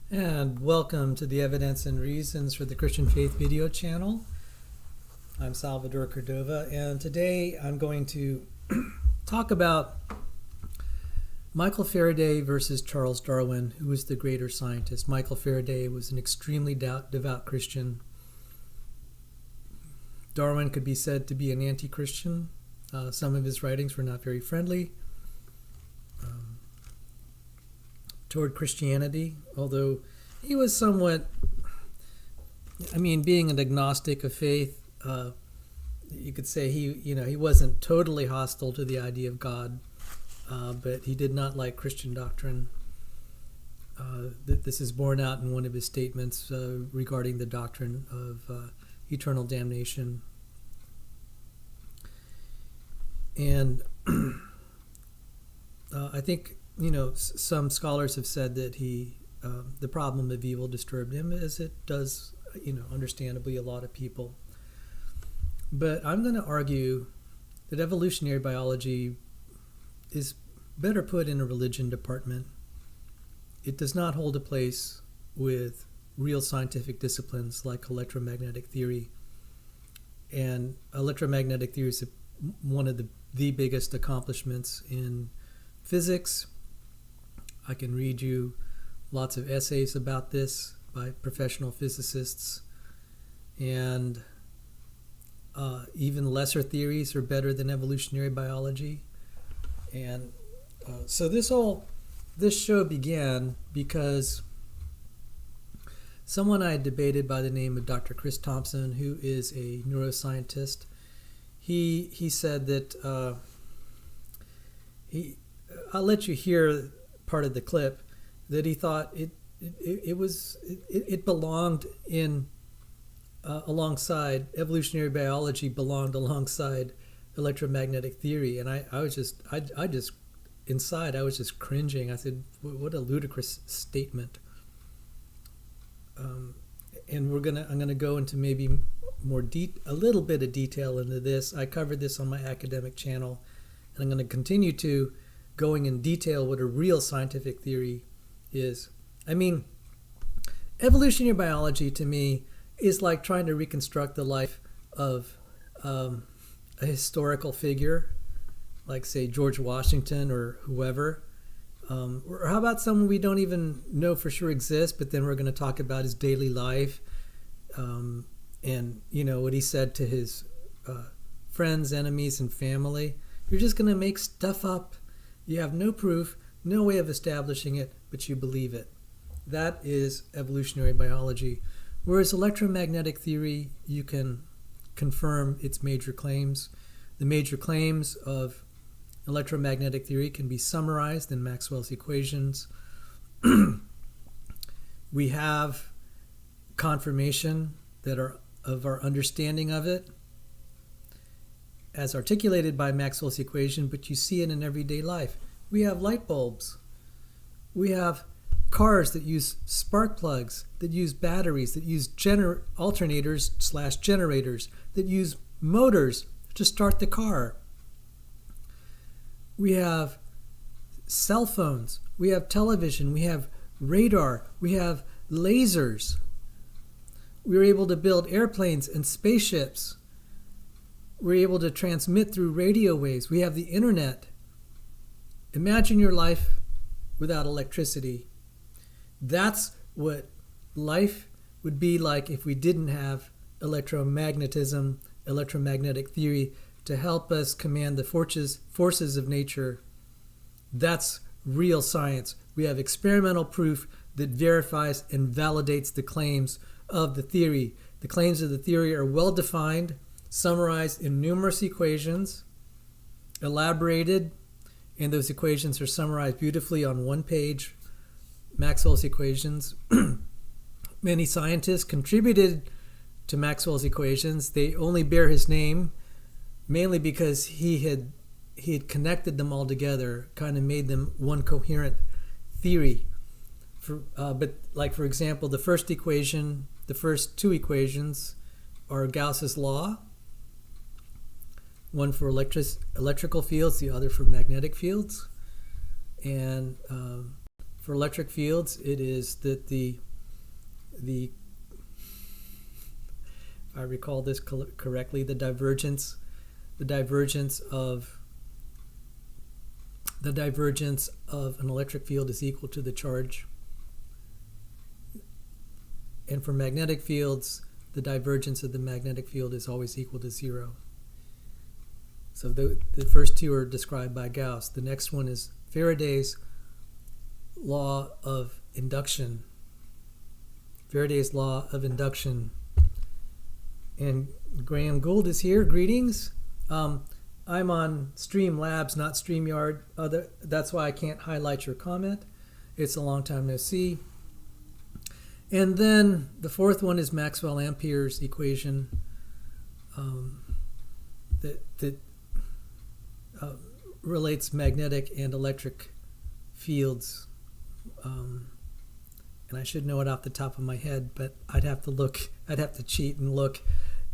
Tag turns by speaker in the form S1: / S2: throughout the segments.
S1: And welcome to the Evidence and Reasons for the Christian Faith video channel. I'm Salvador Cordova, and today I'm going to talk about Michael Faraday versus Charles Darwin, who was the greater scientist. Michael Faraday was an extremely devout Christian. Darwin could be said to be an anti-Christian. Some of his writings were not very friendly toward Christianity, although he was somewhat, being an agnostic of faith, you could say he wasn't totally hostile to the idea of God, but he did not like Christian doctrine. This is borne out in one of his statements regarding the doctrine of eternal damnation. And I think, some scholars have said that the problem of evil disturbed him, as it does, understandably, a lot of people. But I'm going to argue that evolutionary biology is better put in a religion department. It does not hold a place with real scientific disciplines like electromagnetic theory. And electromagnetic theory is one of the biggest accomplishments in physics. I can read you lots of essays about this by professional physicists, and even lesser theories are better than evolutionary biology. And so this show began because someone I had debated by the name of Dr. Chris Thompson, who is a neuroscientist, he said that I'll let you hear part of the clip, that he thought it belonged in alongside evolutionary biology, belonged alongside electromagnetic theory. And I was just inside I was just cringing. I said, what a ludicrous statement. And I'm gonna go into maybe a little bit of detail into this. I covered this on my academic channel, and I'm going to continue to going in detail what a real scientific theory is. Evolutionary biology to me is like trying to reconstruct the life of a historical figure, like, say, George Washington or whoever. Or how about someone we don't even know for sure exists, but then we're going to talk about his daily life, and what he said to his friends, enemies, and family. You're just going to make stuff up. You have no proof, no way of establishing it, but you believe it. That is evolutionary biology. Whereas electromagnetic theory, you can confirm its major claims. The major claims of electromagnetic theory can be summarized in Maxwell's equations. We have confirmation of our understanding of it as articulated by Maxwell's equation, but you see it in everyday life. We have light bulbs. We have cars that use spark plugs, that use batteries, that use alternators / generators, that use motors to start the car. We have cell phones. We have television. We have radar. We have lasers. We were able to build airplanes and spaceships. We're able to transmit through radio waves. We have the internet. Imagine your life without electricity. That's what life would be like if we didn't have electromagnetism, electromagnetic theory to help us command the forces of nature. That's real science. We have experimental proof that verifies and validates the claims of the theory. The claims of the theory are well defined, summarized in numerous equations, elaborated, and those equations are summarized beautifully on one page, Maxwell's equations. Many scientists contributed to Maxwell's equations. They only bear his name mainly because he had connected them all together, kind of made them one coherent theory. But for example, the first two equations are Gauss's law, one for electrical fields, the other for magnetic fields. And For electric fields, it is that the if I recall this correctly, the divergence of an electric field is equal to the charge. And for magnetic fields, the divergence of the magnetic field is always equal to 0. So the first two are described by Gauss. The next one is Faraday's law of induction. Faraday's law of induction. And Graham Gould is here. Greetings. I'm on Streamlabs, not StreamYard. That's why I can't highlight your comment. It's a long time no see. And then the fourth one is Maxwell-Ampere's equation that relates magnetic and electric fields. And I should know it off the top of my head, but I'd have to cheat and look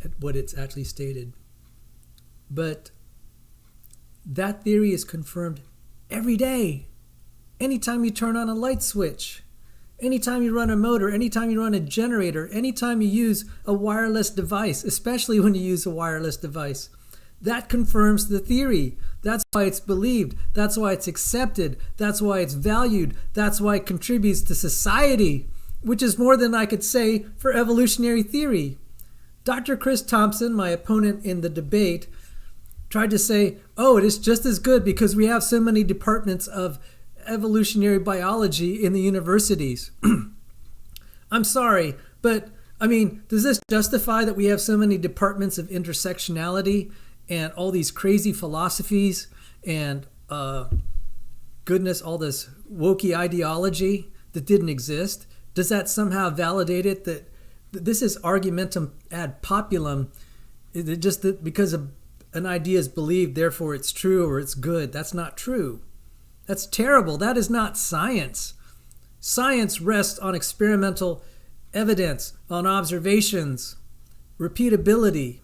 S1: at what it's actually stated. But that theory is confirmed every day. Anytime you turn on a light switch, anytime you run a motor, anytime you run a generator, anytime you use a wireless device, especially when you use a wireless device, that confirms the theory. That's why it's believed. That's why it's accepted. That's why it's valued. That's why it contributes to society, which is more than I could say for evolutionary theory. Dr. Chris Thompson, my opponent in the debate, tried to say, oh, it is just as good because we have so many departments of evolutionary biology in the universities. I'm sorry, but I mean, does this justify that we have so many departments of intersectionality and all these crazy philosophies and goodness, all this wokey ideology that didn't exist? Does that somehow validate it that this is argumentum ad populum? Is it just that because an idea is believed, therefore it's true or it's good? That's not true. That's terrible. That is not science. Science rests on experimental evidence, on observations, repeatability.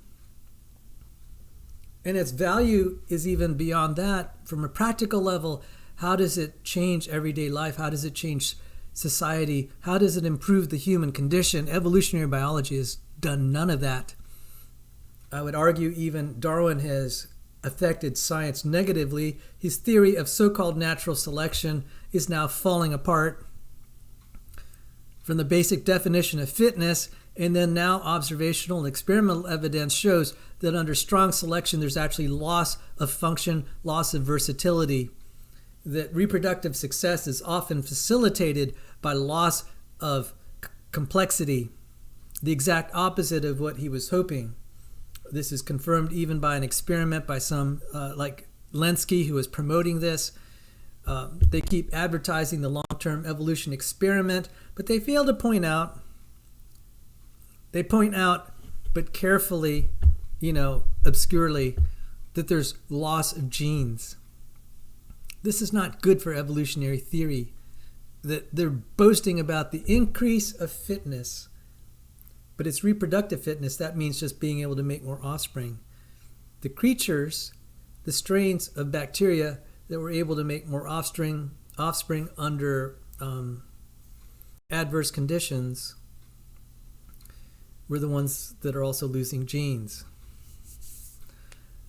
S1: And its value is even beyond that. From a practical level, how does it change everyday life? How does it change society? How does it improve the human condition? Evolutionary biology has done none of that. I would argue even Darwin has affected science negatively. His theory of so-called natural selection is now falling apart from the basic definition of fitness, and then now observational and experimental evidence shows that under strong selection there's actually loss of function, loss of versatility, that reproductive success is often facilitated by loss of complexity, the exact opposite of what he was hoping. This is confirmed even by an experiment by some, like Lenski, who is promoting this. They keep advertising the long-term evolution experiment, but they fail to point out, but carefully, obscurely, that there's loss of genes. This is not good for evolutionary theory. That they're boasting about the increase of fitness, but it's reproductive fitness. That means just being able to make more offspring. The creatures, the strains of bacteria that were able to make more offspring under adverse conditions, were the ones that are also losing genes.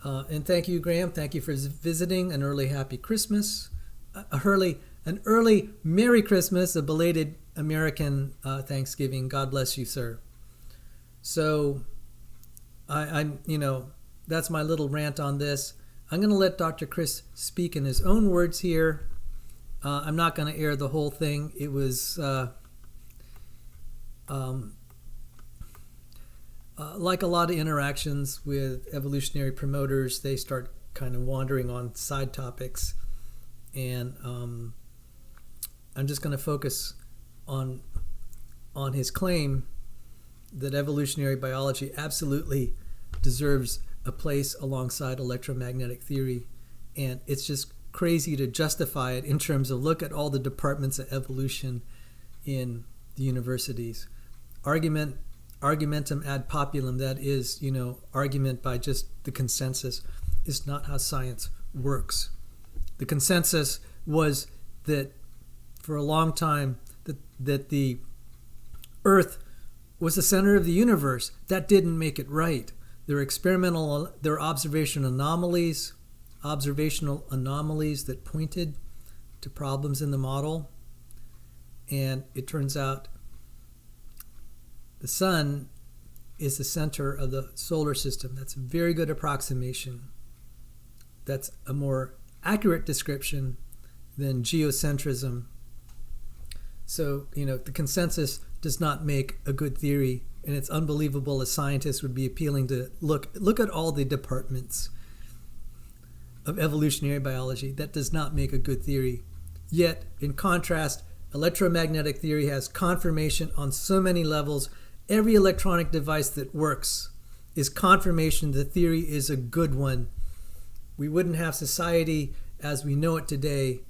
S1: And thank you, Graham. Thank you for visiting. An early happy Christmas. An early Merry Christmas, a belated American Thanksgiving. God bless you, sir. So, that's my little rant on this. I'm going to let Dr. Chris speak in his own words here. I'm not going to air the whole thing. It was like a lot of interactions with evolutionary promoters, they start kind of wandering on side topics. And I'm just going to focus on his claim that evolutionary biology absolutely deserves a place alongside electromagnetic theory. And it's just crazy to justify it in terms of look at all the departments of evolution in the universities. Argumentum ad populum, that is, argument by just the consensus, is not how science works. The consensus was that for a long time that the Earth was the center of the universe. That didn't make it right. There were observational anomalies that pointed to problems in the model. And it turns out the sun is the center of the solar system. That's a very good approximation. That's a more accurate description than geocentrism. So, the consensus does not make a good theory, and it's unbelievable. A scientist would be appealing to look at all the departments of evolutionary biology. That does not make a good theory. Yet, in contrast, electromagnetic theory has confirmation on so many levels. Every electronic device that works is confirmation the theory is a good one. We wouldn't have society as we know it today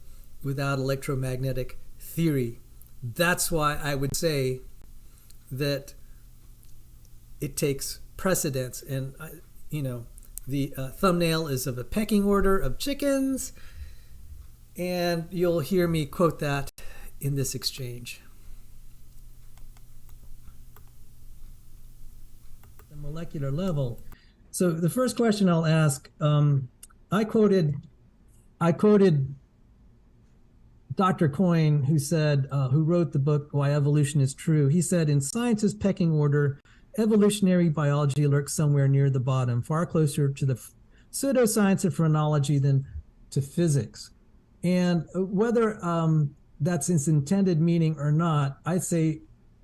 S1: without electromagnetic theory. That's why I would say that it takes precedence. And, the thumbnail is of a pecking order of chickens. And you'll hear me quote that in this exchange. The molecular level. So the first question I'll ask, I quoted Dr. Coyne, who wrote the book Why Evolution is True. He said, in science's pecking order, evolutionary biology lurks somewhere near the bottom, far closer to the pseudoscience of phrenology than to physics. And whether that's its intended meaning or not, I'd say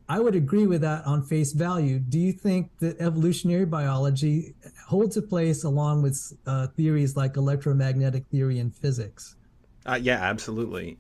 S1: I would agree with that on face value. Do you think that evolutionary biology holds a place along with theories like electromagnetic theory and physics?
S2: Yeah, absolutely.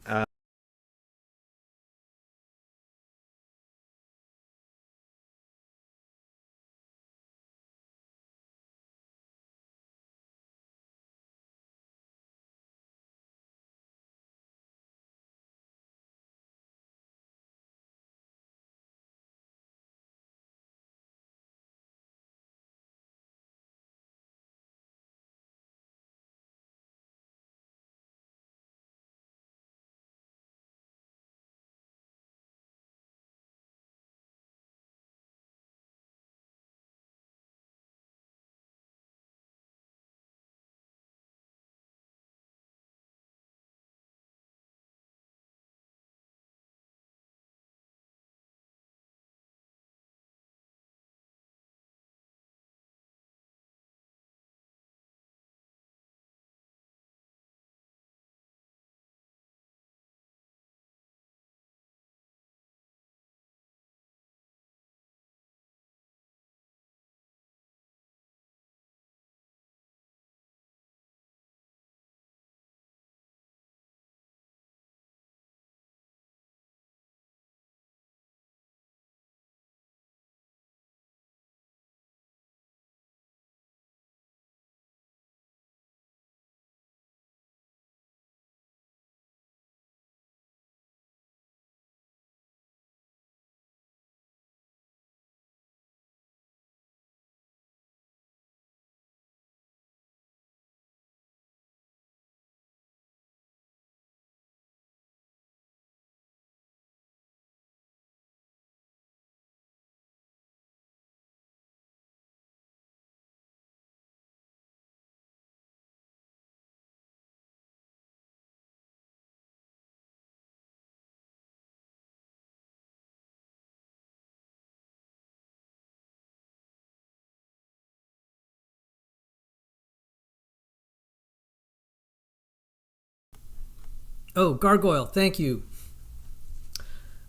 S1: Oh, Gargoyle, thank you.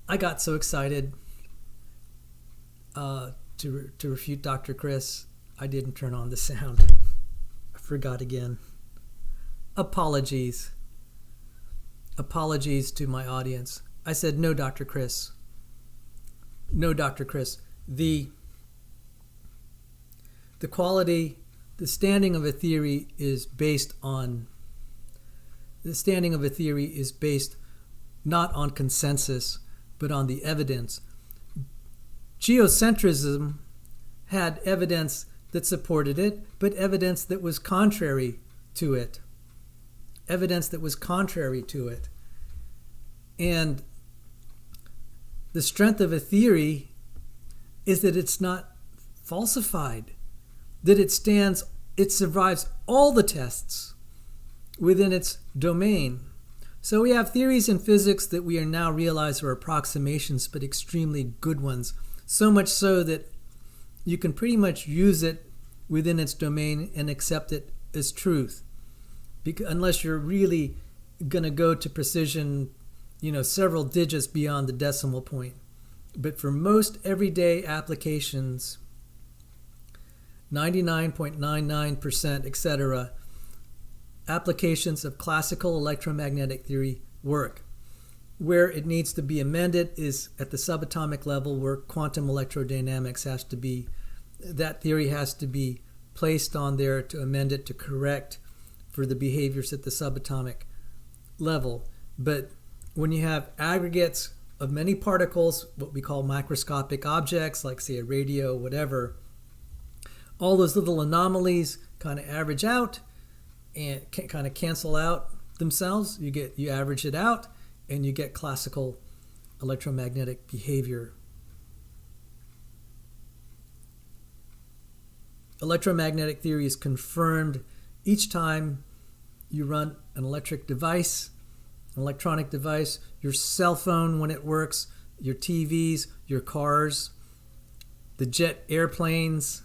S1: I got so excited to refute Dr. Chris, I didn't turn on the sound. I forgot again. Apologies. Apologies to my audience. I said, no, Dr. Chris. No, Dr. Chris. The quality, the standing of a theory is based not on consensus, but on the evidence. Geocentrism had evidence that supported it, but evidence that was contrary to it. And The strength of a theory is that it's not falsified, that it survives all the tests within its domain. So we have theories in physics that we are now realize are approximations, but extremely good ones. So much so that you can pretty much use it within its domain and accept it as truth. Unless you're really going to go to precision, several digits beyond the decimal point. But for most everyday applications, 99.99%, etc., applications of classical electromagnetic theory work. Where it needs to be amended is at the subatomic level, where quantum electrodynamics has to be, that theory has to be placed on there to amend it to correct for the behaviors at the subatomic level. But when you have aggregates of many particles, what we call microscopic objects, like say a radio, whatever, all those little anomalies kind of average out and kind of cancel out themselves. You average it out and you get classical electromagnetic behavior. Electromagnetic theory is confirmed each time you run an electronic device, your cell phone when it works, your TVs, your cars, the jet airplanes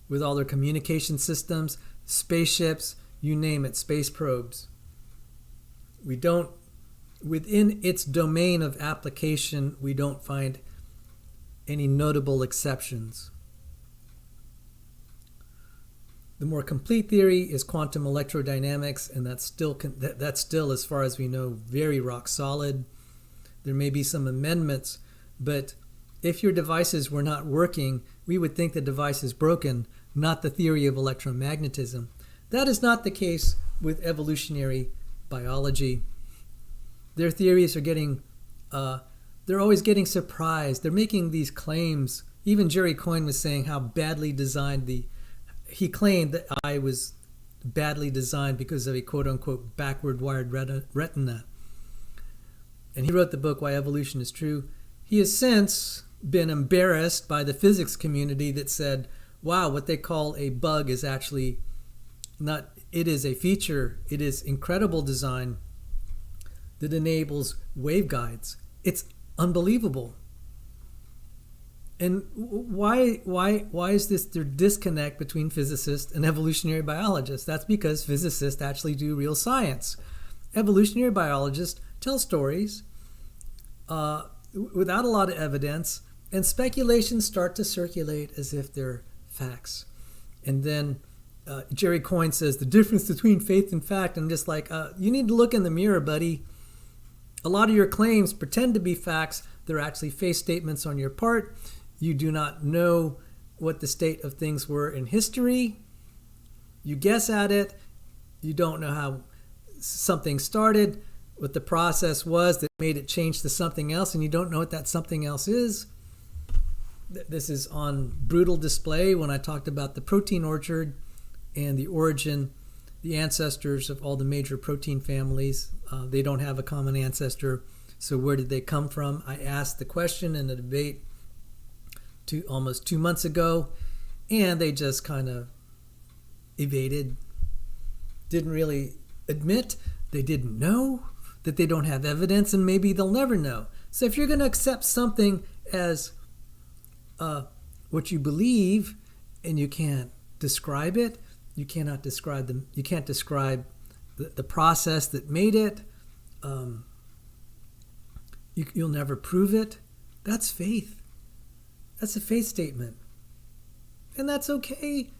S1: with all their communication systems, spaceships, you name it, space probes. Within its domain of application, we don't find any notable exceptions. The more complete theory is quantum electrodynamics, and that's still, as far as we know, very rock solid. There may be some amendments, but if your devices were not working, we would think the device is broken, not the theory of electromagnetism. That is not the case with evolutionary biology. Their theories are they're always getting surprised. They're making these claims. Even Jerry Coyne was saying how badly designed he claimed that I was badly designed because of a quote-unquote backward wired retina. And he wrote the book, Why Evolution is True. He has since been embarrassed by the physics community that said, wow, what they call a bug is actually not, it is a feature, it is incredible design that enables waveguides. It's unbelievable. And why is this the disconnect between physicists and evolutionary biologists? That's because physicists actually do real science. Evolutionary biologists tell stories without a lot of evidence, and speculations start to circulate as if they're facts. And then Jerry Coyne says the difference between faith and fact. I'm just like, you need to look in the mirror, buddy. A lot of your claims pretend to be facts. They're actually faith statements on your part. You do not know what the state of things were in history. You guess at it. You don't know how something started, what the process was that made it change to something else, and you don't know what that something else is. This is on brutal display when I talked about the protein orchard and the origin, the ancestors of all the major protein families. They don't have a common ancestor, so where did they come from? I asked the question in a debate almost 2 months ago, and they just kind of evaded, didn't really admit they didn't know, that they don't have evidence, and maybe they'll never know. So if you're going to accept something as what you believe and you can't describe it, you can't describe the process that made it, you'll never prove it, that's faith. That's a faith statement. And that's okay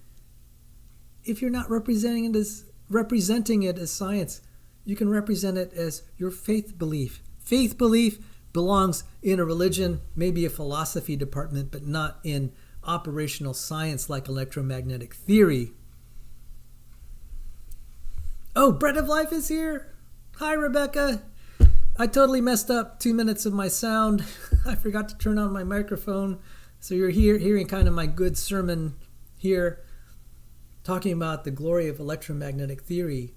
S1: if you're not representing it as science. You can represent it as your faith belief. Faith belief belongs in a religion, maybe a philosophy department, but not in operational science like electromagnetic theory. Oh, Bread of Life is here. Hi, Rebecca. I totally messed up 2 minutes of my sound. I forgot to turn on my microphone. So you're hearing kind of my good sermon here, talking about the glory of electromagnetic theory.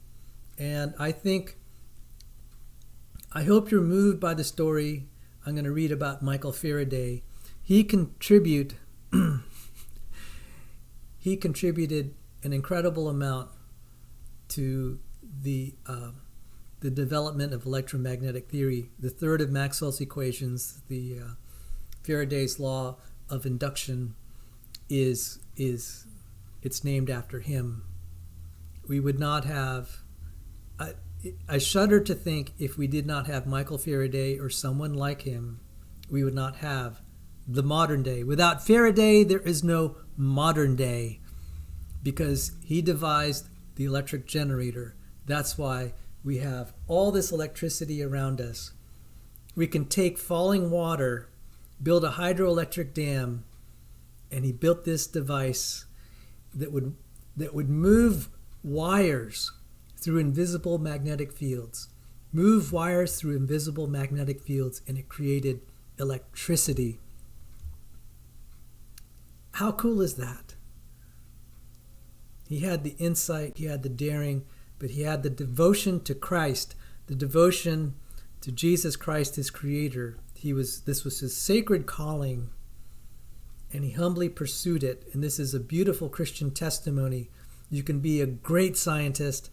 S1: And I hope you're moved by the story I'm going to read about Michael Faraday. He contributed an incredible amount to the development of electromagnetic theory. The third of Maxwell's equations, the Faraday's law of induction, it's named after him. We would not have. I shudder to think if we did not have Michael Faraday or someone like him, we would not have the modern day. Without Faraday, there is no modern day, because he devised the electric generator. That's why we have all this electricity around us. We can take falling water, build a hydroelectric dam, and he built this device that would move wires through invisible magnetic fields. Move wires through invisible magnetic fields, and it created electricity. How cool is that? He had the insight, he had the daring, but he had the devotion to Christ, the devotion to Jesus Christ, his creator. This was his sacred calling, and he humbly pursued it. And this is a beautiful Christian testimony. You can be a great scientist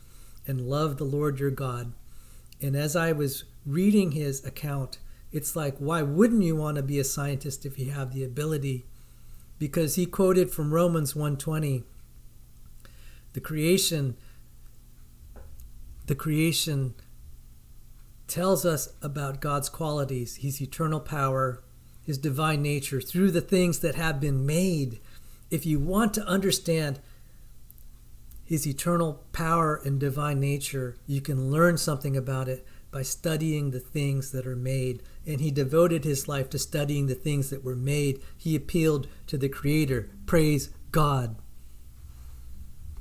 S1: and love the Lord your God. And as I was reading his account, it's like, why wouldn't you want to be a scientist if you have the ability? Because he quoted from Romans 1:20, the creation tells us about God's qualities, his eternal power, his divine nature through the things that have been made. If you want to understand his eternal power and divine nature, you can learn something about it by studying the things that are made. And he devoted his life to studying the things that were made. He appealed to the Creator. Praise God.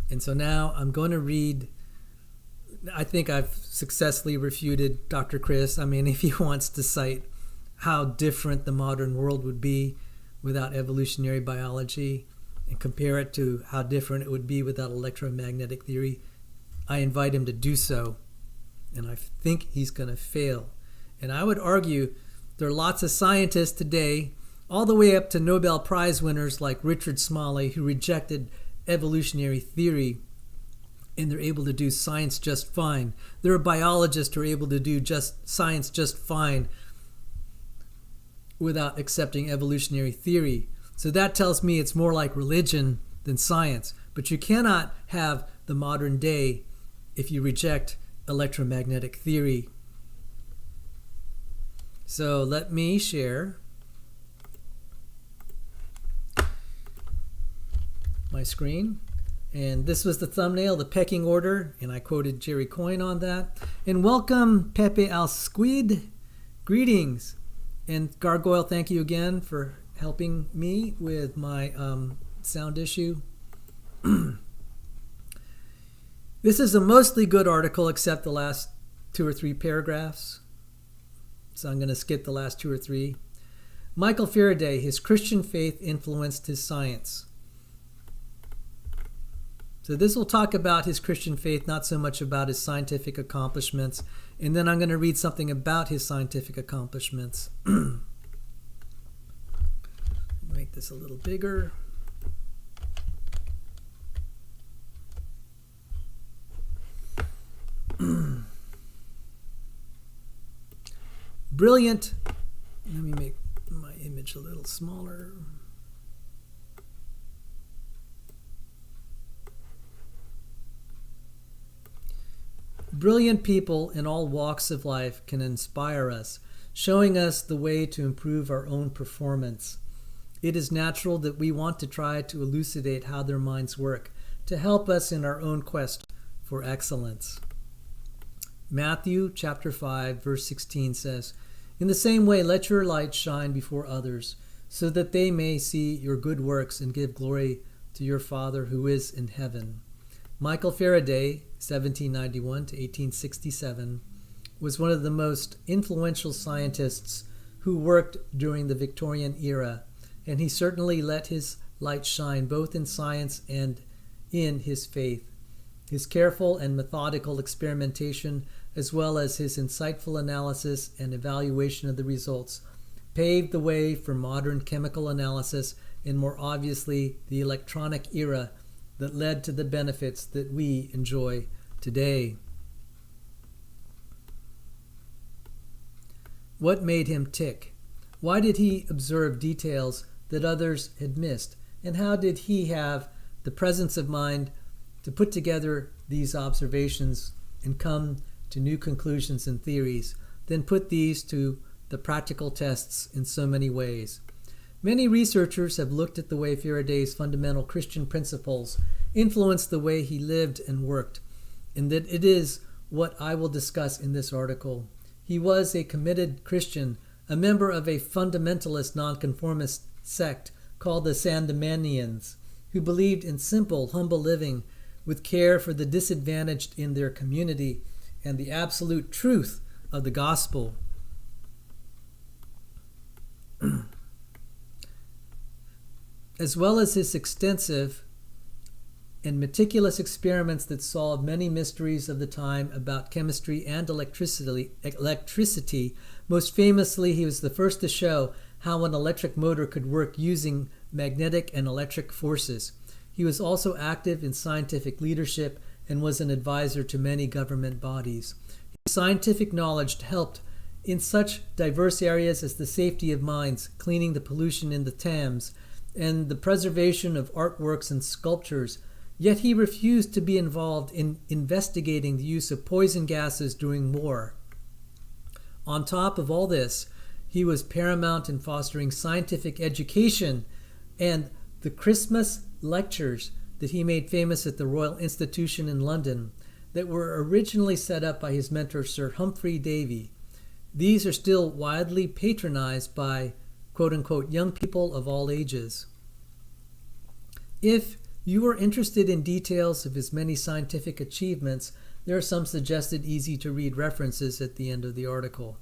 S1: And so now I'm going to read. I think I've successfully refuted Dr. Chris. I mean, if he wants to cite how different the modern world would be without evolutionary biology, and compare it to how different it would be without electromagnetic theory, I invite him to do so. And I think he's going to fail. And I would argue there are lots of scientists today, all the way up to Nobel Prize winners like Richard Smalley, who rejected evolutionary theory, and they're able to do science just fine. There are biologists who are able to do science just fine without accepting evolutionary theory. So that tells me it's more like religion than science. But you cannot have the modern day if you reject electromagnetic theory. So let me share my screen. And this was the thumbnail, the pecking order, and I quoted Jerry Coyne on that. And welcome, Pepe Alsquid. Greetings. And Gargoyle, thank you again for helping me with my sound issue. This is a mostly good article except the last 2 or 3 paragraphs. So I'm going to skip the last 2 or 3. Michael Faraday, his Christian faith influenced his science. So this will talk about his Christian faith, not so much about his scientific accomplishments. And then I'm going to read something about his scientific accomplishments. Make this a little bigger. Brilliant. Let me make my image a little smaller. Brilliant people in all walks of life can inspire us, showing us the way to improve our own performance. It is natural that we want to try to elucidate how their minds work, to help us in our own quest for excellence. Matthew chapter 5, verse 16 says, "In the same way, let your light shine before others, so that they may see your good works and give glory to your Father who is in heaven." Michael Faraday, 1791 to 1867, was one of the most influential scientists who worked during the Victorian era, and he certainly let his light shine both in science and in his faith. His careful and methodical experimentation as well as his insightful analysis and evaluation of the results, paved the way for modern chemical analysis and, more obviously, the electronic era that led to the benefits that we enjoy today. What made him tick? Why did he observe details that others had missed? And how did he have the presence of mind to put together these observations and come to new conclusions and theories, then put these to the practical tests in so many ways? Many researchers have looked at the way Faraday's fundamental Christian principles influenced the way he lived and worked, and that it is what I will discuss in this article. He was a committed Christian, a member of a fundamentalist nonconformist sect called the Sandemanians, who believed in simple, humble living with care for the disadvantaged in their community and the absolute truth of the gospel. As well as his extensive and meticulous experiments that solved many mysteries of the time about chemistry and electricity, most famously, he was the first to show how an electric motor could work using magnetic and electric forces. He was also active in scientific leadership and was an advisor to many government bodies. His scientific knowledge helped in such diverse areas as the safety of mines, cleaning the pollution in the Thames, and the preservation of artworks and sculptures. Yet he refused to be involved in investigating the use of poison gases during war. On top of all this, he was paramount in fostering scientific education, and the Christmas lectures that he made famous at the Royal Institution in London that were originally set up by his mentor Sir Humphrey Davy. These are still widely patronized by quote-unquote young people of all ages. If you are interested in details of his many scientific achievements, there are some suggested easy-to-read references at the end of the article.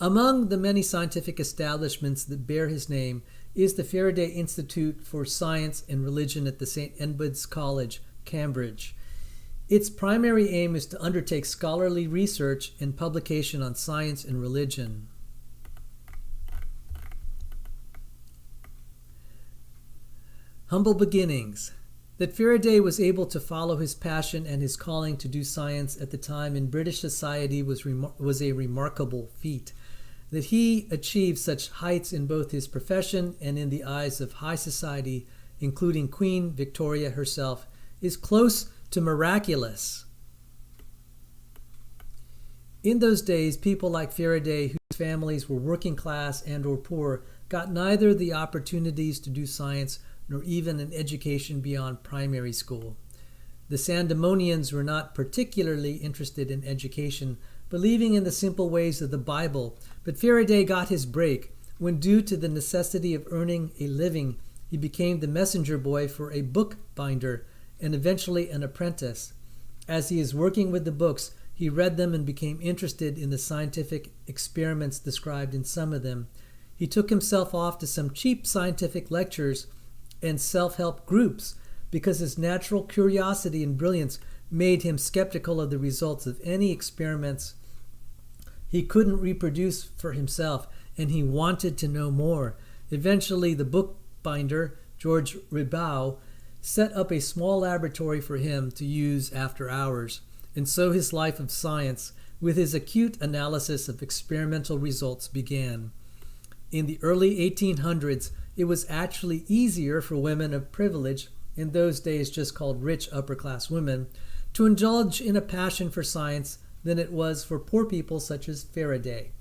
S1: Among the many scientific establishments that bear his name is the Faraday Institute for Science and Religion at the St. Edmund's College, Cambridge. Its primary aim is to undertake scholarly research and publication on science and religion. Humble beginnings. That Faraday was able to follow his passion and his calling to do science at the time in British society was a remarkable feat. That he achieved such heights in both his profession and in the eyes of high society, including Queen Victoria herself, is close to miraculous. In those days, people like Faraday, whose families were working class and or poor, got neither the opportunities to do science nor even an education beyond primary school. The Sandemanians were not particularly interested in education, believing in the simple ways of the Bible, but Faraday got his break when, due to the necessity of earning a living, he became the messenger boy for a bookbinder and eventually an apprentice. As he is working with the books, he read them and became interested in the scientific experiments described in some of them. He took himself off to some cheap scientific lectures and self-help groups because his natural curiosity and brilliance made him skeptical of the results of any experiments he couldn't reproduce for himself, and he wanted to know more. Eventually, the bookbinder, George Ribaud, set up a small laboratory for him to use after hours, and so his life of science, with his acute analysis of experimental results, began. In the early 1800s, it was actually easier for women of privilege, in those days just called rich upper-class women, to indulge in a passion for science than it was for poor people such as Faraday.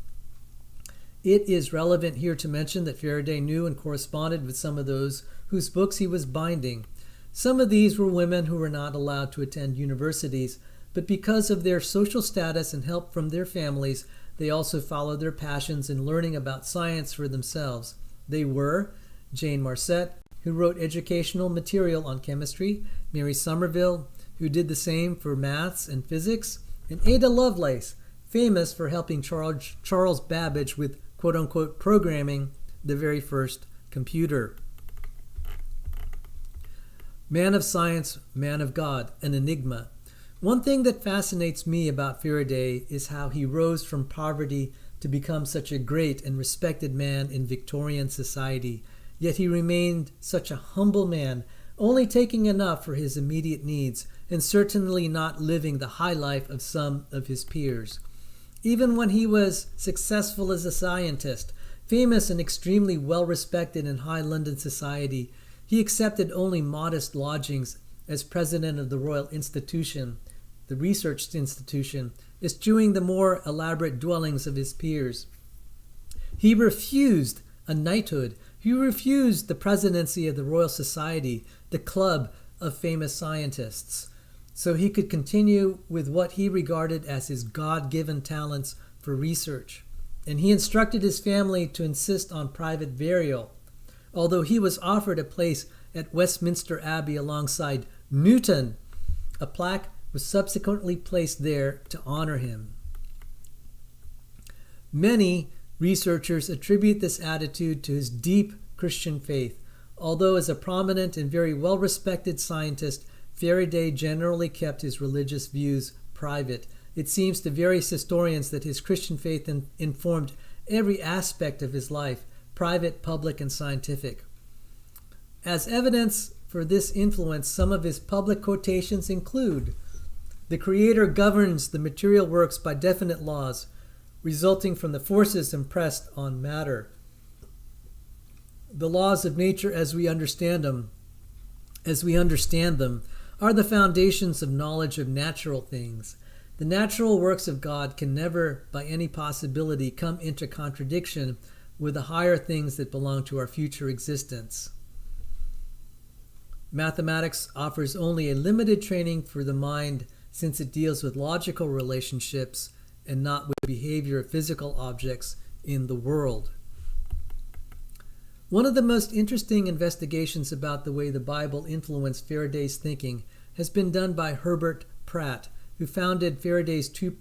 S1: It is relevant here to mention that Faraday knew and corresponded with some of those whose books he was binding. Some of these were women who were not allowed to attend universities, but because of their social status and help from their families, they also followed their passions in learning about science for themselves. They were Jane Marcet, who wrote educational material on chemistry, Mary Somerville, who did the same for maths and physics, and Ada Lovelace, famous for helping Charles Babbage with quote-unquote programming the very first computer. Man of science, man of God, an enigma. One thing that fascinates me about Faraday is how he rose from poverty to become such a great and respected man in Victorian society, yet he remained such a humble man, only taking enough for his immediate needs, and certainly not living the high life of some of his peers. Even when he was successful as a scientist, famous and extremely well-respected in high London society, he accepted only modest lodgings as president of the Royal Institution, the research institution, eschewing the more elaborate dwellings of his peers. He refused a knighthood. He refused the presidency of the Royal Society, the club of famous scientists, so he could continue with what he regarded as his God-given talents for research. And he instructed his family to insist on private burial, although he was offered a place at Westminster Abbey alongside Newton. A plaque was subsequently placed there to honor him. Many researchers attribute this attitude to his deep Christian faith, although as a prominent and very well-respected scientist, Faraday generally kept his religious views private. It seems to various historians that his Christian faith informed every aspect of his life, private, public, and scientific. As evidence for this influence, some of his public quotations include, "The Creator governs the material works by definite laws, resulting from the forces impressed on matter. The laws of nature as we understand them, are the foundations of knowledge of natural things. The natural works of God can never, by any possibility, come into contradiction with the higher things that belong to our future existence. Mathematics offers only a limited training for the mind, since it deals with logical relationships and not with the behavior of physical objects in the world." One of the most interesting investigations about the way the Bible influenced Faraday's thinking has been done by Herbert Pratt, who found Faraday's two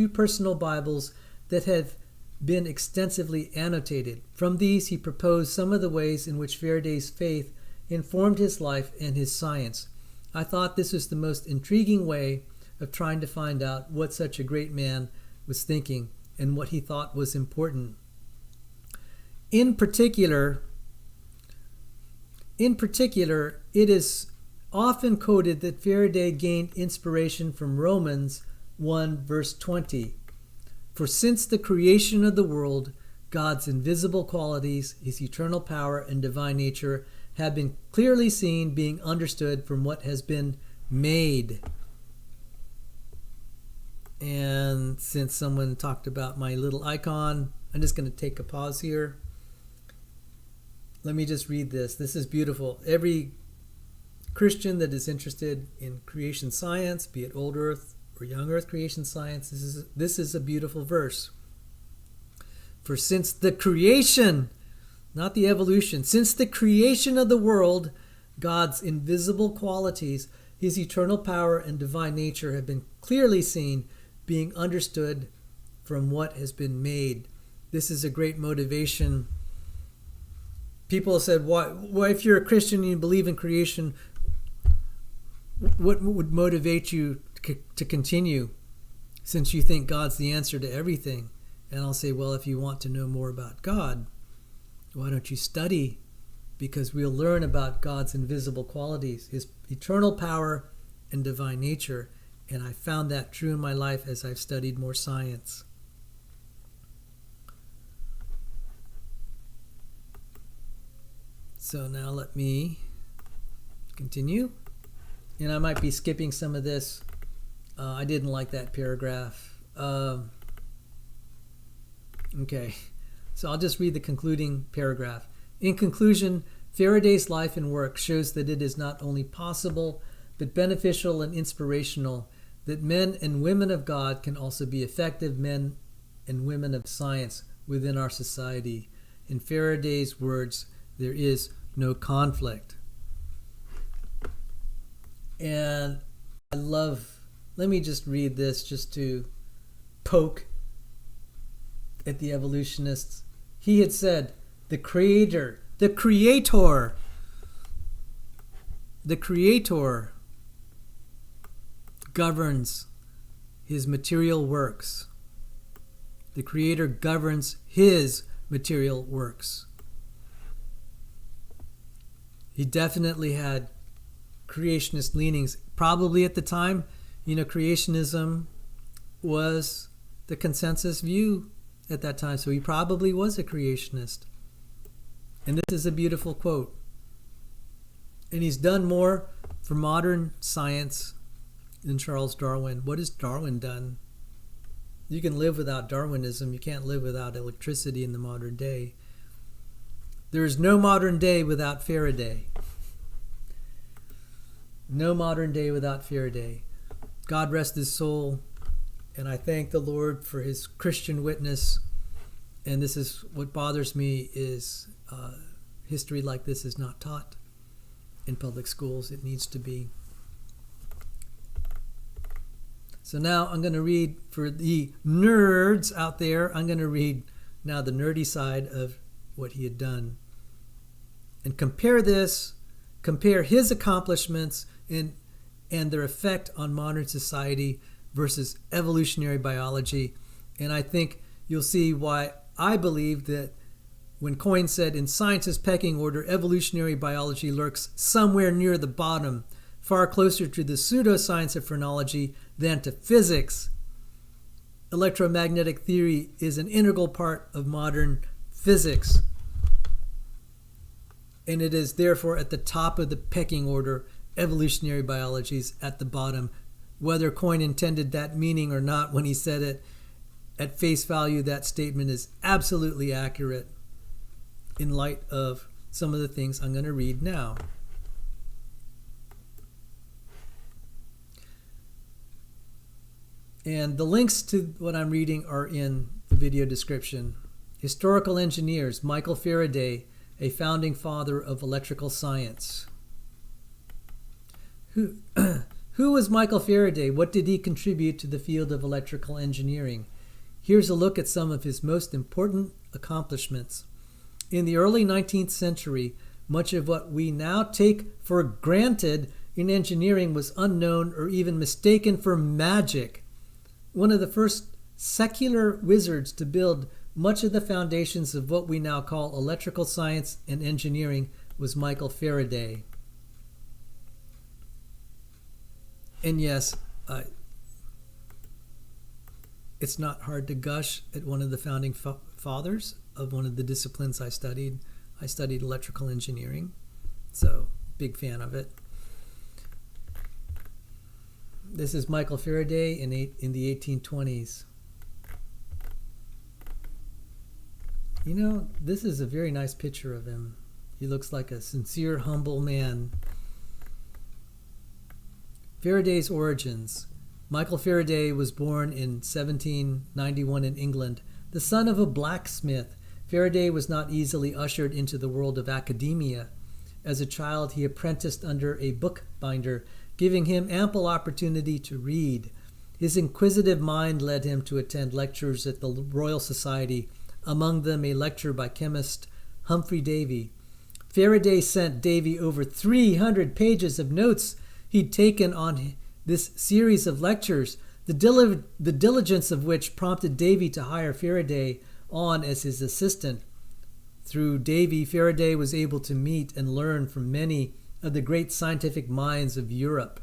S1: personal Bibles that have been extensively annotated. From these, he proposed some of the ways in which Faraday's faith informed his life and his science. I thought this was the most intriguing way of trying to find out what such a great man was thinking and what he thought was important. In particular, it is often quoted that Faraday gained inspiration from Romans 1 verse 20. "For since the creation of the world, God's invisible qualities, his eternal power and divine nature have been clearly seen, being understood from what has been made." And since someone talked about my little icon, I'm just going to take a pause here. Let me just read this. This is beautiful. Every Christian that is interested in creation science, be it old earth or young earth creation science, this is a beautiful verse. "For since the creation," not the evolution, "since the creation of the world, God's invisible qualities, his eternal power and divine nature have been clearly seen, being understood from what has been made." This is a great motivation. People have said, why if you're a Christian and you believe in creation, what would motivate you to continue, since you think God's the answer to everything? And I'll say, well, if you want to know more about God, why don't you study? Because we'll learn about God's invisible qualities, his eternal power and divine nature. And I found that true in my life as I've studied more science. So now let me continue. And I might be skipping some of this. I didn't like that paragraph. Okay, so I'll just read the concluding paragraph. "In conclusion, Faraday's life and work shows that it is not only possible, but beneficial and inspirational, that men and women of God can also be effective men and women of science within our society. In Faraday's words, there is no conflict." And let me just read this just to poke at the evolutionists. He had said, the creator governs his material works. The Creator governs his material works. He definitely had creationist leanings. Probably at the time, creationism was the consensus view at that time. So he probably was a creationist. And this is a beautiful quote. And he's done more for modern science than Charles Darwin. What has Darwin done? You can live without Darwinism. You can't live without electricity in the modern day. There is no modern day without Faraday. No modern day without Faraday. God rest his soul. And I thank the Lord for his Christian witness. And this is what bothers me is history like this is not taught in public schools. It needs to be. So now I'm going to read, for the nerds out there, I'm going to read now the nerdy side of what he had done. And compare his accomplishments and their effect on modern society versus evolutionary biology. And I think you'll see why I believe that when Coyne said, in science's pecking order, evolutionary biology lurks somewhere near the bottom, far closer to the pseudoscience of phrenology than to physics. Electromagnetic theory is an integral part of modern physics. And it is therefore at the top of the pecking order. Evolutionary biology is at the bottom. Whether Coyne intended that meaning or not when he said it, at face value, that statement is absolutely accurate in light of some of the things I'm going to read now. And the links to what I'm reading are in the video description. Historical engineers, Michael Faraday, a founding father of electrical science. Who was Michael Faraday? What did he contribute to the field of electrical engineering? Here's a look at some of his most important accomplishments. In the early 19th century, much of what we now take for granted in engineering was unknown or even mistaken for magic. One of the first secular wizards to build much of the foundations of what we now call electrical science and engineering was Michael Faraday. And yes, it's not hard to gush at one of the founding fathers of one of the disciplines I studied. I studied electrical engineering, so big fan of it. This is Michael Faraday in the 1820s. This is a very nice picture of him. He looks like a sincere, humble man. Faraday's origins. Michael Faraday was born in 1791 in England. The son of a blacksmith, Faraday was not easily ushered into the world of academia. As a child, he apprenticed under a bookbinder, giving him ample opportunity to read. His inquisitive mind led him to attend lectures at the Royal Society, among them a lecture by chemist Humphrey Davy. Faraday sent Davy over 300 pages of notes he'd taken on this series of lectures, the diligence of which prompted Davy to hire Faraday on as his assistant. Through Davy, Faraday was able to meet and learn from many of the great scientific minds of Europe.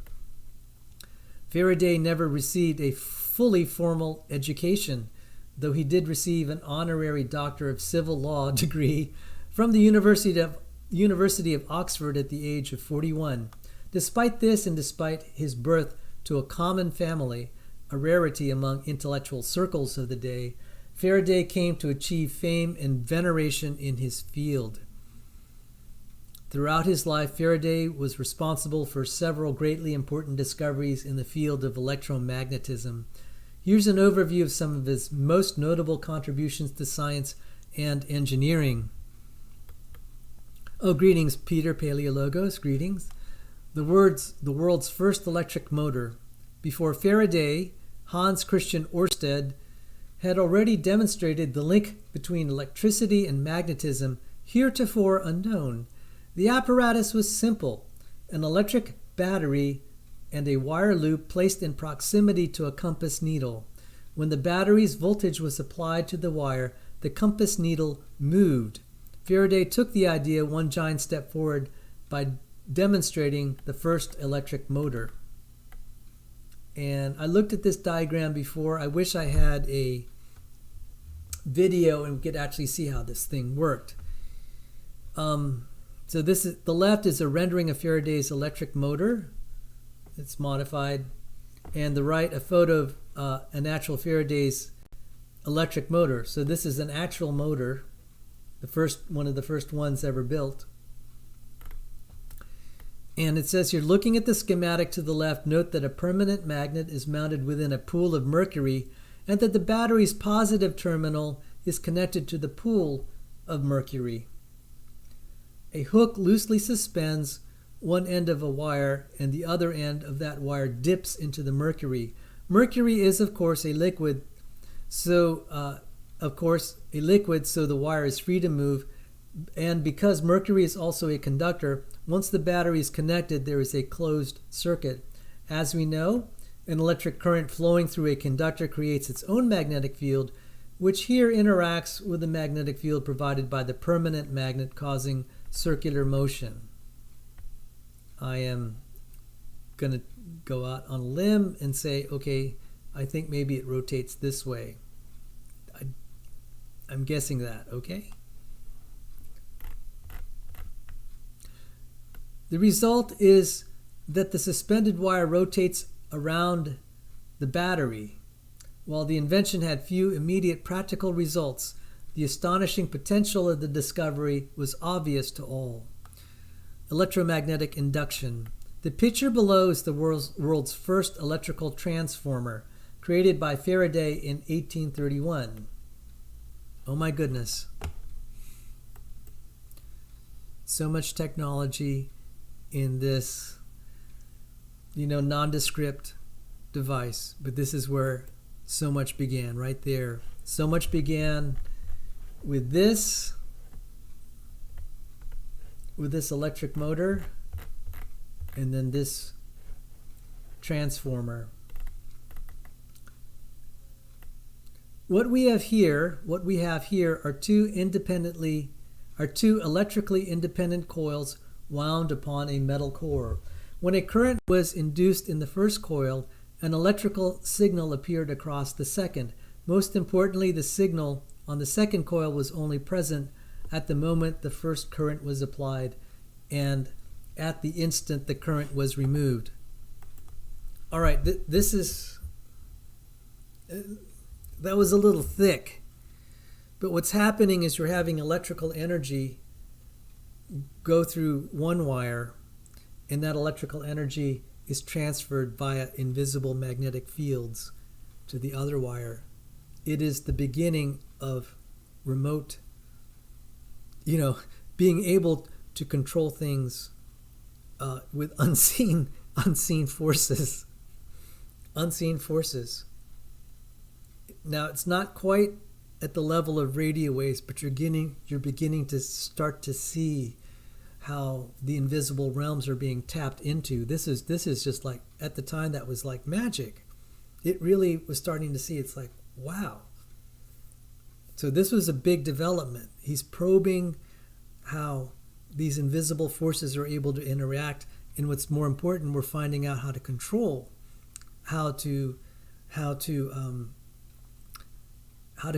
S1: Faraday never received a fully formal education, though he did receive an honorary Doctor of Civil Law degree from the University of Oxford at the age of 41. Despite this, and despite his birth to a common family, a rarity among intellectual circles of the day, Faraday came to achieve fame and veneration in his field. Throughout his life, Faraday was responsible for several greatly important discoveries in the field of electromagnetism. Here's an overview of some of his most notable contributions to science and engineering. Oh, greetings, Peter Paleologos, greetings. The world's first electric motor. Before Faraday, Hans Christian Ørsted had already demonstrated the link between electricity and magnetism, heretofore unknown. The apparatus was simple, an electric battery and a wire loop placed in proximity to a compass needle. When the battery's voltage was applied to the wire, the compass needle moved. Faraday took the idea one giant step forward by demonstrating the first electric motor. And I looked at this diagram before. I wish I had a video and we could actually see how this thing worked. So this is the left is a rendering of Faraday's electric motor. It's modified, and the right a photo of an actual Faraday's electric motor. So this is an actual motor, one of the first ones ever built. And it says here, looking at the schematic to the left, note that a permanent magnet is mounted within a pool of mercury, and that the battery's positive terminal is connected to the pool of mercury. A hook loosely suspends one end of a wire, and the other end of that wire dips into the mercury. Mercury is, of course, a liquid, so the wire is free to move. And because mercury is also a conductor, once the battery is connected, there is a closed circuit. As we know, an electric current flowing through a conductor creates its own magnetic field, which here interacts with the magnetic field provided by the permanent magnet, causing circular motion. I am going to go out on a limb and say, okay, I think maybe it rotates this way. I'm guessing that, okay? The result is that the suspended wire rotates around the battery. While the invention had few immediate practical results, the astonishing potential of the discovery was obvious to all. Electromagnetic induction. The picture below is the world's first electrical transformer, created by Faraday in 1831. Oh my goodness. So much technology in this, nondescript device. But this is where so much began, right there. So much began with this electric motor, and then this transformer. What we have here are two electrically independent coils wound upon a metal core. When a current was induced in the first coil, an electrical signal appeared across the second. Most importantly, the signal on the second coil was only present at the moment the first current was applied, and at the instant the current was removed. All right, that was a little thick. But what's happening is you're having electrical energy go through one wire, and that electrical energy is transferred via invisible magnetic fields to the other wire. It is the beginning of remote, being able to control things with unseen forces. Unseen forces. Now, it's not quite at the level of radio waves, but you're beginning to start to see how the invisible realms are being tapped into. This is just like, at the time, that was like magic. It really was starting to see, it's like, wow. So this was a big development. He's probing how these invisible forces are able to interact, and what's more important, we're finding out how to control, how to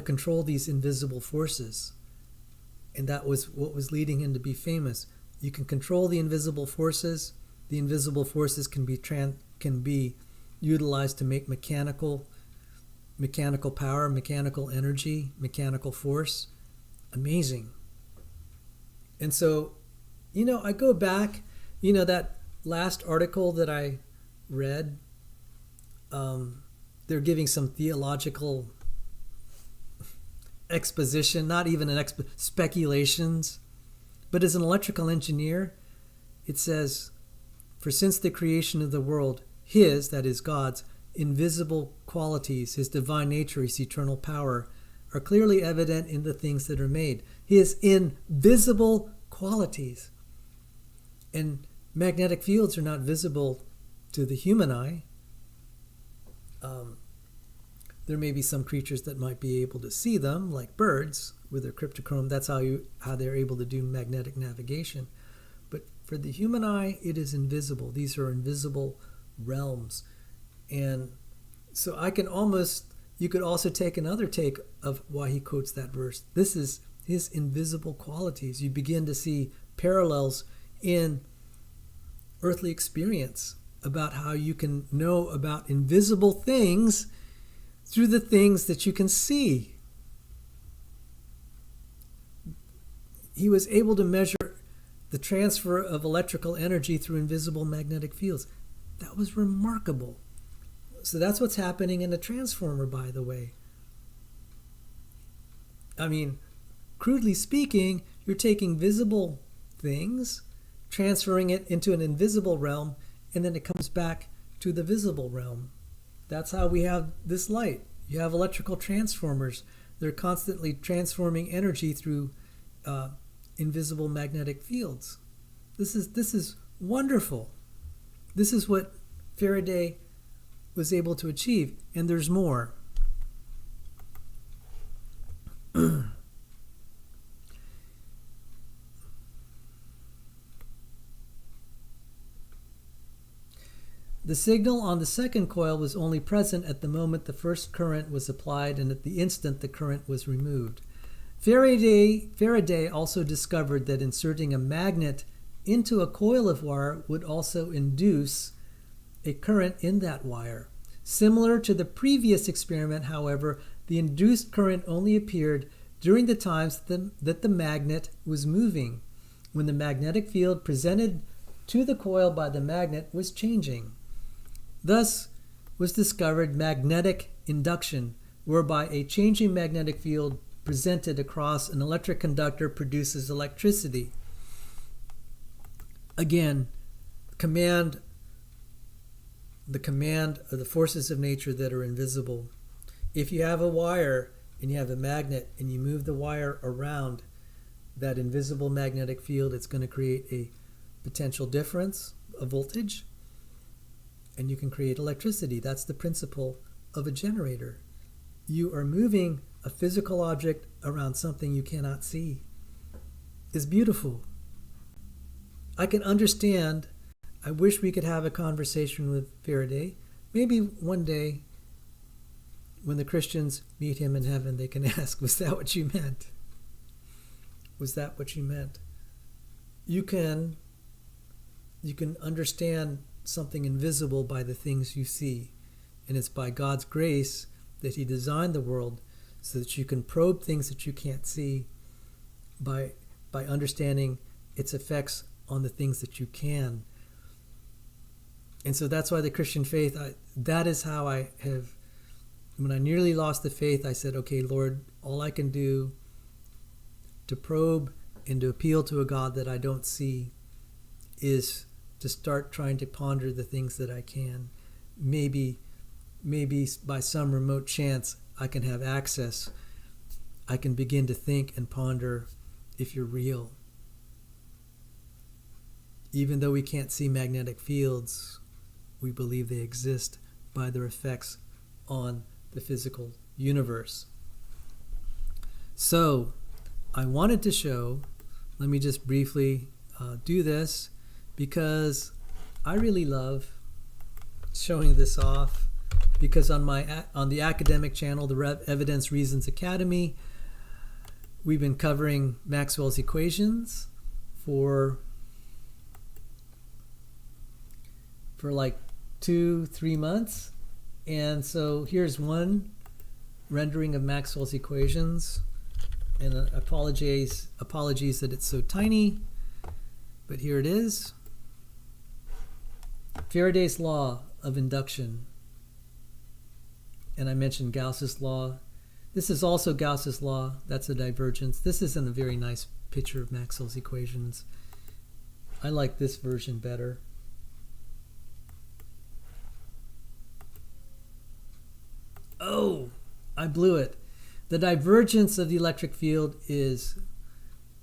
S1: control these invisible forces. And that was what was leading him to be famous. You can control the invisible forces. The invisible forces can be utilized to make mechanical power, mechanical energy, mechanical force. Amazing. And so, I go back, that last article that I read, they're giving some theological exposition, not even speculations. But as an electrical engineer, it says, for since the creation of the world, his, that is God's, invisible qualities, his divine nature, his eternal power, are clearly evident in the things that are made. His invisible qualities. And magnetic fields are not visible to the human eye. There may be some creatures that might be able to see them, like birds with their cryptochrome. That's how they're able to do magnetic navigation. But for the human eye, it is invisible. These are invisible realms. And so you could also take another take of why he quotes that verse. This is his invisible qualities. You begin to see parallels in earthly experience about how you can know about invisible things through the things that you can see. He was able to measure the transfer of electrical energy through invisible magnetic fields. That was remarkable. So that's what's happening in a transformer, by the way. I mean, crudely speaking, you're taking visible things, transferring it into an invisible realm, and then it comes back to the visible realm. That's how we have this light. You have electrical transformers. They're constantly transforming energy through invisible magnetic fields. This is wonderful. This is what Faraday was able to achieve, and there's more. The signal on the second coil was only present at the moment the first current was applied and at the instant the current was removed. Faraday also discovered that inserting a magnet into a coil of wire would also induce a current in that wire. Similar to the previous experiment, however, the induced current only appeared during the times that the magnet was moving, when the magnetic field presented to the coil by the magnet was changing. Thus was discovered magnetic induction, whereby a changing magnetic field presented across an electric conductor produces electricity. Again, the command of the forces of nature that are invisible. If you have a wire and you have a magnet and you move the wire around that invisible magnetic field, it's going to create a potential difference, a voltage, and you can create electricity. That's the principle of a generator. You are moving a physical object around something you cannot see. It's beautiful. I can understand. I wish we could have a conversation with Faraday. Maybe one day when the Christians meet him in heaven, they can ask, was that what you meant? Was that what you meant? You can understand something invisible by the things you see. And it's by God's grace that he designed the world so that you can probe things that you can't see by understanding its effects on the things that you can. And so that's why the Christian faith, that is how I have, when I nearly lost the faith, I said, okay, Lord, all I can do to probe and to appeal to a God that I don't see is to start trying to ponder the things that I can. Maybe by some remote chance I can have access. I can begin to think and ponder if you're real. Even though we can't see magnetic fields, we believe they exist by their effects on the physical universe. So, I wanted to show, let me just briefly do this, because I really love showing this off, because on the academic channel, the Evidence Reasons Academy, we've been covering Maxwell's equations for like 2-3 months. And so here's one rendering of Maxwell's equations. And apologies that it's so tiny, but here it is. Faraday's law of induction. And I mentioned Gauss's law. This is also Gauss's law. That's a divergence. This isn't a very nice picture of Maxwell's equations. I like this version better. Oh, I blew it. The divergence of the electric field is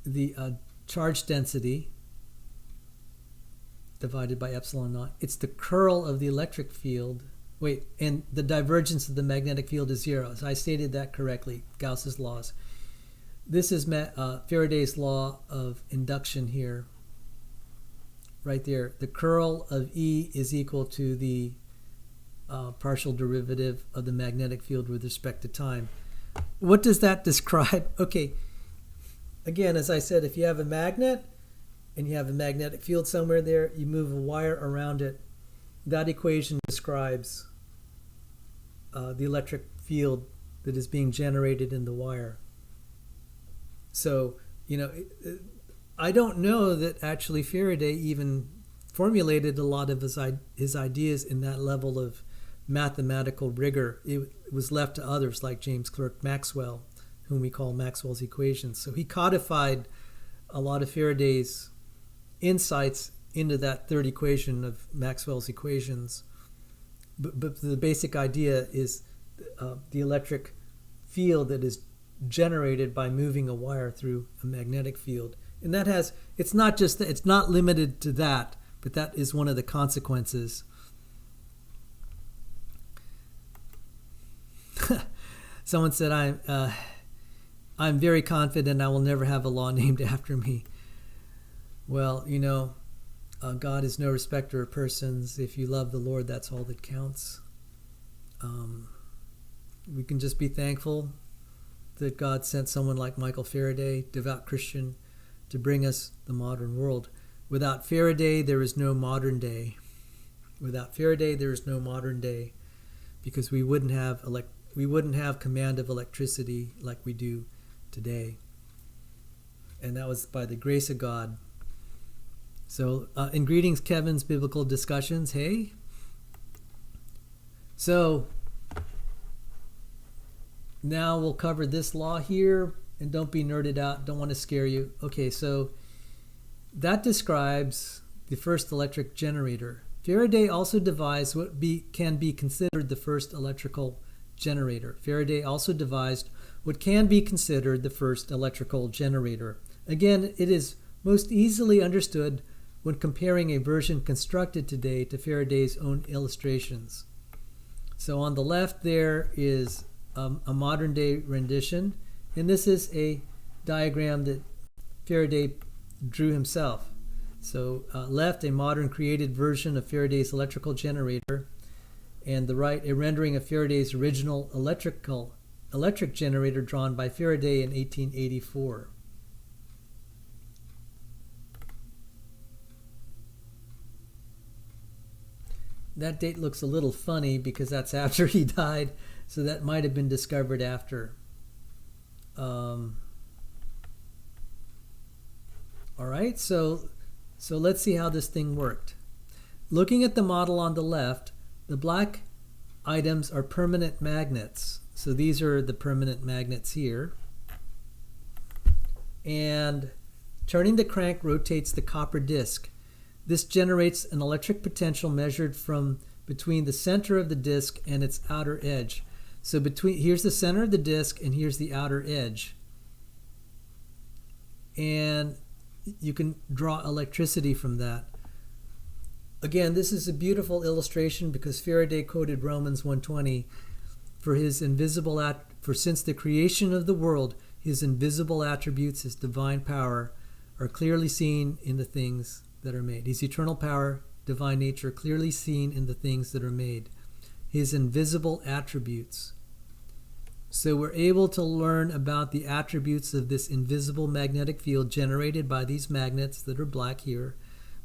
S1: the charge density. divided by epsilon naught. It's the curl of the electric field. Wait, and the divergence of the magnetic field is zero. So I stated that correctly, Gauss's laws. This is Faraday's law of induction here. Right there. The curl of E is equal to the partial derivative of the magnetic field with respect to time. What does that describe? Okay, again, as I said, if you have a magnet and you have a magnetic field somewhere there, you move a wire around it. That equation describes the electric field that is being generated in the wire. So, I don't know that actually Faraday even formulated a lot of his ideas in that level of mathematical rigor. It was left to others like James Clerk Maxwell, whom we call Maxwell's equations. So he codified a lot of Faraday's insights into that third equation of Maxwell's equations. But the basic idea is the electric field that is generated by moving a wire through a magnetic field. And that has, it's not just that, it's not limited to that, but that is one of the consequences. Someone said, I'm very confident I will never have a law named after me. Well, God is no respecter of persons. If you love the Lord, that's all that counts. We can just be thankful that God sent someone like Michael Faraday, devout Christian, to bring us the modern world. Without Faraday, there is no modern day. Without Faraday, there is no modern day, because we wouldn't have command of electricity like we do today. And that was by the grace of God. So, in Greetings, Kevin's Biblical Discussions, hey? So, now we'll cover this law here, and don't be nerded out, don't want to scare you. Okay, so that describes the first electric generator. Faraday also devised what can be considered the first electrical generator. Faraday also devised what can be considered the first electrical generator. Again, it is most easily understood when comparing a version constructed today to Faraday's own illustrations. So on the left there is a modern day rendition, and this is a diagram that Faraday drew himself. So left, a modern created version of Faraday's electrical generator, and the right, a rendering of Faraday's original electric generator drawn by Faraday in 1884. That date looks a little funny because that's after he died, so that might have been discovered after. All right, so let's see how this thing worked. Looking at the model on the left, the black items are permanent magnets. So these are the permanent magnets here. And turning the crank rotates the copper disc. This generates an electric potential measured from between the center of the disc and its outer edge. So here's the center of the disc and here's the outer edge. And you can draw electricity from that. Again, this is a beautiful illustration because Faraday quoted Romans 1:20 for since the creation of the world, his invisible attributes, his divine power, are clearly seen in the things that are made. His eternal power, divine nature, clearly seen in the things that are made. His invisible attributes. So we're able to learn about the attributes of this invisible magnetic field generated by these magnets that are black here.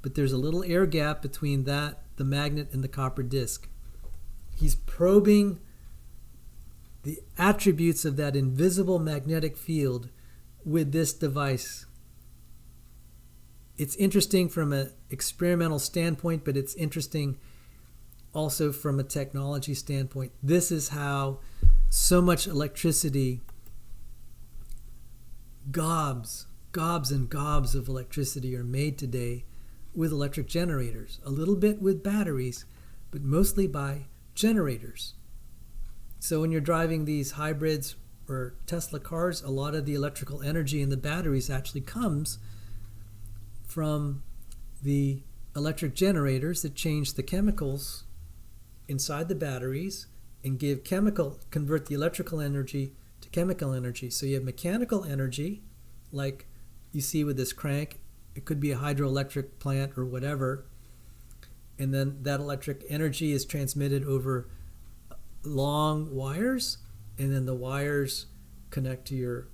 S1: But there's a little air gap between the magnet, and the copper disc. He's probing the attributes of that invisible magnetic field with this device. It's interesting from an experimental standpoint, but it's interesting also from a technology standpoint. This is how so much electricity, gobs and gobs of electricity are made today with electric generators. A little bit with batteries, but mostly by generators. So when you're driving these hybrids or Tesla cars, a lot of the electrical energy in the batteries actually comes from the electric generators that change the chemicals inside the batteries and convert the electrical energy to chemical energy. So you have mechanical energy, like you see with this crank. It could be a hydroelectric plant or whatever. And then that electric energy is transmitted over long wires, and then the wires connect to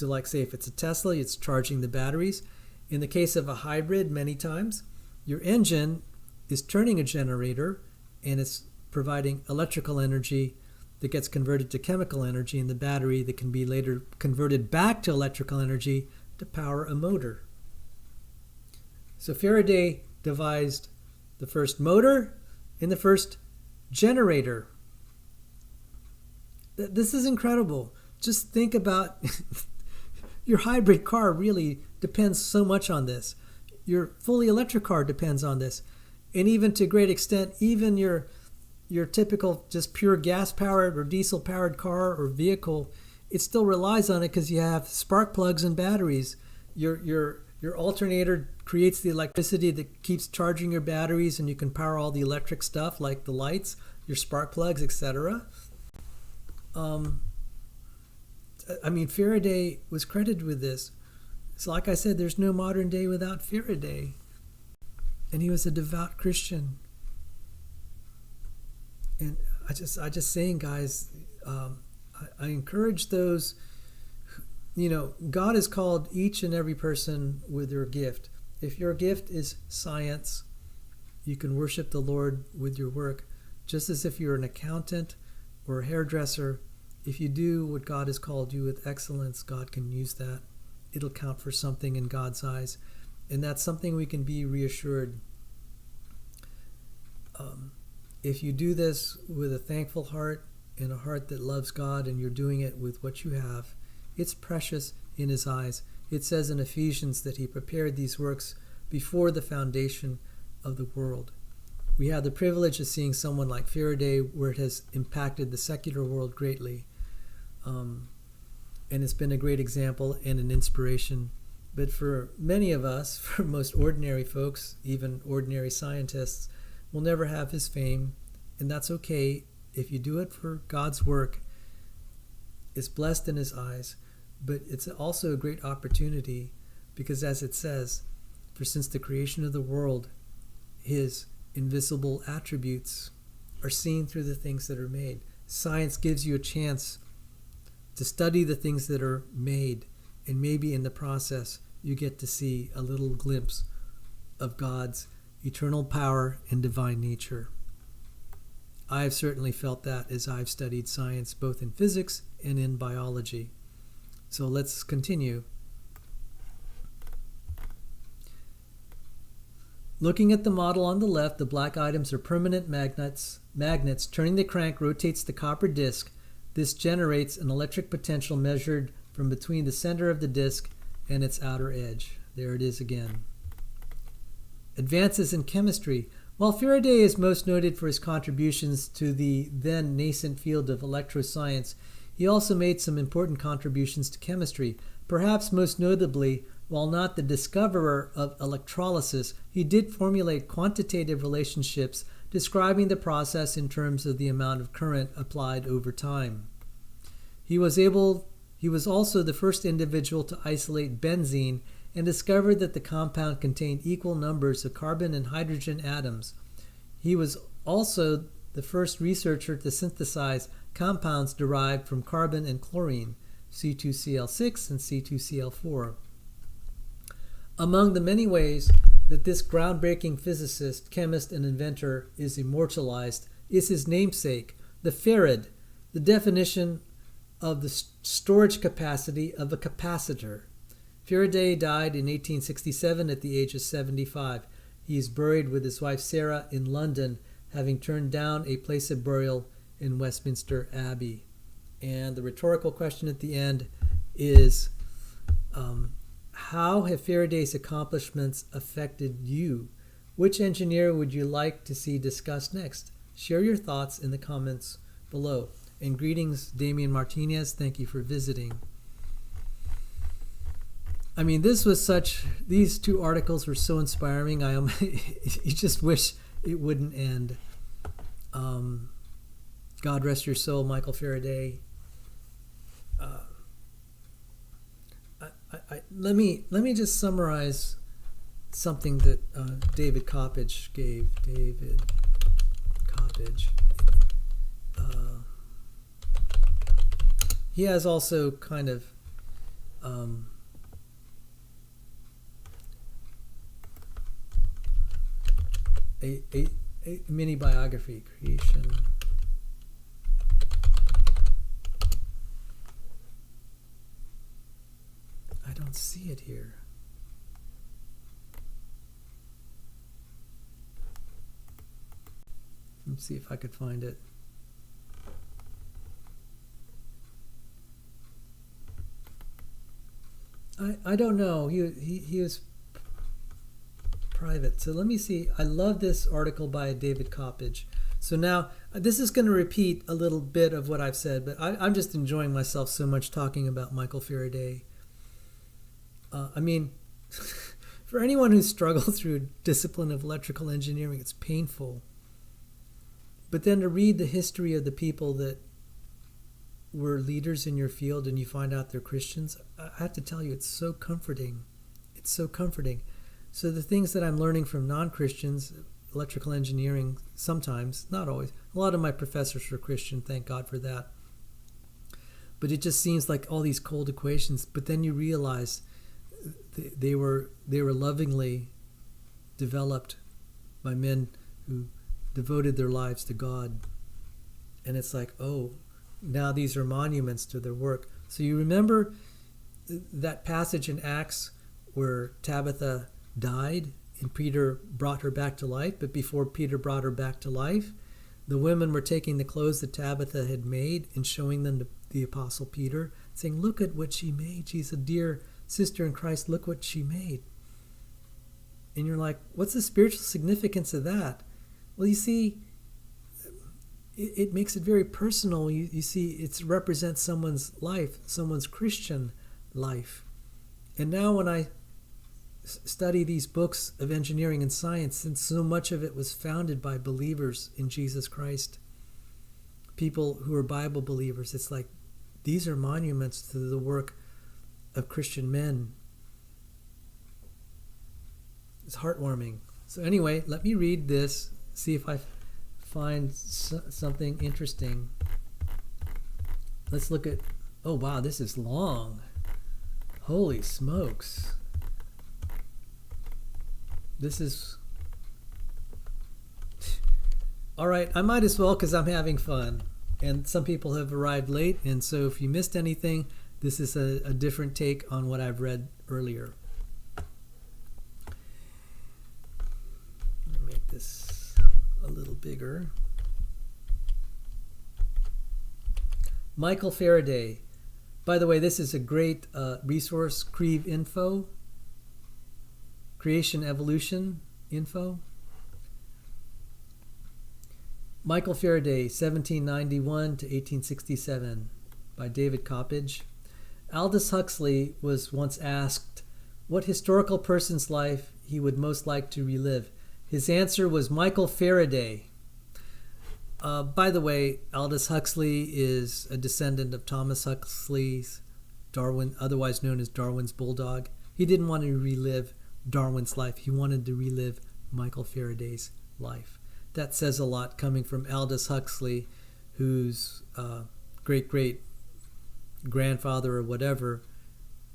S1: like, say, if it's a Tesla, it's charging the batteries. In the case of a hybrid, many times, your engine is turning a generator and it's providing electrical energy that gets converted to chemical energy in the battery that can be later converted back to electrical energy to power a motor. So Faraday devised the first motor and the first generator. This is incredible. Just think about your hybrid car really depends so much on this. Your fully electric car depends on this. And even to a great extent, even your typical just pure gas-powered or diesel-powered car or vehicle, it still relies on it because you have spark plugs and batteries. Your alternator creates the electricity that keeps charging your batteries, and you can power all the electric stuff like the lights, your spark plugs, etc. Faraday was credited with this. So like I said, there's no modern day without Faraday. And he was a devout Christian. And I just saying, guys, I encourage those, God has called each and every person with their gift. If your gift is science, you can worship the Lord with your work. Just as if you're an accountant or a hairdresser, if you do what God has called you with excellence, God can use that. It'll count for something in God's eyes. And that's something we can be reassured. If you do this with a thankful heart and a heart that loves God, and you're doing it with what you have, it's precious in His eyes. It says in Ephesians that He prepared these works before the foundation of the world. We have the privilege of seeing someone like Faraday, where it has impacted the secular world greatly. And it's been a great example and an inspiration. But for many of us, for most ordinary folks, even ordinary scientists, we'll never have his fame. And that's okay. If you do it for God's work, it's blessed in His eyes. But it's also a great opportunity, because as it says, for since the creation of the world, His invisible attributes are seen through the things that are made. Science gives you a chance to study the things that are made, and maybe in the process you get to see a little glimpse of God's eternal power and divine nature. I've certainly felt that as I've studied science, both in physics and in biology. So let's continue. Looking at the model on the left, the black items are permanent magnets. Turning the crank rotates the copper disc. This generates an electric potential measured from between the center of the disc and its outer edge. There it is again. Advances in chemistry. While Faraday is most noted for his contributions to the then nascent field of electroscience, he also made some important contributions to chemistry. Perhaps most notably, while not the discoverer of electrolysis, he did formulate quantitative relationships describing the process in terms of the amount of current applied over time. He was also the first individual to isolate benzene and discovered that the compound contained equal numbers of carbon and hydrogen atoms. He was also the first researcher to synthesize compounds derived from carbon and chlorine, C2Cl6 and C2Cl4. Among the many ways that this groundbreaking physicist, chemist, and inventor is immortalized is his namesake, the farad, the definition of the storage capacity of a capacitor. Faraday died in 1867 at the age of 75. He is buried with his wife Sarah in London, having turned down a place of burial in Westminster Abbey. And the rhetorical question at the end is, how have Faraday's accomplishments affected you? Which engineer would you like to see discussed next? Share your thoughts in the comments below. And greetings, Damian Martinez. Thank you for visiting. I mean, these two articles were so inspiring. You just wish it wouldn't end. God rest your soul, Michael Faraday. Let me just summarize something that David Coppage gave. David Coppage. He has also kind of a mini biography, creation. I don't see it here. Let's see if I could find it. I don't know. He was private. So let me see. I love this article by David Coppage. So now this is going to repeat a little bit of what I've said, but I'm just enjoying myself so much talking about Michael Faraday. I mean, for anyone who's struggled through discipline of electrical engineering, it's painful. But then to read the history of the people that were leaders in your field and you find out they're Christians, I have to tell you, it's so comforting. It's so comforting. So the things that I'm learning from non-Christians, electrical engineering, sometimes, not always. A lot of my professors were Christian, thank God for that. But it just seems like all these cold equations. But then you realize they were lovingly developed by men who devoted their lives to God. And it's like, oh, now these are monuments to their work. So you remember that passage in Acts where Tabitha died and Peter brought her back to life? But before Peter brought her back to life, the women were taking the clothes that Tabitha had made and showing them to the Apostle Peter, saying, look at what she made. She's a dear sister in Christ. Look what she made. And you're like, what's the spiritual significance of that? Well, you see, it makes it very personal. You see, it represents someone's life, someone's Christian life. And now when I study these books of engineering and science, since so much of it was founded by believers in Jesus Christ, people who are Bible believers, it's like these are monuments to the work of Christian men. It's heartwarming. So anyway, let me read this, see if I find something interesting. Let's look at, oh wow, this is long. Holy smokes. This is, all right, I might as well because I'm having fun. And some people have arrived late, and so if you missed anything, this is a different take on what I've read earlier. Let me make this a little bigger. Michael Faraday. By the way, this is a great resource, Creve Info, Creation Evolution Info. Michael Faraday, 1791 to 1867, by David Coppage. Aldous Huxley was once asked what historical person's life he would most like to relive. His answer was Michael Faraday. By the way, Aldous Huxley is a descendant of Thomas Huxley's Darwin, otherwise known as Darwin's bulldog. He didn't want to relive Darwin's life. He wanted to relive Michael Faraday's life. That says a lot coming from Aldous Huxley, whose great-great-grandfather or whatever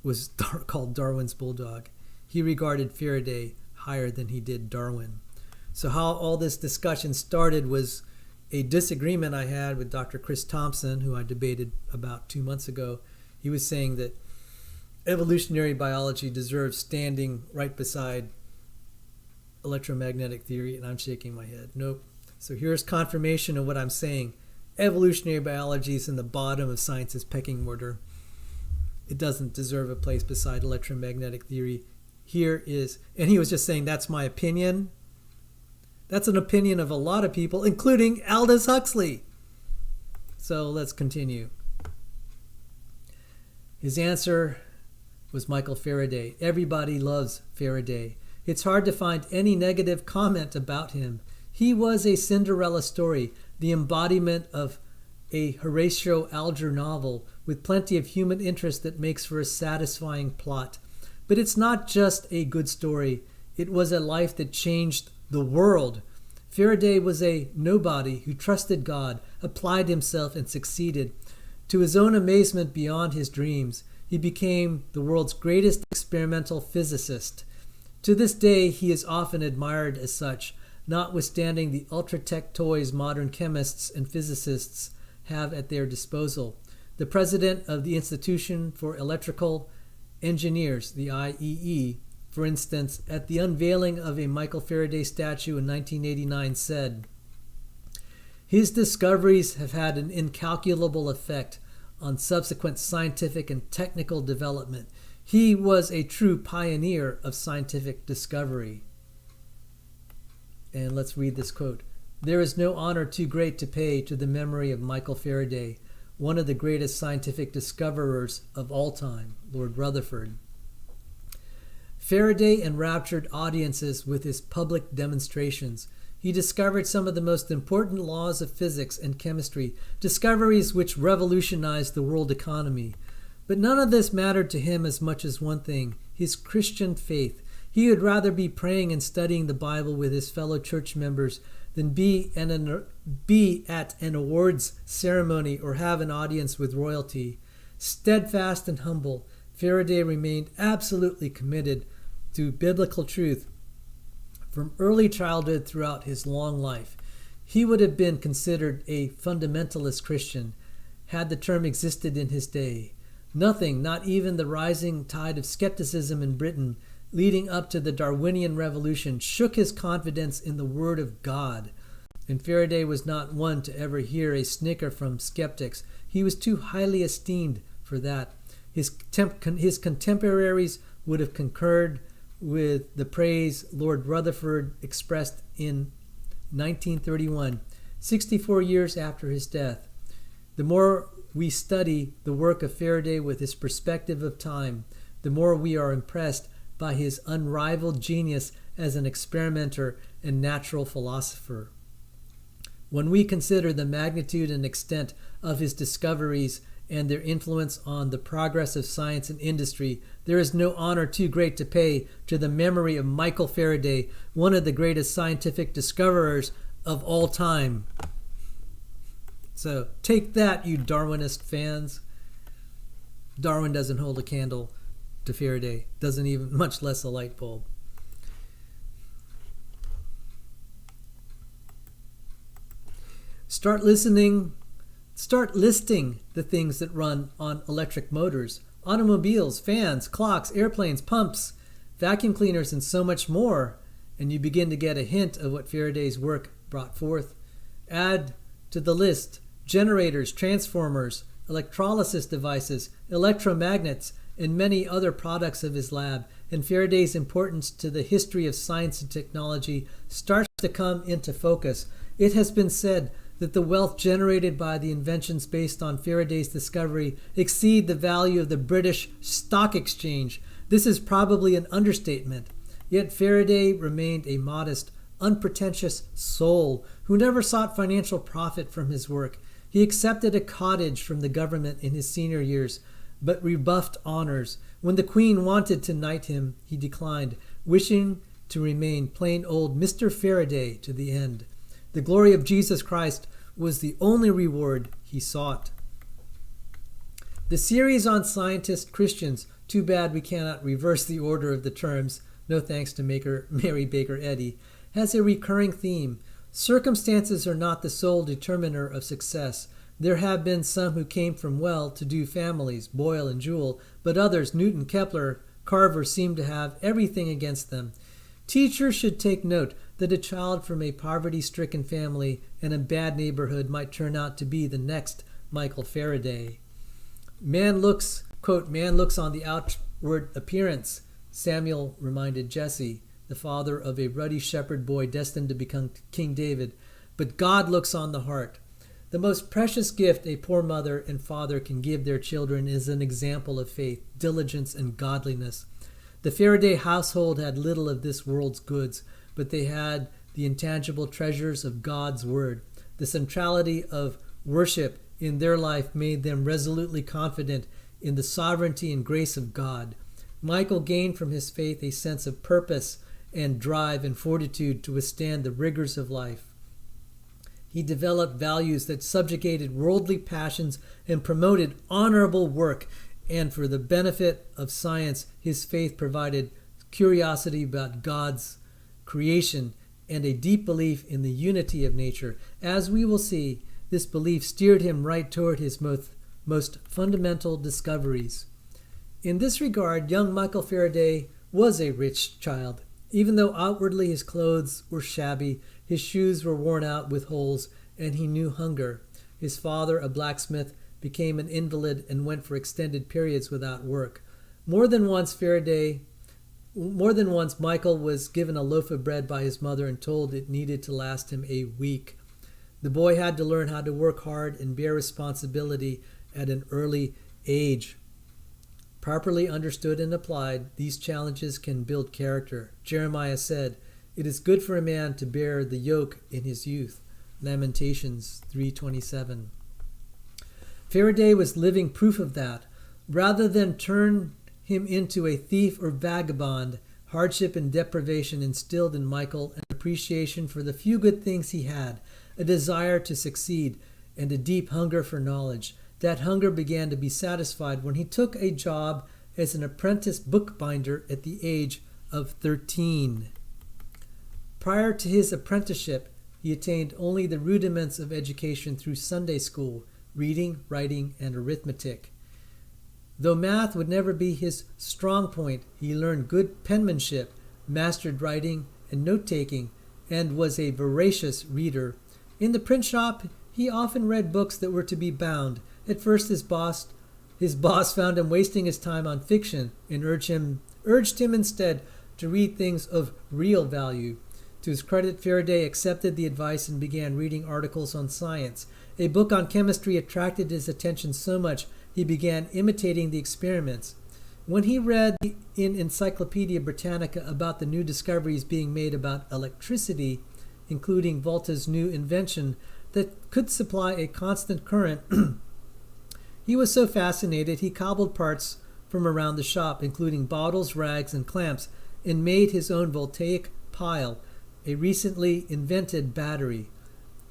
S1: was called Darwin's bulldog. He regarded Faraday higher than he did Darwin. So how all this discussion started was a disagreement I had with Dr. Chris Thompson, who I debated about 2 months ago. He was saying that evolutionary biology deserves standing right beside electromagnetic theory, and I'm shaking my head. Nope. So here's confirmation of what I'm saying. Evolutionary biology is in the bottom of science's pecking order. It doesn't deserve a place beside electromagnetic theory. Here is, and he was just saying that's my opinion. That's an opinion of a lot of people, including Aldous Huxley. So let's continue. His answer was Michael Faraday. Everybody loves Faraday. It's hard to find any negative comment about him. He was a Cinderella story, the embodiment of a Horatio Alger novel with plenty of human interest that makes for a satisfying plot. But it's not just a good story. It was a life that changed the world. Faraday was a nobody who trusted God, applied himself, and succeeded. To his own amazement beyond his dreams, he became the world's greatest experimental physicist. To this day, he is often admired as such, notwithstanding the ultra-tech toys modern chemists and physicists have at their disposal. The president of the Institution for Electrical Engineers, the IEE, for instance, at the unveiling of a Michael Faraday statue in 1989 said, "His discoveries have had an incalculable effect on subsequent scientific and technical development. He was a true pioneer of scientific discovery." And let's read this quote. "There is no honor too great to pay to the memory of Michael Faraday, one of the greatest scientific discoverers of all time." Lord Rutherford. Faraday enraptured audiences with his public demonstrations. He discovered some of the most important laws of physics and chemistry, discoveries which revolutionized the world economy. But none of this mattered to him as much as one thing, his Christian faith. He would rather be praying and studying the Bible with his fellow church members than be at an awards ceremony or have an audience with royalty. Steadfast and humble, Faraday remained absolutely committed to biblical truth from early childhood throughout his long life. He would have been considered a fundamentalist Christian had the term existed in his day. Nothing, not even the rising tide of skepticism in Britain leading up to the Darwinian Revolution, shook his confidence in the Word of God. And Faraday was not one to ever hear a snicker from skeptics. He was too highly esteemed for that. His contemporaries would have concurred with the praise Lord Rutherford expressed in 1931, 64 years after his death. The more we study the work of Faraday with his perspective of time, the more we are impressed by his unrivaled genius as an experimenter and natural philosopher. When we consider the magnitude and extent of his discoveries and their influence on the progress of science and industry, there is no honor too great to pay to the memory of Michael Faraday, one of the greatest scientific discoverers of all time. So take that, you Darwinist fans. Darwin doesn't hold a candle to Faraday, doesn't even, much less a light bulb. Start listing the things that run on electric motors: automobiles, fans, clocks, airplanes, pumps, vacuum cleaners, and so much more, and you begin to get a hint of what Faraday's work brought forth. Add to the list generators, transformers, electrolysis devices, electromagnets, and many other products of his lab, and Faraday's importance to the history of science and technology starts to come into focus. It has been said that the wealth generated by the inventions based on Faraday's discovery exceed the value of the British Stock Exchange. This is probably an understatement. Yet Faraday remained a modest, unpretentious soul who never sought financial profit from his work. He accepted a cottage from the government in his senior years, but rebuffed honors. When the Queen wanted to knight him, he declined, wishing to remain plain old Mr. Faraday to the end. The glory of Jesus Christ was the only reward he sought. The series on scientist Christians, too bad we cannot reverse the order of the terms, no thanks to Mary Baker Eddy, has a recurring theme. Circumstances are not the sole determiner of success. There have been some who came from well-to-do families, Boyle and Joule, but others, Newton, Kepler, Carver, seem to have everything against them. Teachers should take note that a child from a poverty-stricken family in a bad neighborhood might turn out to be the next Michael Faraday. Man looks on the outward appearance, Samuel reminded Jesse, the father of a ruddy shepherd boy destined to become King David. But God looks on the heart. The most precious gift a poor mother and father can give their children is an example of faith, diligence, and godliness. The Faraday household had little of this world's goods, but they had the intangible treasures of God's Word. The centrality of worship in their life made them resolutely confident in the sovereignty and grace of God. Michael gained from his faith a sense of purpose and drive and fortitude to withstand the rigors of life. He developed values that subjugated worldly passions and promoted honorable work, and for the benefit of science, his faith provided curiosity about God's creation and a deep belief in the unity of nature. As we will see, this belief steered him right toward his most fundamental discoveries. In this regard, young Michael Faraday was a rich child. Even though outwardly his clothes were shabby, his shoes were worn out with holes, and he knew hunger. His father, a blacksmith, became an invalid and went for extended periods without work. More than once, Michael was given a loaf of bread by his mother and told it needed to last him a week. The boy had to learn how to work hard and bear responsibility at an early age. Properly understood and applied, these challenges can build character. Jeremiah said, "It is good for a man to bear the yoke in his youth." Lamentations 3:27. Faraday was living proof of that. Rather than turn him into a thief or vagabond, hardship and deprivation instilled in Michael an appreciation for the few good things he had, a desire to succeed, and a deep hunger for knowledge. That hunger began to be satisfied when he took a job as an apprentice bookbinder at the age of 13. Prior to his apprenticeship, he attained only the rudiments of education through Sunday school, reading, writing, and arithmetic. Though math would never be his strong point, he learned good penmanship, mastered writing and note-taking, and was a voracious reader. In the print shop, he often read books that were to be bound. At first, his boss found him wasting his time on fiction and urged him instead to read things of real value. To his credit, Faraday accepted the advice and began reading articles on science. A book on chemistry attracted his attention so much he began imitating the experiments. When he read in Encyclopedia Britannica about the new discoveries being made about electricity, including Volta's new invention that could supply a constant current, he was so fascinated he cobbled parts from around the shop, including bottles, rags, and clamps, and made his own voltaic pile, a recently invented battery.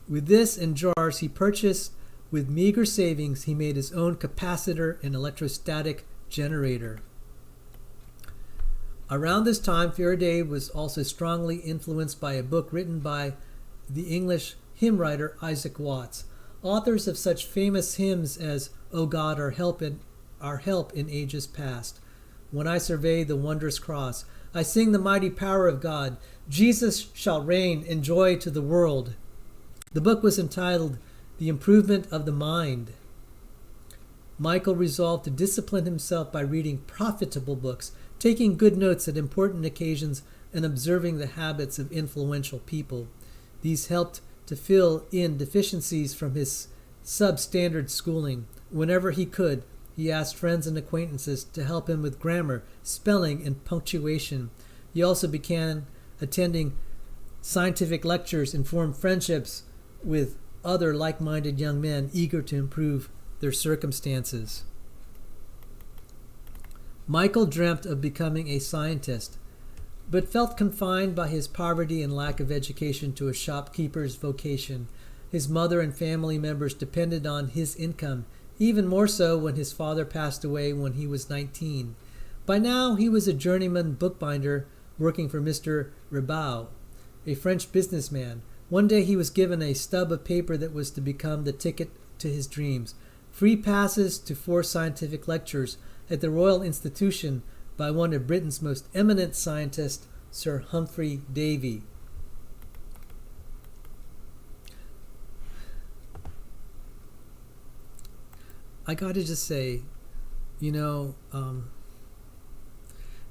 S1: With this and jars he purchased with meager savings, he made his own capacitor and electrostatic generator. Around this time, Faraday was also strongly influenced by a book written by the English hymn writer Isaac Watts, authors of such famous hymns as "O God, our help in ages past," "When I survey the wondrous cross," "I sing the mighty power of God," "Jesus shall reign and joy to the world." The book was entitled "The Improvement of the Mind." Michael resolved to discipline himself by reading profitable books, taking good notes at important occasions, and observing the habits of influential people. These helped to fill in deficiencies from his substandard schooling. Whenever he could, he asked friends and acquaintances to help him with grammar, spelling, and punctuation. He also began attending scientific lectures and formed friendships with other like-minded young men eager to improve their circumstances. Michael dreamt of becoming a scientist, but felt confined by his poverty and lack of education to a shopkeeper's vocation. His mother and family members depended on his income, even more so when his father passed away when he was 19. By now, he was a journeyman bookbinder working for Mr. Ribaud, a French businessman. One day he was given a stub of paper that was to become the ticket to his dreams: free passes to 4 scientific lectures at the Royal Institution by one of Britain's most eminent scientists, Sir Humphrey Davy. I got to just say,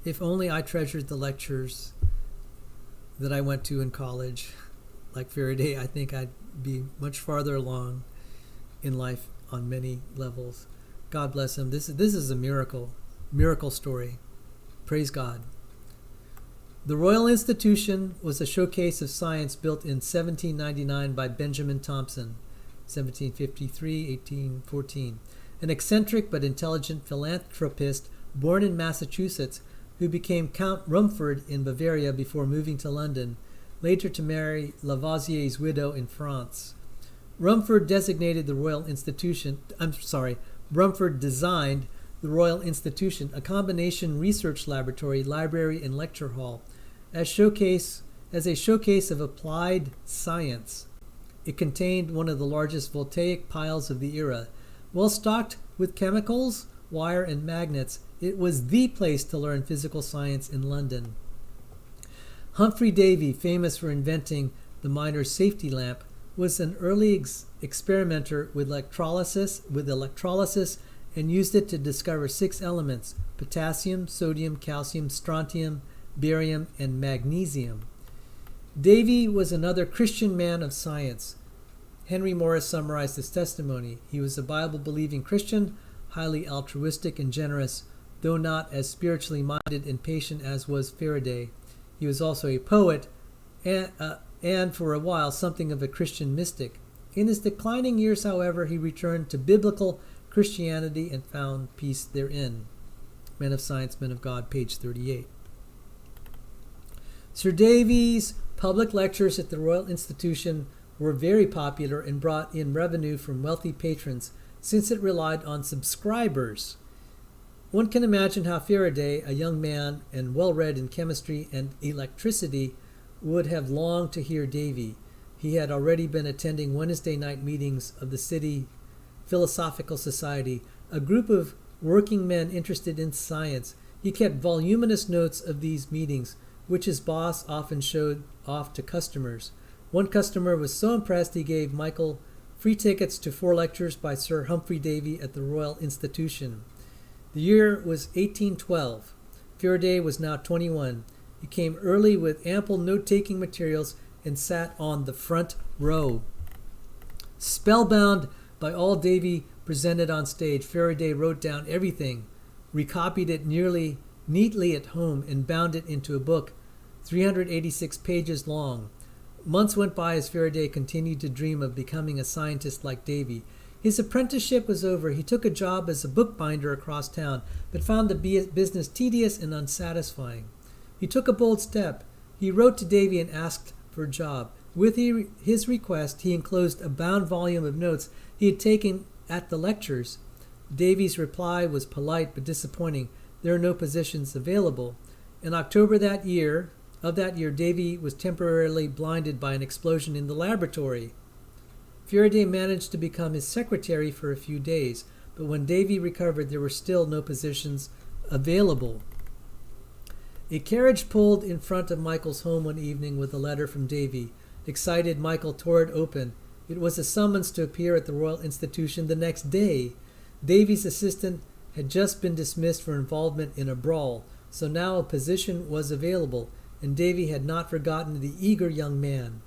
S1: if only I treasured the lectures that I went to in college, like Faraday, I think I'd be much farther along in life on many levels. God bless him. This is a miracle story. Praise God. The Royal Institution was a showcase of science built in 1799 by Benjamin Thompson, 1753-1814, an eccentric but intelligent philanthropist born in Massachusetts who became Count Rumford in Bavaria before moving to London, later to marry Lavoisier's widow in France. Rumford designed the Royal Institution, a combination research laboratory, library, and lecture hall, as a showcase of applied science. It contained one of the largest voltaic piles of the era. Well stocked with chemicals, wire, and magnets, it was the place to learn physical science in London. Humphrey Davy, famous for inventing the miner's safety lamp, was an early experimenter with electrolysis and used it to discover 6 elements: potassium, sodium, calcium, strontium, barium, and magnesium. Davy was another Christian man of science. Henry Morris summarized his testimony. He was a Bible-believing Christian, highly altruistic and generous, though not as spiritually minded and patient as was Faraday. He was also a poet and for a while something of a Christian mystic. In his declining years, however, he returned to biblical Christianity and found peace therein. Men of Science, Men of God, page 38. Sir Davy's public lectures at the Royal Institution were very popular and brought in revenue from wealthy patrons, since it relied on subscribers. One can imagine how Faraday, a young man and well-read in chemistry and electricity, would have longed to hear Davy. He had already been attending Wednesday night meetings of the City Philosophical Society, a group of working men interested in science. He kept voluminous notes of these meetings, which his boss often showed off to customers. One customer was so impressed he gave Michael free tickets to 4 lectures by Sir Humphrey Davy at the Royal Institution. The year was 1812. Faraday was now 21. He came early with ample note-taking materials and sat on the front row. Spellbound by all Davy presented on stage, Faraday wrote down everything, recopied it neatly at home, and bound it into a book 386 pages long. Months went by as Faraday continued to dream of becoming a scientist like Davy. His apprenticeship was over. He took a job as a bookbinder across town, but found the business tedious and unsatisfying. He took a bold step. He wrote to Davy and asked for a job. With his request, he enclosed a bound volume of notes he had taken at the lectures. Davy's reply was polite but disappointing. There are no positions available. In October of that year, Davy was temporarily blinded by an explosion in the laboratory. Faraday managed to become his secretary for a few days, but when Davy recovered, there were still no positions available. A carriage pulled in front of Michael's home one evening with a letter from Davy. Excited, Michael tore it open. It was a summons to appear at the Royal Institution the next day. Davy's assistant had just been dismissed for involvement in a brawl, so now a position was available, and Davy had not forgotten the eager young man.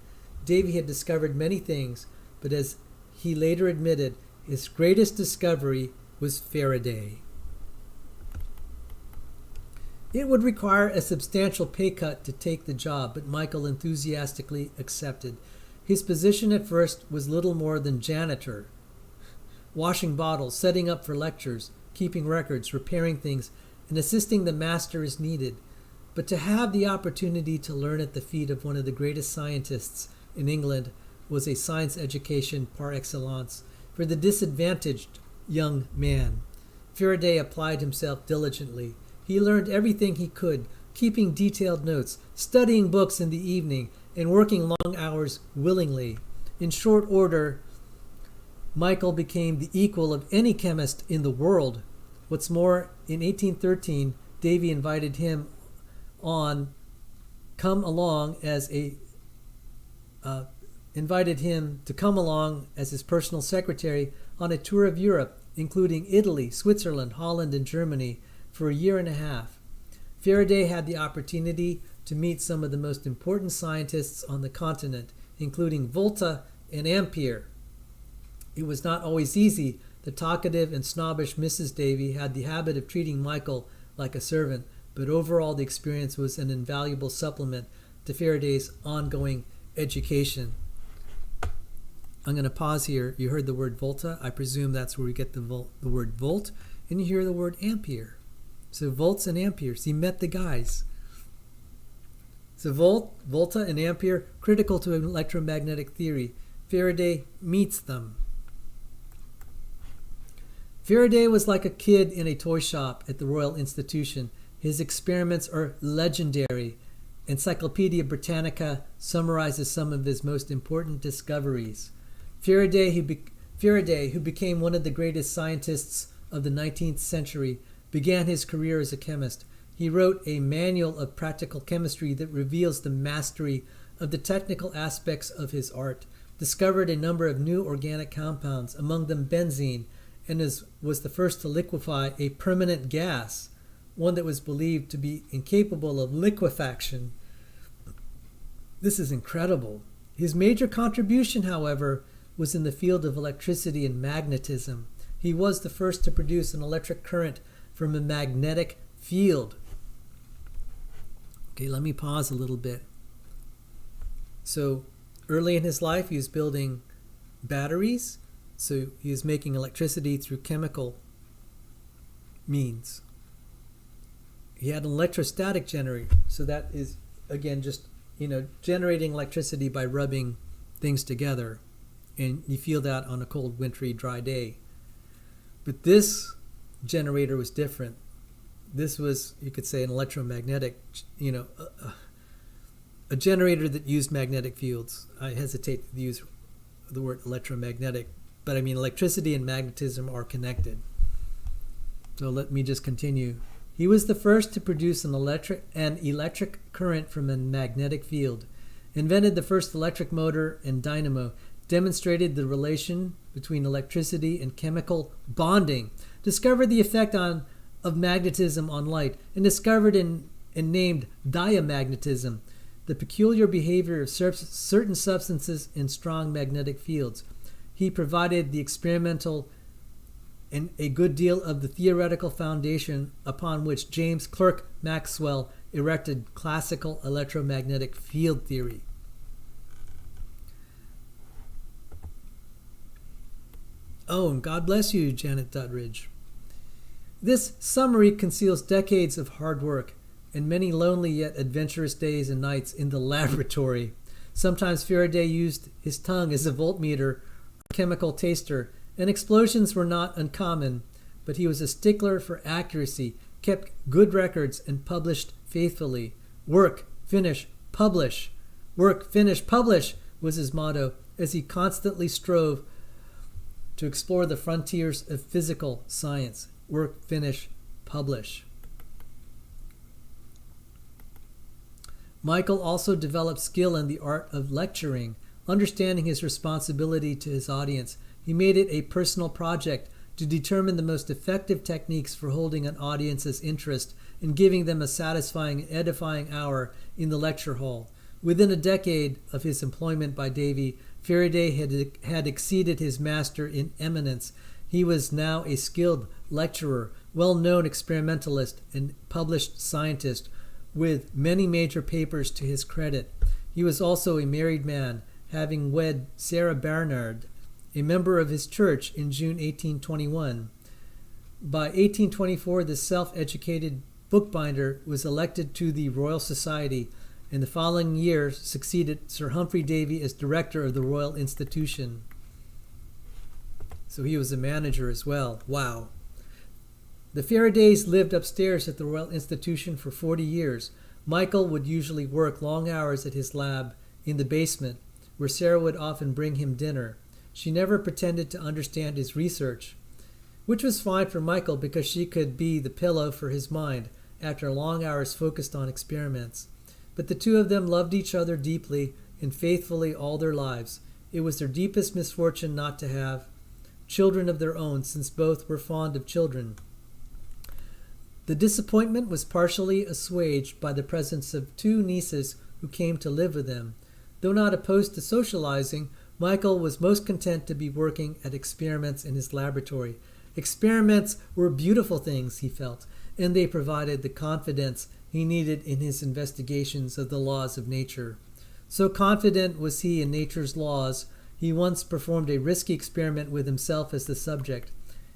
S1: Davy had discovered many things, but as he later admitted, his greatest discovery was Faraday. It would require a substantial pay cut to take the job, but Michael enthusiastically accepted. His position at first was little more than janitor, washing bottles, setting up for lectures, keeping records, repairing things, and assisting the master as needed. But to have the opportunity to learn at the feet of one of the greatest scientists in England was a science education par excellence for the disadvantaged young man. Faraday applied himself diligently. He learned everything he could, keeping detailed notes, studying books in the evening, and working long hours willingly. In short order, Michael became the equal of any chemist in the world. What's more, in 1813, Davy invited him to come along as his personal secretary on a tour of Europe, including Italy, Switzerland, Holland, and Germany, for a year and a half. Faraday had the opportunity to meet some of the most important scientists on the continent, including Volta and Ampere. It was not always easy. The talkative and snobbish Mrs. Davy had the habit of treating Michael like a servant, but overall the experience was an invaluable supplement to Faraday's ongoing education. I'm going to pause here. You heard the word volta. I presume that's where we get the word volt. And you hear the word ampere. So volts and amperes. He met the guys. So volta and ampere, critical to electromagnetic theory. Faraday meets them. Faraday was like a kid in a toy shop at the Royal Institution. His experiments are legendary. Encyclopedia Britannica summarizes some of his most important discoveries. Faraday, who became one of the greatest scientists of the 19th century, began his career as a chemist. He wrote a manual of practical chemistry that reveals the mastery of the technical aspects of his art, discovered a number of new organic compounds, among them benzene, and was the first to liquefy a permanent gas, one that was believed to be incapable of liquefaction. This is incredible. His major contribution, however, was in the field of electricity and magnetism. He was the first to produce an electric current from a magnetic field. Okay, let me pause a little bit. So early in his life, he was building batteries. So he was making electricity through chemical means. He had an electrostatic generator. So that is, again, just, generating electricity by rubbing things together. And you feel that on a cold, wintry, dry day. But this generator was different. This was, you could say, an electromagnetic, a generator that used magnetic fields. I hesitate to use the word electromagnetic, but I mean electricity and magnetism are connected. So let me just continue. He was the first to produce an electric current from a magnetic field, invented the first electric motor and dynamo, demonstrated the relation between electricity and chemical bonding, discovered the effect of magnetism on light, and discovered and named diamagnetism, the peculiar behavior of certain substances in strong magnetic fields. He provided the experimental and a good deal of the theoretical foundation upon which James Clerk Maxwell erected classical electromagnetic field theory. Oh, and God bless you, Janet Duttridge. This summary conceals decades of hard work and many lonely yet adventurous days and nights in the laboratory. Sometimes Faraday used his tongue as a voltmeter or chemical taster, and explosions were not uncommon, but he was a stickler for accuracy, kept good records, and published faithfully. Work, finish, publish. Work, finish, publish was his motto, as he constantly strove to explore the frontiers of physical science. Work, finish, publish. Michael also developed skill in the art of lecturing, understanding his responsibility to his audience. He made it a personal project to determine the most effective techniques for holding an audience's interest and giving them a satisfying and edifying hour in the lecture hall. Within a decade of his employment by Davy, Faraday had exceeded his master in eminence. He was now a skilled lecturer, well-known experimentalist, and published scientist, with many major papers to his credit. He was also a married man, having wed Sarah Barnard, a member of his church, in June 1821. By 1824, the self-educated bookbinder was elected to the Royal Society, and the following year succeeded Sir Humphrey Davy as director of the Royal Institution. So he was a manager as well. Wow. The Faradays lived upstairs at the Royal Institution for 40 years. Michael would usually work long hours at his lab in the basement, where Sarah would often bring him dinner. She never pretended to understand his research, which was fine for Michael because she could be the pillow for his mind after long hours focused on experiments. But the two of them loved each other deeply and faithfully all their lives. It was their deepest misfortune not to have children of their own, since both were fond of children. The disappointment was partially assuaged by the presence of two nieces who came to live with them. Though not opposed to socializing, Michael was most content to be working at experiments in his laboratory. Experiments were beautiful things, he felt, and they provided the confidence he needed in his investigations of the laws of nature. So confident was he in nature's laws, he once performed a risky experiment with himself as the subject.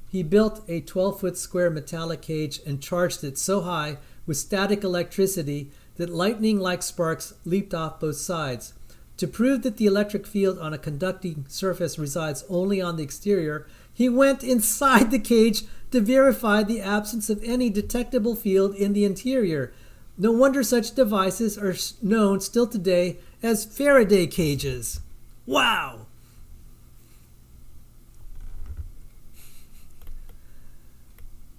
S1: He built a 12-foot square metallic cage and charged it so high with static electricity that lightning-like sparks leaped off both sides. To prove that the electric field on a conducting surface resides only on the exterior, he went inside the cage to verify the absence of any detectable field in the interior. No wonder such devices are known still today as Faraday cages. Wow!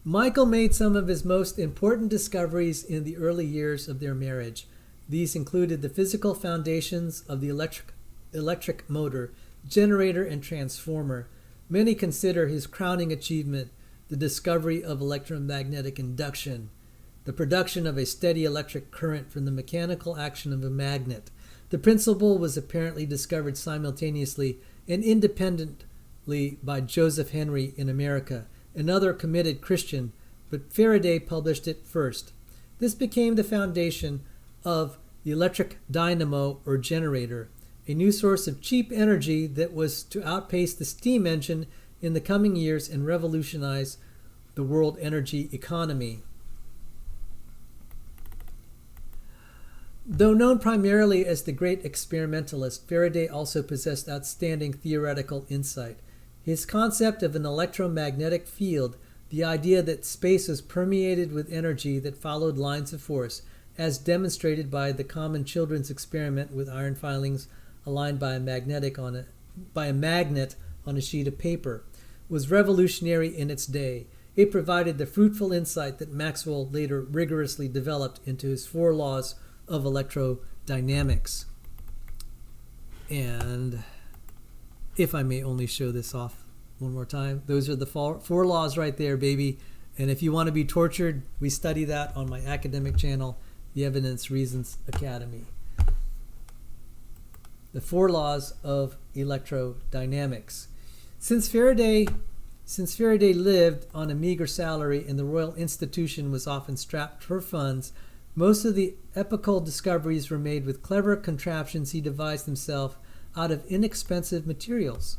S1: Michael made some of his most important discoveries in the early years of their marriage. These included the physical foundations of the electric motor, generator, and transformer. Many consider his crowning achievement the discovery of electromagnetic induction, the production of a steady electric current from the mechanical action of a magnet. The principle was apparently discovered simultaneously and independently by Joseph Henry in America, another committed Christian, but Faraday published it first. This became the foundation of the electric dynamo or generator, a new source of cheap energy that was to outpace the steam engine in the coming years and revolutionize the world energy economy. Though known primarily as the great experimentalist, Faraday also possessed outstanding theoretical insight. His concept of an electromagnetic field, the idea that space was permeated with energy that followed lines of force, as demonstrated by the common children's experiment with iron filings aligned by a magnet on a sheet of paper, was revolutionary in its day. It provided the fruitful insight that Maxwell later rigorously developed into his 4 laws of electrodynamics. And if I may only show this off one more time, those are the 4 laws right there, baby. And if you want to be tortured, we study that on my academic channel, the Evidence Reasons Academy. The 4 laws of electrodynamics. Since Faraday lived on a meager salary and the Royal Institution was often strapped for funds, most of the epochal discoveries were made with clever contraptions he devised himself out of inexpensive materials.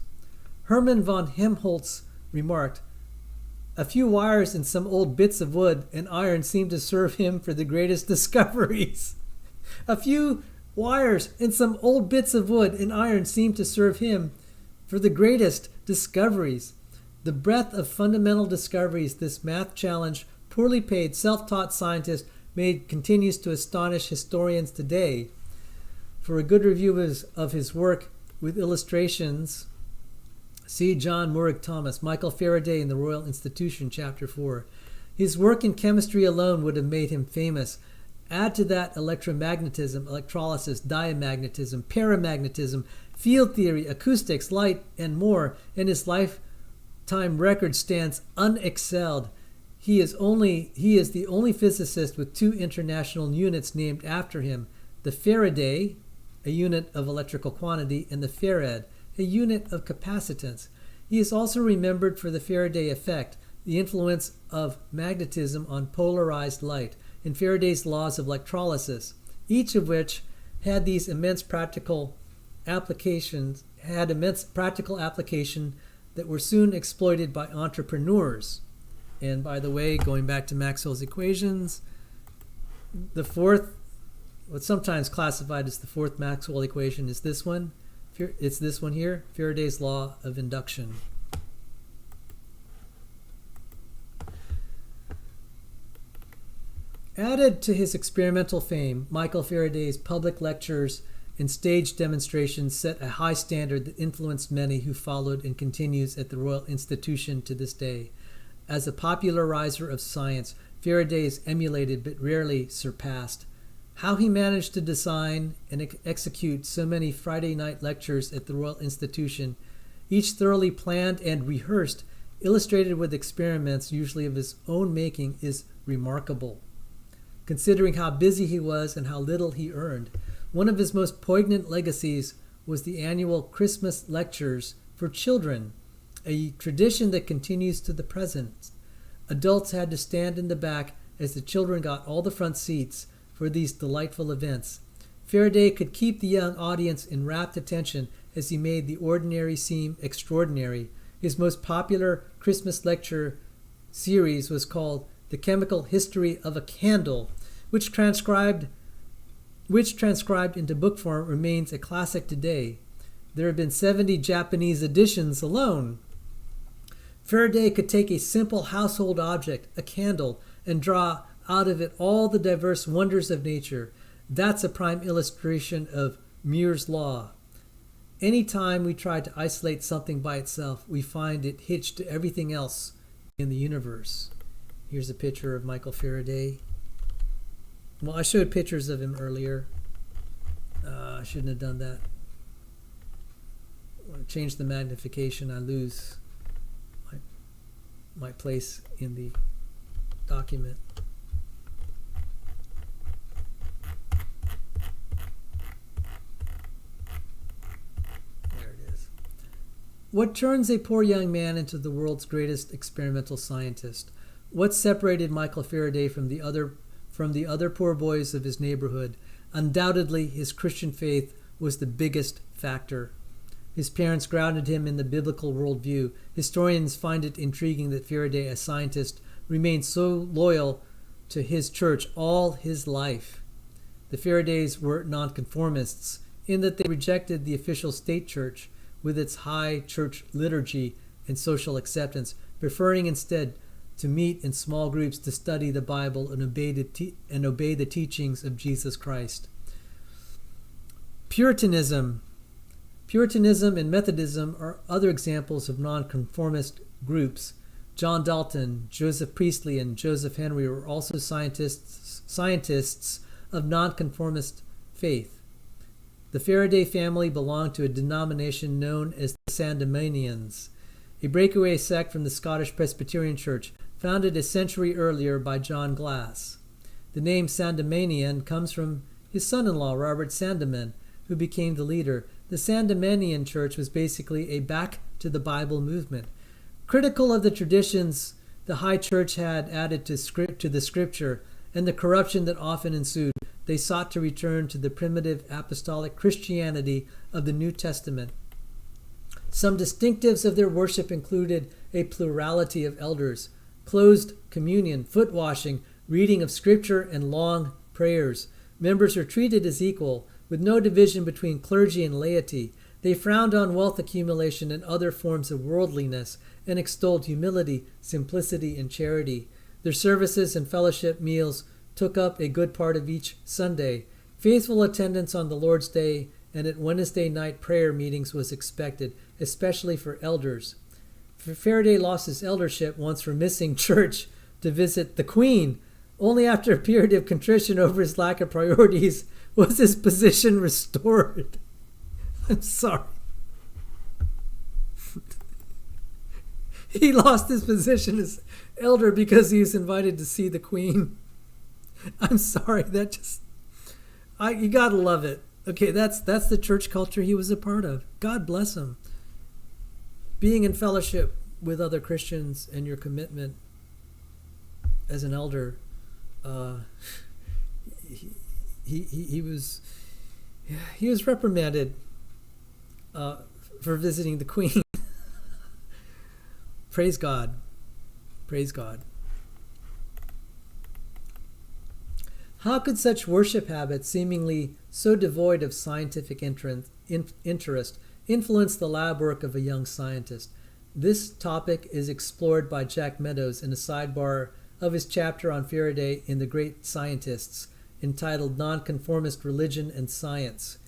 S1: Hermann von Helmholtz remarked, "A few wires and some old bits of wood and iron seem to serve him for the greatest discoveries." A few wires and some old bits of wood and iron seem to serve him for the greatest discoveries. The breadth of fundamental discoveries this math-challenged, poorly paid, self-taught scientist made continues to astonish historians today. For a good review of his work with illustrations, see John Murray Thomas, Michael Faraday and the Royal Institution, Chapter 4. His work in chemistry alone would have made him famous. Add to that electromagnetism, electrolysis, diamagnetism, paramagnetism, field theory, acoustics, light, and more, and his lifetime record stands unexcelled. He is the only physicist with 2 international units named after him, the Faraday, a unit of electrical quantity, and the Farad, a unit of capacitance. He is also remembered for the Faraday effect, the influence of magnetism on polarized light, and Faraday's laws of electrolysis, each of which had immense practical application that were soon exploited by entrepreneurs. And by the way, going back to Maxwell's equations, the 4th, what's sometimes classified as the 4th Maxwell equation is this one. It's this one here, Faraday's law of induction. Added to his experimental fame, Michael Faraday's public lectures and stage demonstrations set a high standard that influenced many who followed and continues at the Royal Institution to this day. As a popularizer of science, Faraday is emulated but rarely surpassed. How he managed to design and execute so many Friday night lectures at the Royal Institution, each thoroughly planned and rehearsed, illustrated with experiments usually of his own making, is remarkable. Considering how busy he was and how little he earned, one of his most poignant legacies was the annual Christmas lectures for children, a tradition that continues to the present. Adults had to stand in the back as the children got all the front seats for these delightful events. Faraday could keep the young audience in rapt attention as he made the ordinary seem extraordinary. His most popular Christmas lecture series was called The Chemical History of a Candle, which transcribed into book form remains a classic today. There have been 70 Japanese editions alone. Faraday could take a simple household object, a candle, and draw out of it all the diverse wonders of nature. That's a prime illustration of Muir's law. Any time we try to isolate something by itself, we find it hitched to everything else in the universe. Here's a picture of Michael Faraday. Well, I showed pictures of him earlier. I shouldn't have done that. When I change the magnification, I lose my place in the document. There it is. What turns a poor young man into the world's greatest experimental scientist? What separated Michael Faraday from the other poor boys of his neighborhood? Undoubtedly, his Christian faith was the biggest factor. His parents grounded him in the biblical worldview. Historians find it intriguing that Faraday, a scientist, remained so loyal to his church all his life. The Faradays were nonconformists in that they rejected the official state church with its high church liturgy and social acceptance, preferring instead to meet in small groups to study the Bible and obey the teachings of Jesus Christ. Puritanism and Methodism are other examples of nonconformist groups. John Dalton, Joseph Priestley, and Joseph Henry were also scientists of nonconformist faith. The Faraday family belonged to a denomination known as the Sandemanians, a breakaway sect from the Scottish Presbyterian Church, founded a century earlier by John Glass. The name Sandemanian comes from his son-in-law, Robert Sandeman, who became the leader. The Sandemanian Church was basically a back-to-the-Bible movement. Critical of the traditions the High Church had added to the Scripture and the corruption that often ensued, they sought to return to the primitive apostolic Christianity of the New Testament. Some distinctives of their worship included a plurality of elders, closed communion, foot washing, reading of Scripture, and long prayers. Members are treated as equal, with no division between clergy and laity. They frowned on wealth accumulation and other forms of worldliness, and extolled humility, simplicity, and charity. Their services and fellowship meals took up a good part of each Sunday. Faithful attendance on the Lord's Day and at Wednesday night prayer meetings was expected, especially for elders. Faraday lost his eldership once for missing church to visit the Queen. Only after a period of contrition over his lack of priorities was his position restored. I'm sorry. He lost his position as elder because he was invited to see the Queen. I'm sorry. You gotta love it. Okay, that's the church culture he was a part of. God bless him. Being in fellowship with other Christians and your commitment as an elder, he was reprimanded for visiting the Queen. Praise God. Praise God. How could such worship habits, seemingly so devoid of scientific interest, influence the lab work of a young scientist? This topic is explored by Jack Meadows in a sidebar of his chapter on Faraday in The Great Scientists, entitled Nonconformist Religion and Science.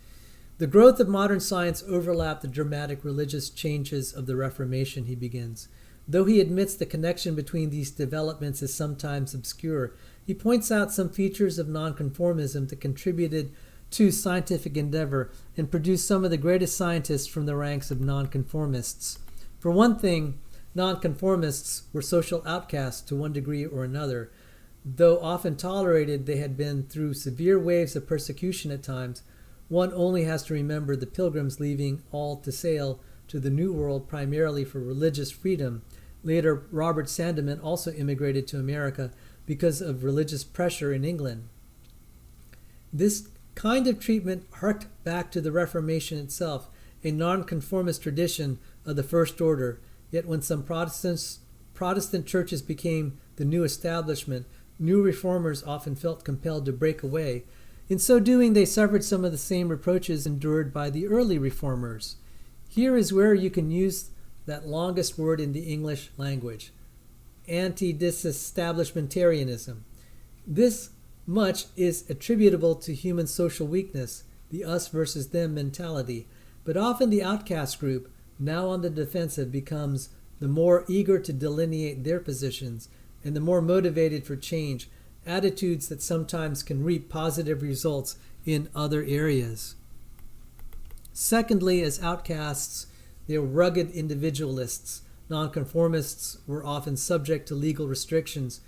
S1: The growth of modern science overlapped the dramatic religious changes of the Reformation, he begins. Though he admits the connection between these developments is sometimes obscure, he points out some features of nonconformism that contributed to scientific endeavor and produced some of the greatest scientists from the ranks of nonconformists. For one thing, nonconformists were social outcasts to one degree or another. Though often tolerated, they had been through severe waves of persecution at times. One only has to remember the Pilgrims leaving all to sail to the New World primarily for religious freedom. Later, Robert Sandeman also immigrated to America because of religious pressure in England. This kind of treatment harked back to the Reformation itself, a nonconformist tradition of the First Order. Yet when some Protestant churches became the new establishment, new reformers often felt compelled to break away. In so doing, they suffered some of the same reproaches endured by the early reformers. Here is where you can use that longest word in the English language, anti-disestablishmentarianism. This much is attributable to human social weakness, the us versus them mentality, but often the outcast group, now on the defensive, becomes the more eager to delineate their positions and the more motivated for change, attitudes that sometimes can reap positive results in other areas. Secondly, as outcasts, they were rugged individualists. Nonconformists were often subject to legal restrictions.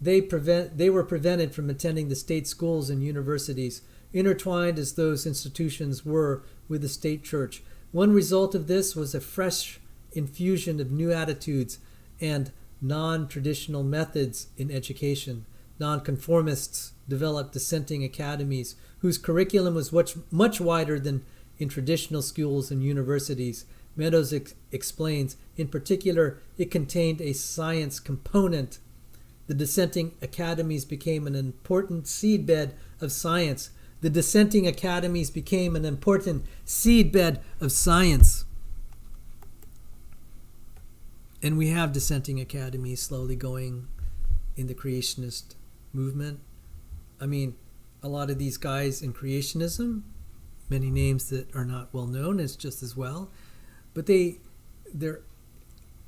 S1: They were prevented from attending the state schools and universities, intertwined as those institutions were with the state church. One result of this was a fresh infusion of new attitudes and non-traditional methods in education. Nonconformists developed dissenting academies whose curriculum was much wider than in traditional schools and universities. Meadows explains, in particular, it contained a science component. The dissenting academies became an important seedbed of science. The dissenting academies became an important seedbed of science. And we have dissenting academies slowly going in the creationist movement. I mean, a lot of these guys in creationism, many names that are not well known, it's just as well, but they're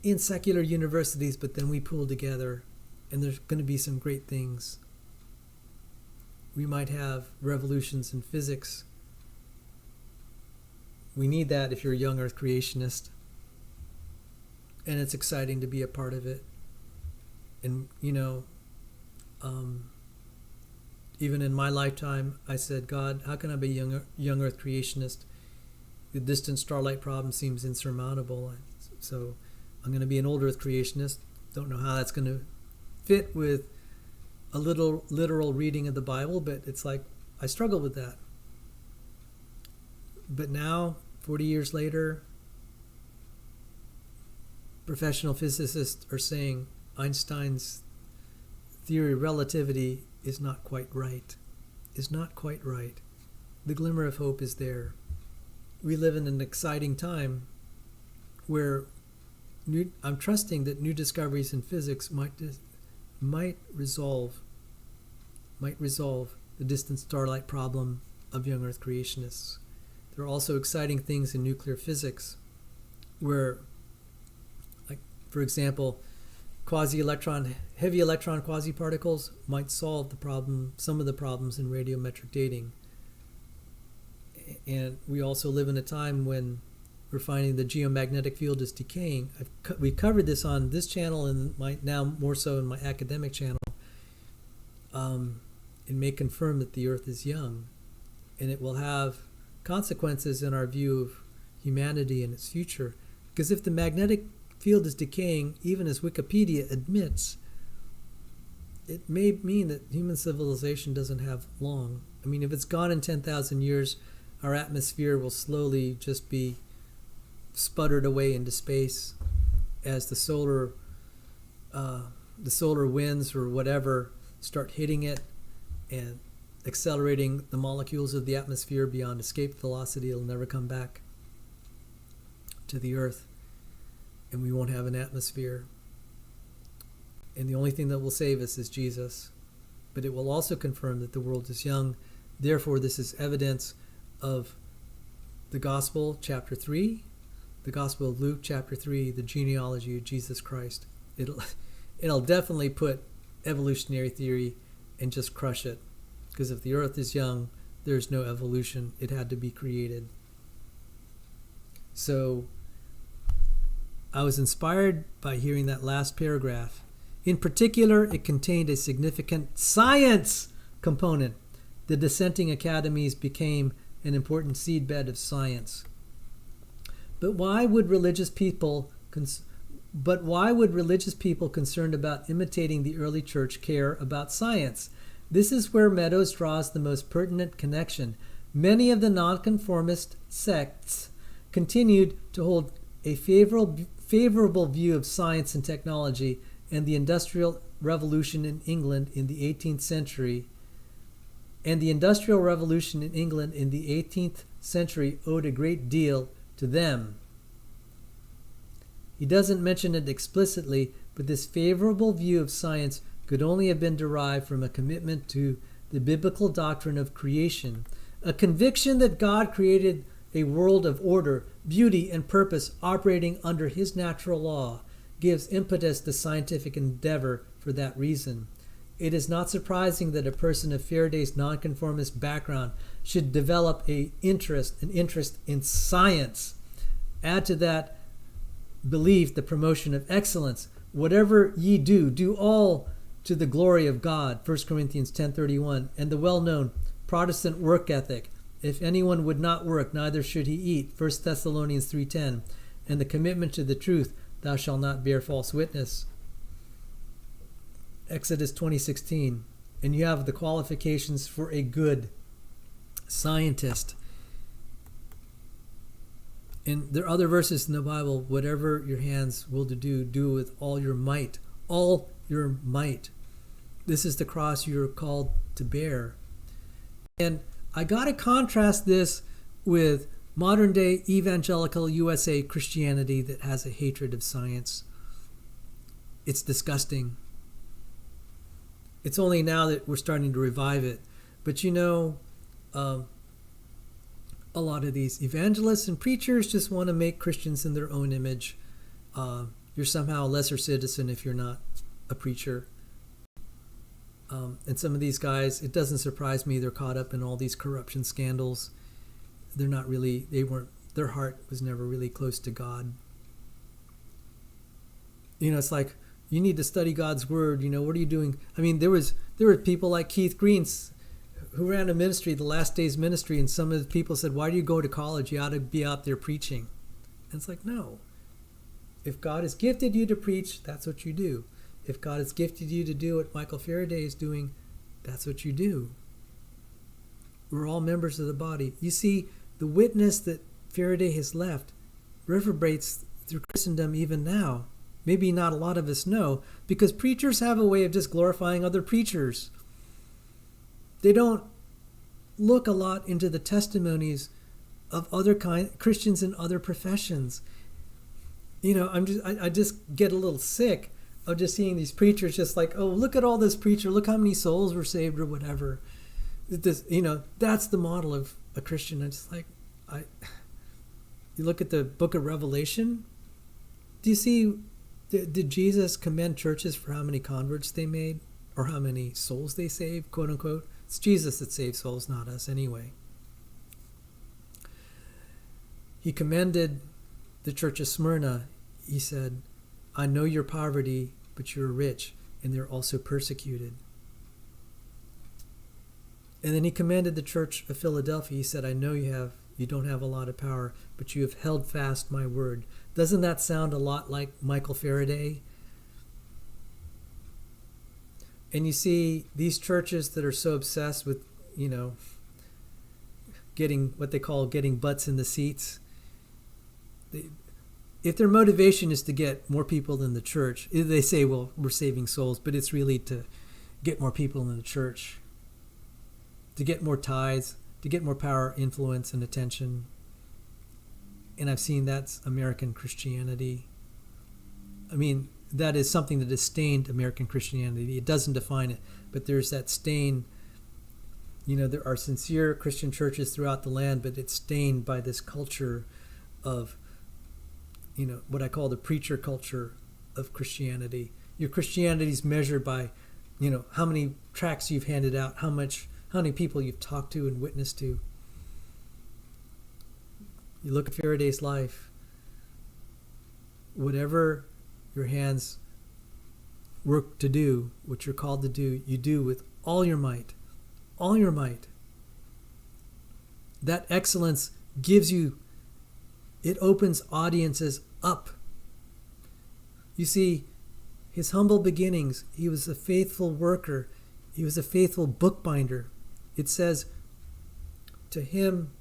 S1: in secular universities, but then we pool together and there's going to be some great things. We might have revolutions in physics. We need that if you're a young earth creationist. And it's exciting to be a part of it. And, even in my lifetime, I said, God, how can I be a young earth creationist? The distant starlight problem seems insurmountable. So I'm going to be an old earth creationist. Don't know how that's going to fit with a little literal reading of the Bible, but it's like I struggle with that. But now, 40 years later, professional physicists are saying Einstein's theory of relativity is not quite right. The glimmer of hope is there. We live in an exciting time where I'm trusting that new discoveries in physics might resolve the distant starlight problem of young earth creationists. There are also exciting things in nuclear physics where, like, for example, heavy electron quasi-particles might solve some of the problems in radiometric dating. And we also live in a time when we're finding the geomagnetic field is decaying. We covered this on this channel and now more so in my academic channel. It may confirm that the Earth is young, and it will have consequences in our view of humanity and its future. Because if the magnetic field is decaying, even as Wikipedia admits, it may mean that human civilization doesn't have long. I mean, if it's gone in 10,000 years, our atmosphere will slowly just be sputtered away into space as the solar winds or whatever start hitting it and accelerating the molecules of the atmosphere beyond escape velocity. It'll never come back to the Earth, and we won't have an atmosphere. And the only thing that will save us is Jesus. But it will also confirm that the world is young. Therefore, this is evidence of the Gospel, chapter 3, the Gospel of Luke, chapter 3, the genealogy of Jesus Christ. It'll definitely put evolutionary theory and just crush it. Because if the Earth is young, there's no evolution. It had to be created. So I was inspired by hearing that last paragraph. In particular, it contained a significant science component. The dissenting academies became an important seedbed of science. But why would religious people concerned about imitating the early church care about science? This is where Meadows draws the most pertinent connection. Many of the nonconformist sects continued to hold a favorable view of science and technology, and the Industrial Revolution in England in the 18th century owed a great deal to them. He doesn't mention it explicitly, but this favorable view of science could only have been derived from a commitment to the biblical doctrine of creation, a conviction that God created a world of order, beauty, and purpose operating under his natural law gives impetus to scientific endeavor for that reason. It is not surprising that a person of Faraday's nonconformist background should develop an interest in science. Add to that belief the promotion of excellence. Whatever ye do, do all to the glory of God, 1 Corinthians 10:31, and the well-known Protestant work ethic. If anyone would not work, neither should he eat, 1 Thessalonians 3:10, and the commitment to the truth, thou shalt not bear false witness, Exodus 20:16. And you have the qualifications for a good scientist. And there are other verses in the Bible, whatever your hands will to do, do with all your might. All your might. This is the cross you're called to bear. And I got to contrast this with modern day evangelical USA Christianity that has a hatred of science. It's disgusting. It's only now that we're starting to revive it. But a lot of these evangelists and preachers just want to make Christians in their own image. You're somehow a lesser citizen if you're not a preacher. And some of these guys, it doesn't surprise me, they're caught up in all these corruption scandals. Their heart was never really close to God. It's like, you need to study God's word. What are you doing? I mean, there were people like Keith Green who ran a ministry, the Last Days Ministry, and some of the people said, why do you go to college? You ought to be out there preaching. And it's like, no. If God has gifted you to preach, that's what you do. If God has gifted you to do what Michael Faraday is doing, that's what you do. We're all members of the body. You see, the witness that Faraday has left reverberates through Christendom even now. Maybe not a lot of us know, because preachers have a way of just glorifying other preachers. They don't look a lot into the testimonies of other Christians in other professions. I just get a little sick of just seeing these preachers just like, oh, look at all this preacher, look how many souls were saved or whatever. That's the model of a Christian. It's like, you look at the book of Revelation. Do you see, did Jesus commend churches for how many converts they made or how many souls they saved, quote unquote? It's Jesus that saves souls, not us anyway. He commended the church of Smyrna. He said, I know your poverty, but you're rich, and they're also persecuted. And then he commended the church of Philadelphia. He said, I know you don't have a lot of power, but you have held fast my word. Doesn't that sound a lot like Michael Faraday? And you see these churches that are so obsessed with, getting what they call getting butts in the seats. If their motivation is to get more people in the church, they say, well, we're saving souls, but it's really to get more people in the church, to get more tithes, to get more power, influence, and attention. And I've seen that's American Christianity. I mean, that is something that has stained American Christianity. It doesn't define it, but there's that stain. There are sincere Christian churches throughout the land, but it's stained by this culture of, what I call the preacher culture of Christianity. Your Christianity is measured by, how many tracts you've handed out, how many people you've talked to and witnessed to. You look at Faraday's life. Whatever your hands work to do, what you're called to do, you do with all your might. All your might. That excellence gives you, it opens audiences up. You see, his humble beginnings, he was a faithful worker. He was a faithful bookbinder. It says, to him,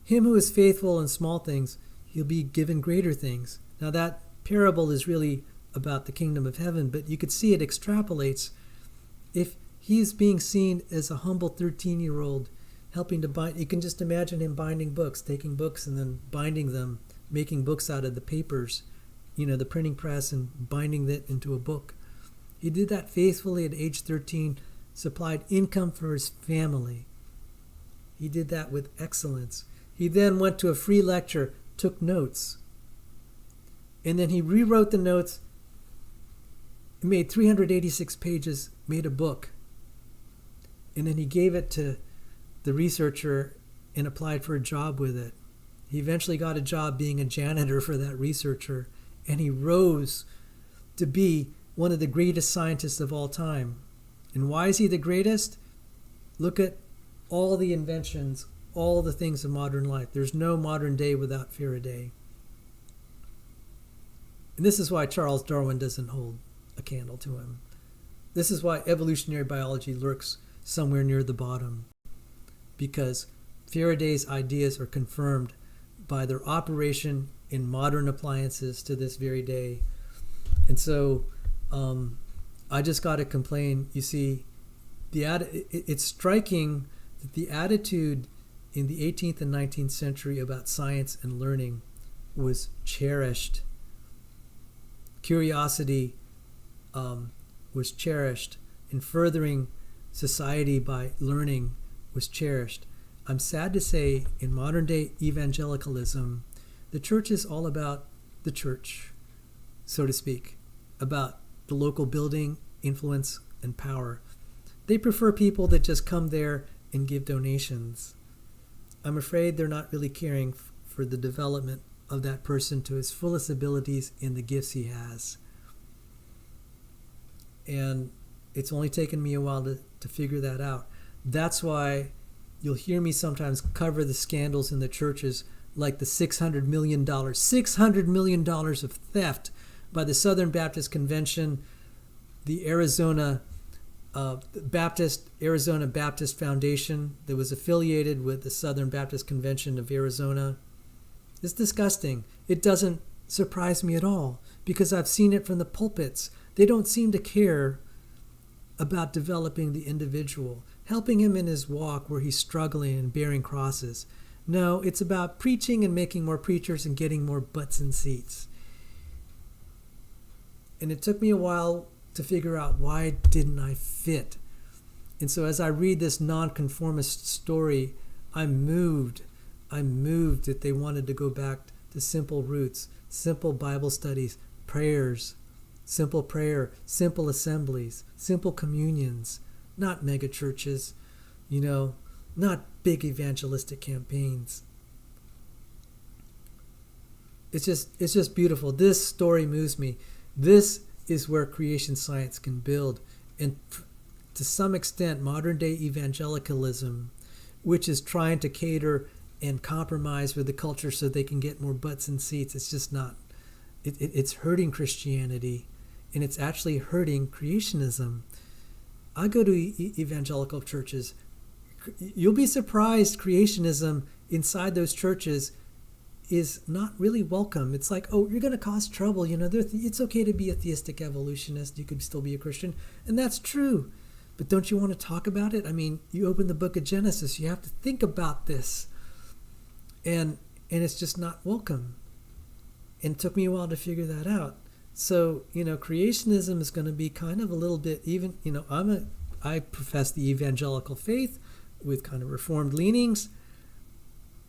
S1: him who is faithful in small things, he'll be given greater things. Now that parable is really about the kingdom of heaven, but you could see it extrapolates. If he's being seen as a humble 13-year-old helping to bind, you can just imagine him binding books, taking books and then binding them, making books out of the papers, the printing press, and binding it into a book. He did that faithfully at age 13, supplied income for his family. He did that with excellence. He then went to a free lecture, took notes, and then he rewrote the notes, made 386 pages, made a book, and then he gave it to the researcher and applied for a job with it. He eventually got a job being a janitor for that researcher, and he rose to be one of the greatest scientists of all time. And why is he the greatest? Look at all the inventions, all the things of modern life. There's no modern day without Faraday. And this is why Charles Darwin doesn't hold a candle to him. This is why evolutionary biology lurks somewhere near the bottom. Because Faraday's ideas are confirmed by their operation in modern appliances to this very day. And so I just got to complain. You see, it's striking that the attitude in the 18th and 19th century about science and learning was cherished. Curiosity was cherished, and furthering society by learning was cherished. I'm sad to say, in modern day evangelicalism, the church is all about the church, so to speak, about the local building, influence, and power. They prefer people that just come there and give donations. I'm afraid they're not really caring for the development of that person to his fullest abilities in the gifts he has. And it's only taken me a while to figure that out. That's why you'll hear me sometimes cover the scandals in the churches, like the $600 million of theft by the Southern Baptist Convention, the Arizona Baptist Foundation that was affiliated with the Southern Baptist Convention of Arizona. It's disgusting. It doesn't surprise me at all because I've seen it from the pulpits. They don't seem to care about developing the individual, helping him in his walk where he's struggling and bearing crosses. No, it's about preaching and making more preachers and getting more butts in seats. And it took me a while to figure out, why didn't I fit? And so as I read this nonconformist story, I'm moved that they wanted to go back to simple roots, simple Bible studies, prayers, simple prayer, simple assemblies, simple communions, not mega churches, not big evangelistic campaigns. It's just beautiful. This story moves me. This is where creation science can build. And to some extent, modern day evangelicalism, which is trying to cater and compromise with the culture so they can get more butts in seats, it's just not. It's hurting Christianity, and it's actually hurting creationism. I go to evangelical churches. You'll be surprised creationism inside those churches is not really welcome. It's like, oh, you're going to cause trouble. It's okay to be a theistic evolutionist. You could still be a Christian. And that's true. But don't you want to talk about it? I mean, you open the book of Genesis. You have to think about this. And it's just not welcome. And it took me a while to figure that out. So, creationism is going to be kind of a little bit even, I profess the evangelical faith with kind of reformed leanings.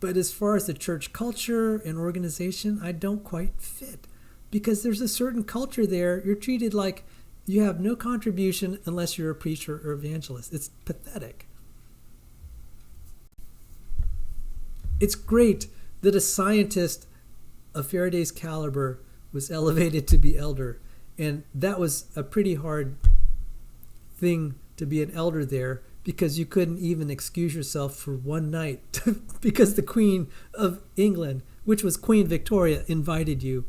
S1: But as far as the church culture and organization, I don't quite fit. Because there's a certain culture there. You're treated like you have no contribution unless you're a preacher or evangelist. It's pathetic. It's great that a scientist of Faraday's caliber was elevated to be elder. And that was a pretty hard thing to be an elder there, because you couldn't even excuse yourself for one night because the Queen of England, which was Queen Victoria, invited you.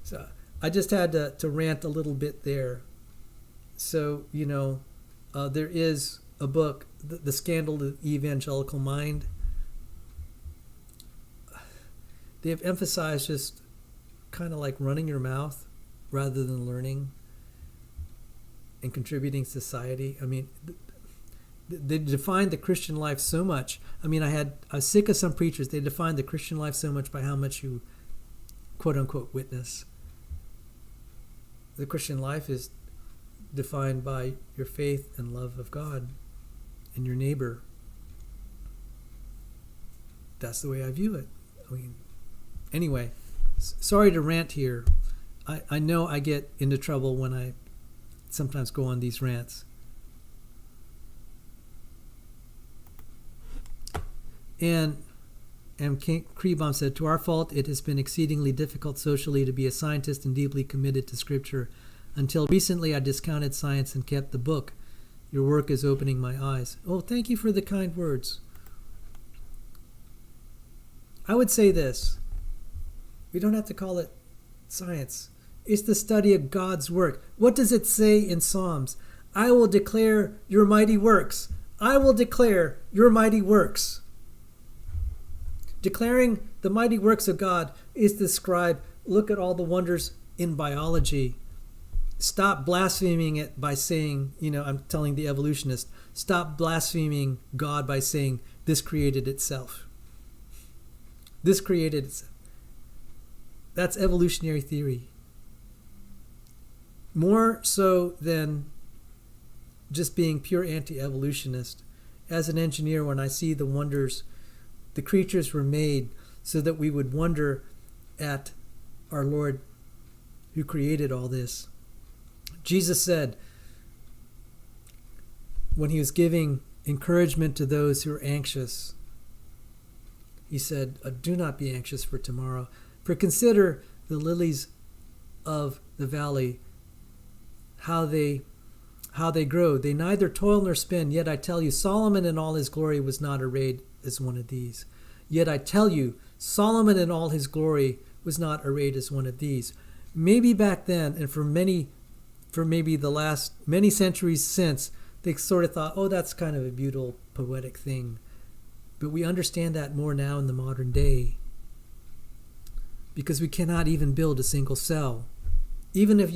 S1: So I just had to rant a little bit there. So, there is a book, The Scandal of the Evangelical Mind. They have emphasized just kind of like running your mouth rather than learning and contributing to society. I mean, they defined the Christian life so much. I mean, I was sick of some preachers. They defined the Christian life so much by how much you, quote unquote, witness. The Christian life is defined by your faith and love of God and your neighbor. That's the way I view it. I mean, anyway, sorry to rant here. I know I get into trouble when I sometimes go on these rants. And King Kribam said, to our fault, it has been exceedingly difficult socially to be a scientist and deeply committed to Scripture. Until recently, I discounted science and kept the book. Your work is opening my eyes. Oh, thank you for the kind words. I would say this. We don't have to call it science. It's the study of God's work. What does it say in Psalms? I will declare your mighty works. I will declare your mighty works. Declaring the mighty works of God is to describe, look at all the wonders in biology. Stop blaspheming it by saying, I'm telling the evolutionist, stop blaspheming God by saying, this created itself. This created itself. That's evolutionary theory. More so than just being pure anti-evolutionist. As an engineer, when I see the wonders, the creatures were made so that we would wonder at our Lord who created all this. Jesus said, when he was giving encouragement to those who are anxious, he said, do not be anxious for tomorrow, for consider the lilies of the valley, how they grow. They neither toil nor spin, yet I tell you, Solomon in all his glory was not arrayed as one of these. Yet I tell you, Solomon in all his glory was not arrayed as one of these. Maybe back then, and for maybe the last many centuries since, they sort of thought, oh, that's kind of a beautiful, poetic thing. But we understand that more now in the modern day, because we cannot even build a single cell. Even if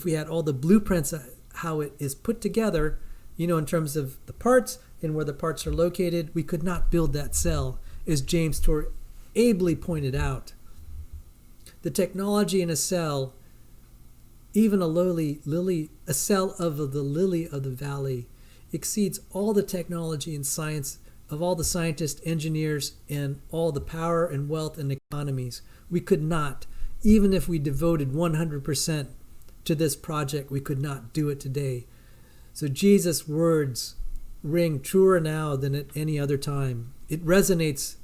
S1: we had all the blueprints of how it is put together, in terms of the parts and where the parts are located, we could not build that cell, as James Tour ably pointed out. The technology in a cell, even a cell of the lily of the valley, exceeds all the technology and science of all the scientists, engineers, and all the power and wealth and economies. We could not, even if we devoted 100% to this project, we could not do it today. So Jesus' words ring truer now than at any other time. It resonates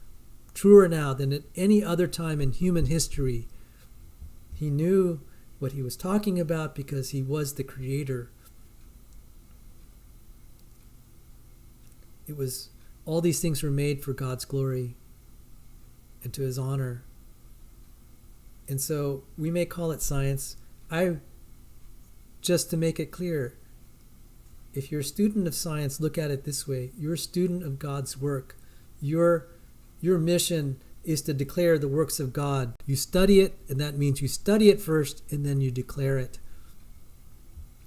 S1: truer now than at any other time in human history. He knew what he was talking about because he was the creator. All these things were made for God's glory and to his honor. And so we may call it science. Just to make it clear, if you're a student of science, look at it this way. You're a student of God's work. Your mission is to declare the works of God. You study it, and that means you study it first, and then you declare it.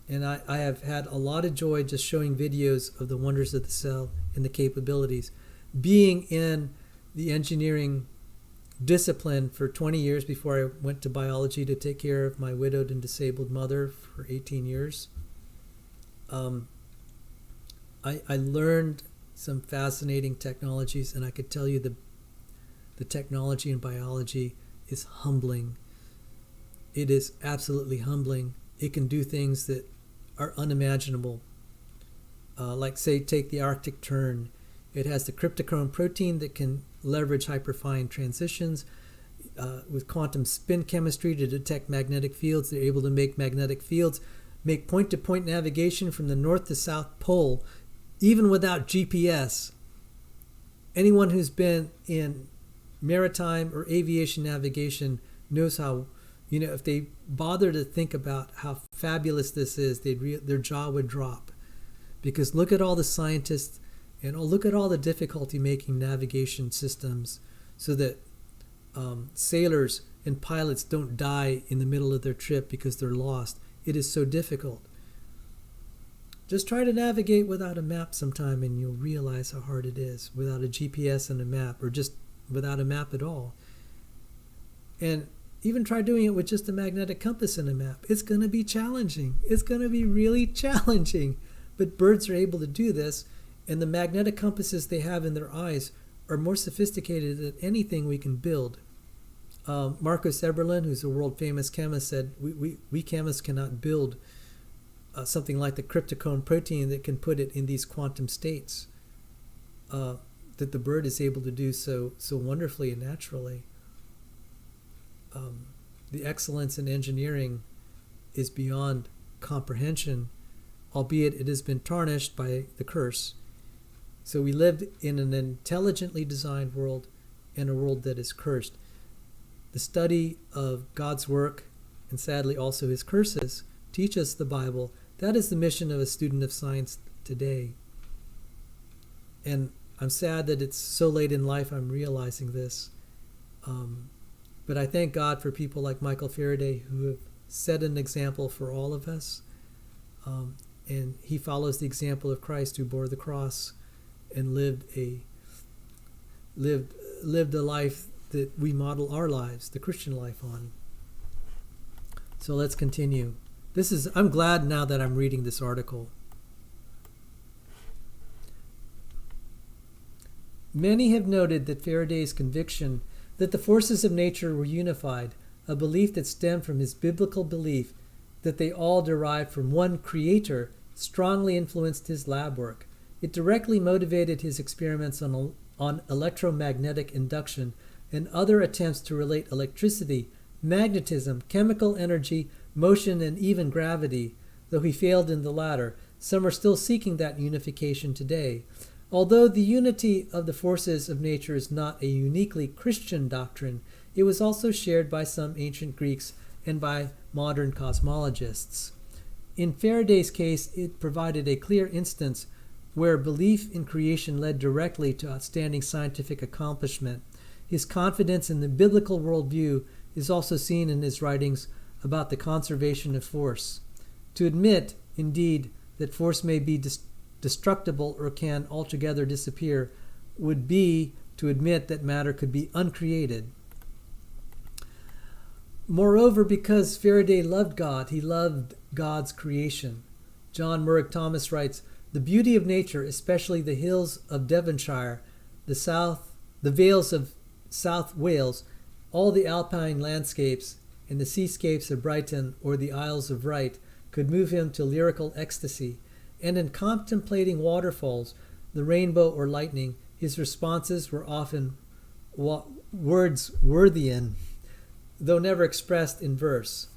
S1: And I have had a lot of joy just showing videos of the wonders of the cell and the capabilities. Being in the engineering discipline for 20 years before I went to biology to take care of my widowed and disabled mother for 18 years, I learned some fascinating technologies, and I could tell you the technology in biology is humbling. It is absolutely humbling. It can do things that are unimaginable. Like, say, take the Arctic tern. It has the cryptochrome protein that can leverage hyperfine transitions. With quantum spin chemistry to detect magnetic fields, they're able to make magnetic fields make point-to-point navigation from the North to South Pole, even without GPS. Anyone who's been in maritime or aviation navigation knows how, if they bother to think about how fabulous this is, their jaw would drop. Because look at all the scientists and look at all the difficulty making navigation systems so that sailors and pilots don't die in the middle of their trip because they're lost. It is so difficult. Just try to navigate without a map sometime and you'll realize how hard it is without a GPS and a map, or just without a map at all. And even try doing it with just a magnetic compass and a map. It's going to be challenging. It's going to be really challenging. But birds are able to do this, and the magnetic compasses they have in their eyes are more sophisticated than anything we can build. Marcus Eberlin, who's a world-famous chemist, said, we chemists cannot build something like the cryptochrome protein that can put it in these quantum states that the bird is able to do so wonderfully and naturally. The excellence in engineering is beyond comprehension, albeit it has been tarnished by the curse. So we lived in an intelligently designed world and a world that is cursed. The study of God's work, and sadly also his curses, teach us the Bible. That is the mission of a student of science today. And I'm sad that it's so late in life I'm realizing this. But I thank God for people like Michael Faraday who have set an example for all of us. And he follows the example of Christ, who bore the cross and lived a life that we model our lives, the Christian life, on. So let's continue. I'm glad now that I'm reading this article. Many have noted that Faraday's conviction that the forces of nature were unified, a belief that stemmed from his biblical belief that they all derived from one creator, strongly influenced his lab work. It directly motivated his experiments on electromagnetic induction and other attempts to relate electricity, magnetism, chemical energy, motion, and even gravity. Though he failed in the latter, some are still seeking that unification today. Although the unity of the forces of nature is not a uniquely Christian doctrine, it was also shared by some ancient Greeks and by modern cosmologists. In Faraday's case, it provided a clear instance where belief in creation led directly to outstanding scientific accomplishment. His confidence in the biblical worldview is also seen in his writings about the conservation of force. To admit, indeed, that force may be destructible or can altogether disappear would be to admit that matter could be uncreated. Moreover, because Faraday loved God, he loved God's creation. John Murray Thomas writes, "The beauty of nature, especially the hills of Devonshire, the vales of South Wales, all the alpine landscapes, and the seascapes of Brighton or the Isles of Wight could move him to lyrical ecstasy. And in contemplating waterfalls, the rainbow or lightning, his responses were often Wordsworthian, though never expressed in verse.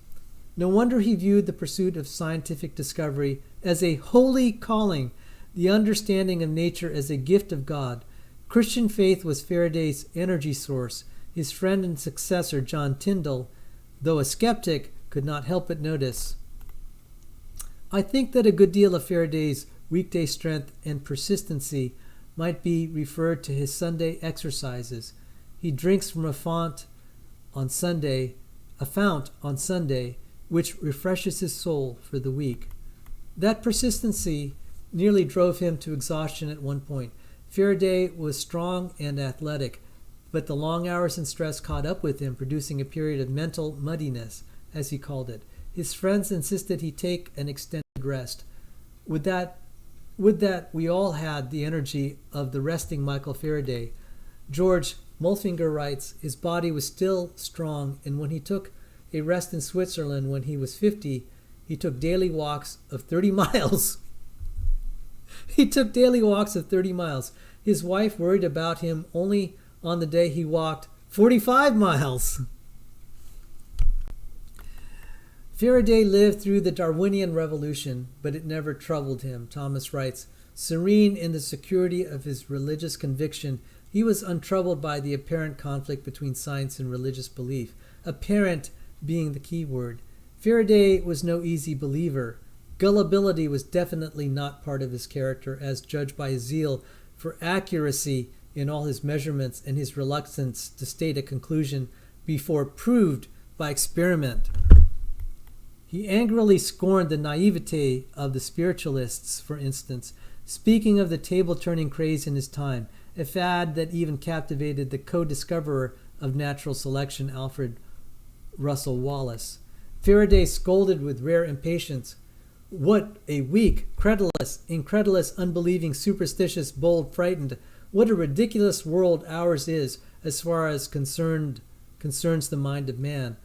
S1: No wonder he viewed the pursuit of scientific discovery as a holy calling, the understanding of nature as a gift of God. Christian faith was Faraday's energy source. His friend and successor, John Tyndall, though a skeptic, could not help but notice. I think that a good deal of Faraday's weekday strength and persistency might be referred to his Sunday exercises. He drinks from a fount on Sunday, which refreshes his soul for the week. That persistency nearly drove him to exhaustion at one point. Faraday was strong and athletic, but the long hours and stress caught up with him, producing a period of mental muddiness, as he called it. His friends insisted he take an extended rest. Would that we all had the energy of the resting Michael Faraday. George Mulfinger writes, his body was still strong, and when he took a rest in Switzerland when he was 50, he took daily walks of 30 miles. He took daily walks of 30 miles. His wife worried about him only on the day he walked 45 miles. Faraday lived through the Darwinian Revolution, but it never troubled him. Thomas writes, serene in the security of his religious conviction, he was untroubled by the apparent conflict between science and religious belief, apparent being the key word. Faraday was no easy believer. Gullibility was definitely not part of his character, as judged by his zeal for accuracy in all his measurements and his reluctance to state a conclusion before proved by experiment. He angrily scorned the naivete of the spiritualists, for instance, speaking of the table-turning craze in his time, a fad that even captivated the co-discoverer of natural selection, Alfred Russel Wallace. Faraday scolded with rare impatience, "What a weak, incredulous, unbelieving, superstitious, bold, frightened, what a ridiculous world ours is as far as concerns the mind of man.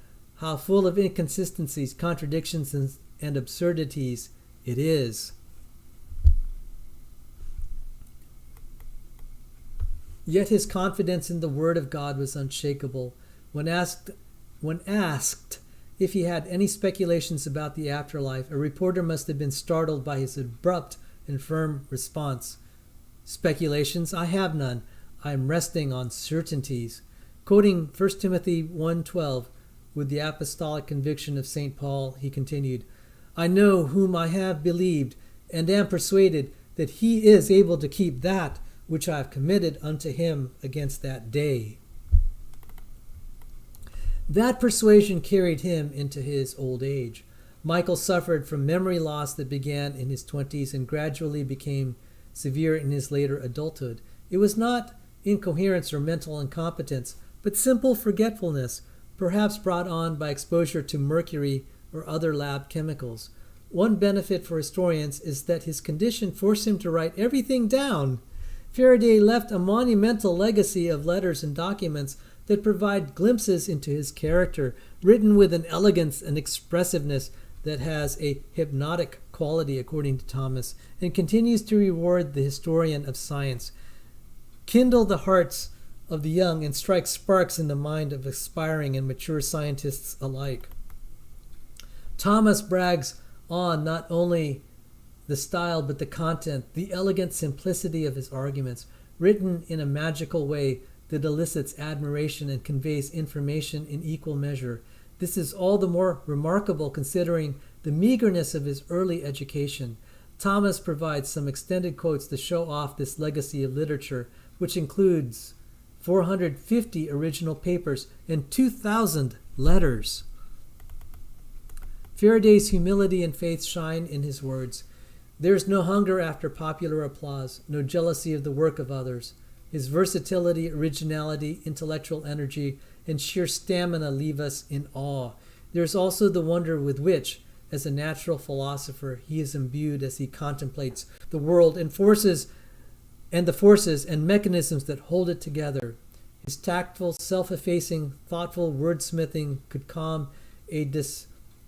S1: How full of inconsistencies, contradictions, and absurdities it is." Yet his confidence in the Word of God was unshakable. When asked if he had any speculations about the afterlife, a reporter must have been startled by his abrupt and firm response. "Speculations? I have none. I am resting on certainties." Quoting 1 Timothy 1:12, with the apostolic conviction of St. Paul, he continued, "I know whom I have believed, and am persuaded that he is able to keep that which I have committed unto him against that day." That persuasion carried him into his old age. Michael suffered from memory loss that began in his 20s and gradually became severe in his later adulthood. It was not incoherence or mental incompetence, but simple forgetfulness, perhaps brought on by exposure to mercury or other lab chemicals. One benefit for historians is that his condition forced him to write everything down. Faraday left a monumental legacy of letters and documents that provide glimpses into his character, written with an elegance and expressiveness that has a hypnotic quality, according to Thomas, and continues to reward the historian of science, kindle the hearts of the young, and strike sparks in the mind of aspiring and mature scientists alike. Thomas brags on not only the style but the content, the elegant simplicity of his arguments, written in a magical way that elicits admiration and conveys information in equal measure. This is all the more remarkable considering the meagerness of his early education. Thomas provides some extended quotes to show off this legacy of literature, which includes 450 original papers and 2,000 letters. Faraday's humility and faith shine in his words. There is no hunger after popular applause, no jealousy of the work of others. His versatility, originality, intellectual energy, and sheer stamina leave us in awe. There is also the wonder with which, as a natural philosopher, he is imbued as he contemplates the world and the forces and mechanisms that hold it together. His tactful, self-effacing, thoughtful wordsmithing could calm a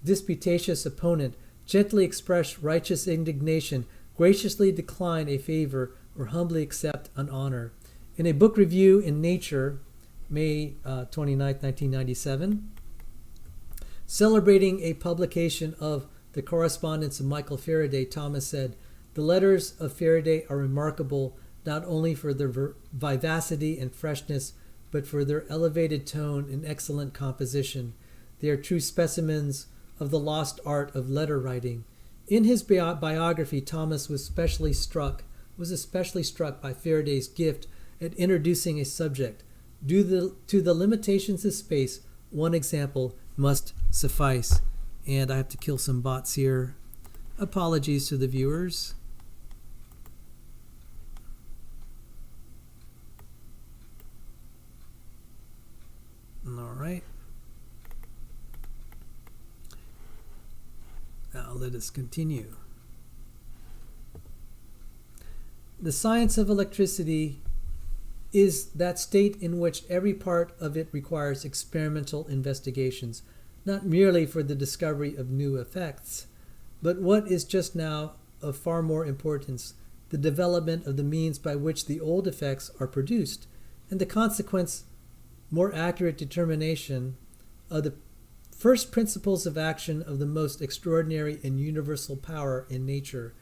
S1: disputatious opponent, gently express righteous indignation, graciously decline a favor, or humbly accept an honor. In a book review in Nature, May 29, 1997, celebrating a publication of the correspondence of Michael Faraday, Thomas said, "The letters of Faraday are remarkable not only for their vivacity and freshness, but for their elevated tone and excellent composition. They are true specimens of the lost art of letter writing." In his biography, Thomas was especially struck by Faraday's gift at introducing a subject. Due to the limitations of space, one example must suffice. And I have to kill some bots here. Apologies to the viewers. All right. Now let us continue. The science of electricity is that state in which every part of it requires experimental investigations, not merely for the discovery of new effects, but what is just now of far more importance, the development of the means by which the old effects are produced, and the consequence more accurate determination of the first principles of action of the most extraordinary and universal power in nature.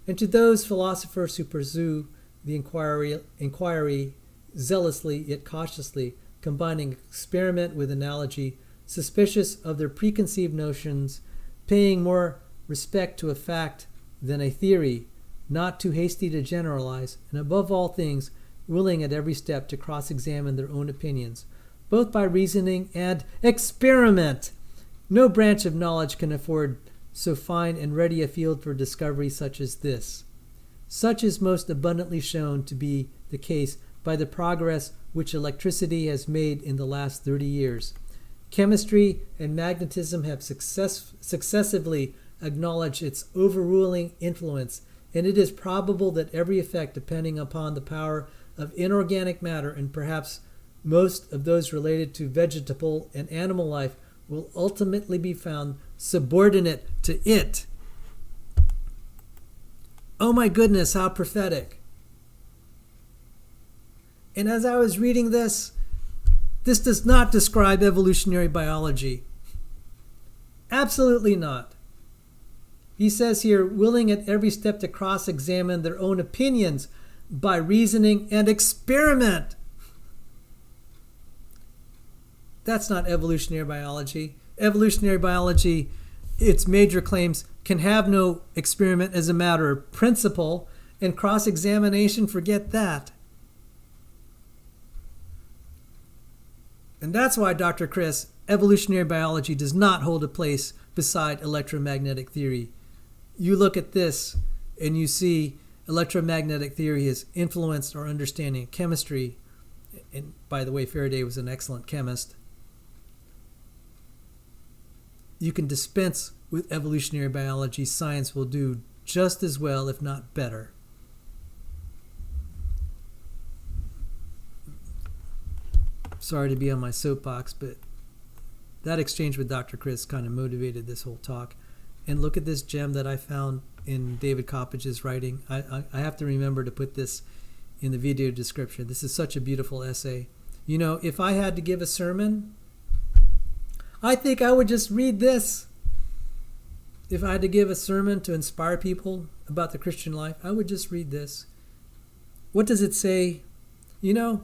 S1: And to those philosophers who pursue the inquiry zealously yet cautiously, combining experiment with analogy, suspicious of their preconceived notions, paying more respect to a fact than a theory, not too hasty to generalize, and above all things, willing at every step to cross-examine their own opinions, both by reasoning and experiment. No branch of knowledge can afford so fine and ready a field for discovery such as this. Such is most abundantly shown to be the case by the progress which electricity has made in the last 30 years. Chemistry and magnetism have successively acknowledged its overruling influence, and it is probable that every effect depending upon the power of inorganic matter, and perhaps most of those related to vegetable and animal life, will ultimately be found subordinate to it. Oh my goodness, how prophetic. And as I was reading this does not describe evolutionary biology. Absolutely not. He says here, willing at every step to cross-examine their own opinions by reasoning and experiment. That's not evolutionary biology. Evolutionary biology, its major claims, can have no experiment as a matter of principle, and cross-examination, forget that. And that's why, Dr. Chris, evolutionary biology does not hold a place beside electromagnetic theory. You look at this and you see electromagnetic theory has influenced our understanding of chemistry. And by the way, Faraday was an excellent chemist. You can dispense with evolutionary biology. Science will do just as well, if not better. Sorry to be on my soapbox, but that exchange with Dr. Chris kind of motivated this whole talk. And look at this gem that I found in David Coppedge's writing. I have to remember to put this in the video description. This is such a beautiful essay. You know, if I had to give a sermon, I think I would just read this. If I had to give a sermon to inspire people about the Christian life, I would just read this. What does it say? You know,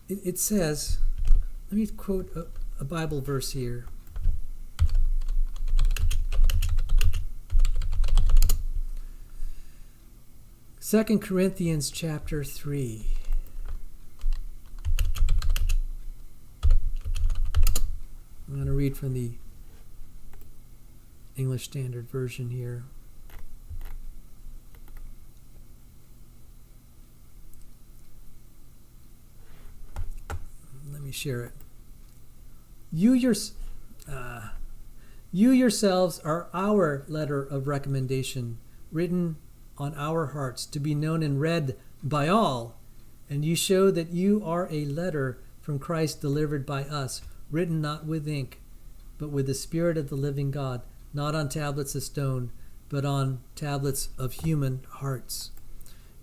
S1: it says, let me quote a Bible verse here. Second Corinthians chapter 3. I'm going to read from the English Standard Version here. Let me share it. You yourselves are our letter of recommendation, written on our hearts, to be known and read by all. And you show that you are a letter from Christ delivered by us, written not with ink, but with the Spirit of the living God, not on tablets of stone, but on tablets of human hearts.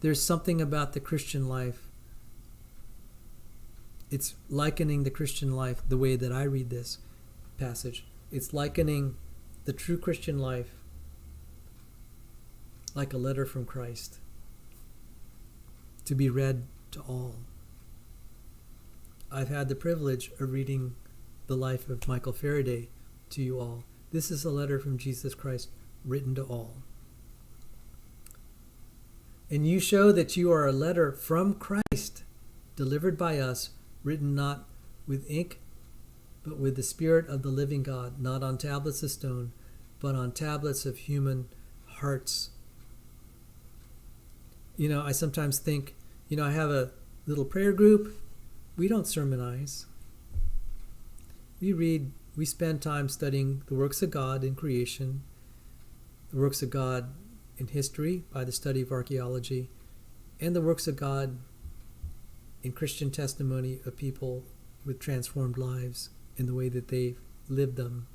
S1: There's something about the Christian life. It's likening the Christian life, the way that I read this passage. It's likening the true Christian life like a letter from Christ, to be read to all. I've had the privilege of reading the life of Michael Faraday to you all. This is a letter from Jesus Christ written to all. And you show that you are a letter from Christ, delivered by us, written not with ink, but with the Spirit of the living God, not on tablets of stone, but on tablets of human hearts. You know, I sometimes think, I have a little prayer group. We don't sermonize. We spend time studying the works of God in creation, the works of God in history by the study of archaeology, and the works of God in Christian testimony of people with transformed lives in the way that they've lived them.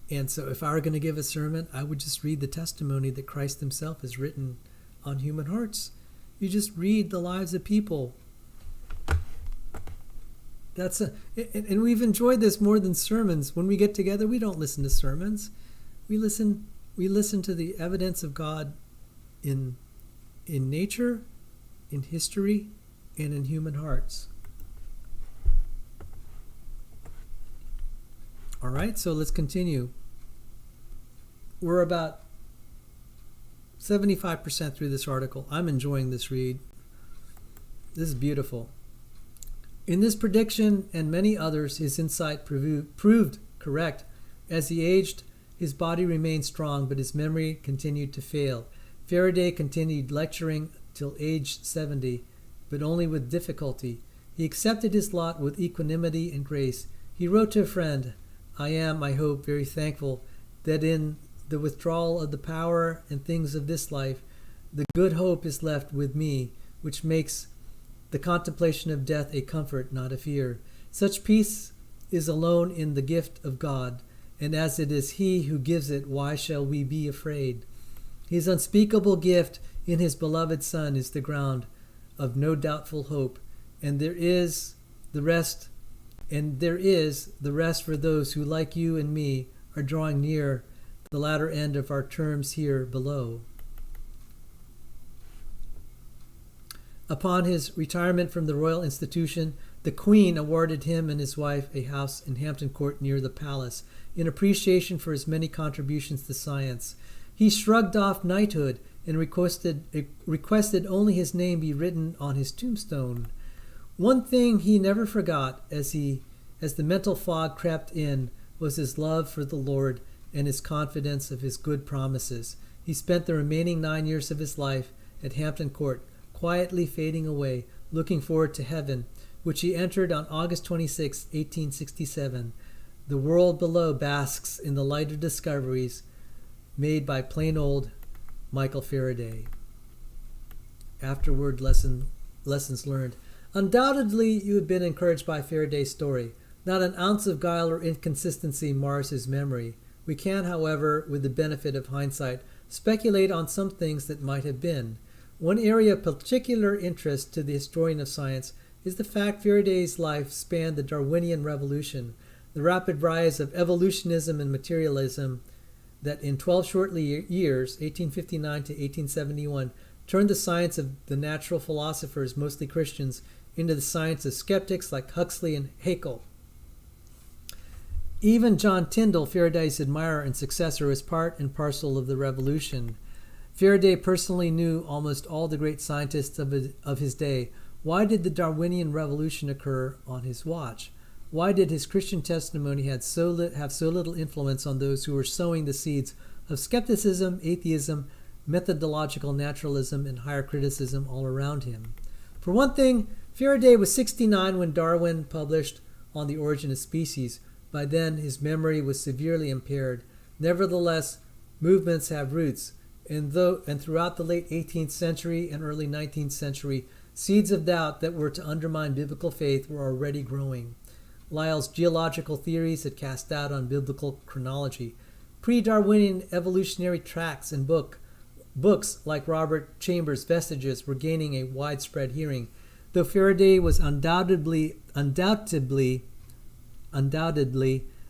S1: And so if I were going to give a sermon, I would just read the testimony that Christ himself has written on human hearts. You just read the lives of people And we've enjoyed this more than sermons. When we get together, we don't listen to sermons. We listen to the evidence of God in nature, in history, and in human hearts. All right, so let's continue. We're about 75% through this article. I'm enjoying this read. This is beautiful. In this prediction and many others, his insight proved correct. As he aged, his body remained strong, but his memory continued to fail. Faraday continued lecturing till age 70, but only with difficulty. He accepted his lot with equanimity and grace. He wrote to a friend, "I am, I hope, very thankful that in the withdrawal of the power and things of this life, the good hope is left with me, which makes the contemplation of death a comfort, not a fear. Such peace is alone in the gift of God, and as it is He who gives it, why shall we be afraid? His unspeakable gift in His beloved Son is the ground of no doubtful hope, and there is the rest for those who, like you and me, are drawing near the latter end of our terms here below." Upon his retirement from the Royal Institution, the Queen awarded him and his wife a house in Hampton Court near the palace, in appreciation for his many contributions to science. He shrugged off knighthood and requested only his name be written on his tombstone. One thing he never forgot as the mental fog crept in was his love for the Lord and his confidence of his good promises. He spent the remaining 9 years of his life at Hampton Court, quietly fading away, looking forward to heaven, which he entered on August 26, 1867. The world below basks in the light of discoveries made by plain old Michael Faraday. Afterward, lessons learned. Undoubtedly, you have been encouraged by Faraday's story. Not an ounce of guile or inconsistency mars his memory. We can, however, with the benefit of hindsight, speculate on some things that might have been. One area of particular interest to the historian of science is the fact Faraday's life spanned the Darwinian Revolution, the rapid rise of evolutionism and materialism that in 12 short years, 1859 to 1871, turned the science of the natural philosophers, mostly Christians, into the science of skeptics like Huxley and Haeckel. Even John Tyndall, Faraday's admirer and successor, was part and parcel of the revolution. Faraday personally knew almost all the great scientists of his day. Why did the Darwinian Revolution occur on his watch? Why did his Christian testimony have so little influence on those who were sowing the seeds of skepticism, atheism, methodological naturalism, and higher criticism all around him? For one thing, Faraday was 69 when Darwin published On the Origin of Species. By then, his memory was severely impaired. Nevertheless, movements have roots, and throughout the late 18th century and early 19th century, seeds of doubt that were to undermine biblical faith were already growing. Lyell's geological theories had cast doubt on biblical chronology. Pre-Darwinian evolutionary tracts and books like Robert Chambers' Vestiges were gaining a widespread hearing. Though Faraday was undoubtedly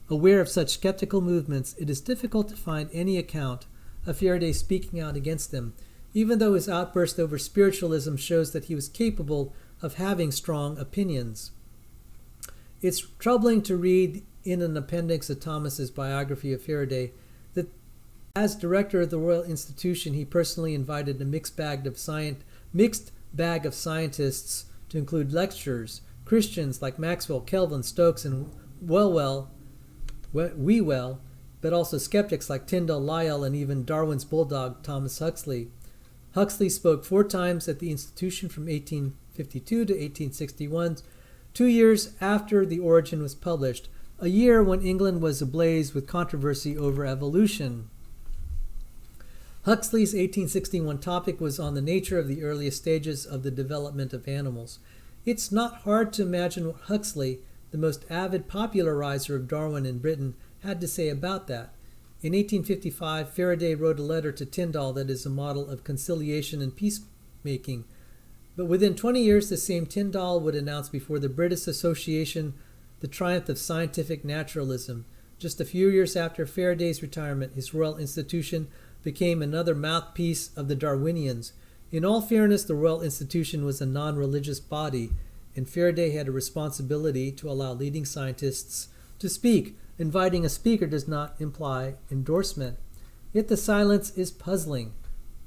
S1: aware of such skeptical movements, it is difficult to find any account of Faraday speaking out against them, even though his outburst over spiritualism shows that he was capable of having strong opinions. It's troubling to read in an appendix of Thomas's biography of Faraday that as director of the Royal Institution, he personally invited a mixed bag of scientists to include lecturers, Christians like Maxwell, Kelvin, Stokes, and Whewell, but also skeptics like Tyndall, Lyell, and even Darwin's bulldog, Thomas Huxley. Huxley spoke 4 times at the institution from 1852 to 1861, 2 years after The Origin was published, a year when England was ablaze with controversy over evolution. Huxley's 1861 topic was on the nature of the earliest stages of the development of animals. It's not hard to imagine what Huxley, the most avid popularizer of Darwin in Britain, had to say about that. In 1855, Faraday wrote a letter to Tyndall that is a model of conciliation and peacemaking, But within 20 years, the same Tyndall would announce before the British Association the triumph of scientific naturalism. Just a few years after Faraday's retirement, his Royal Institution became another mouthpiece of the Darwinians. In all fairness, the Royal Institution was a non-religious body, and Faraday had a responsibility to allow leading scientists to speak. Inviting a speaker does not imply endorsement. Yet the silence is puzzling.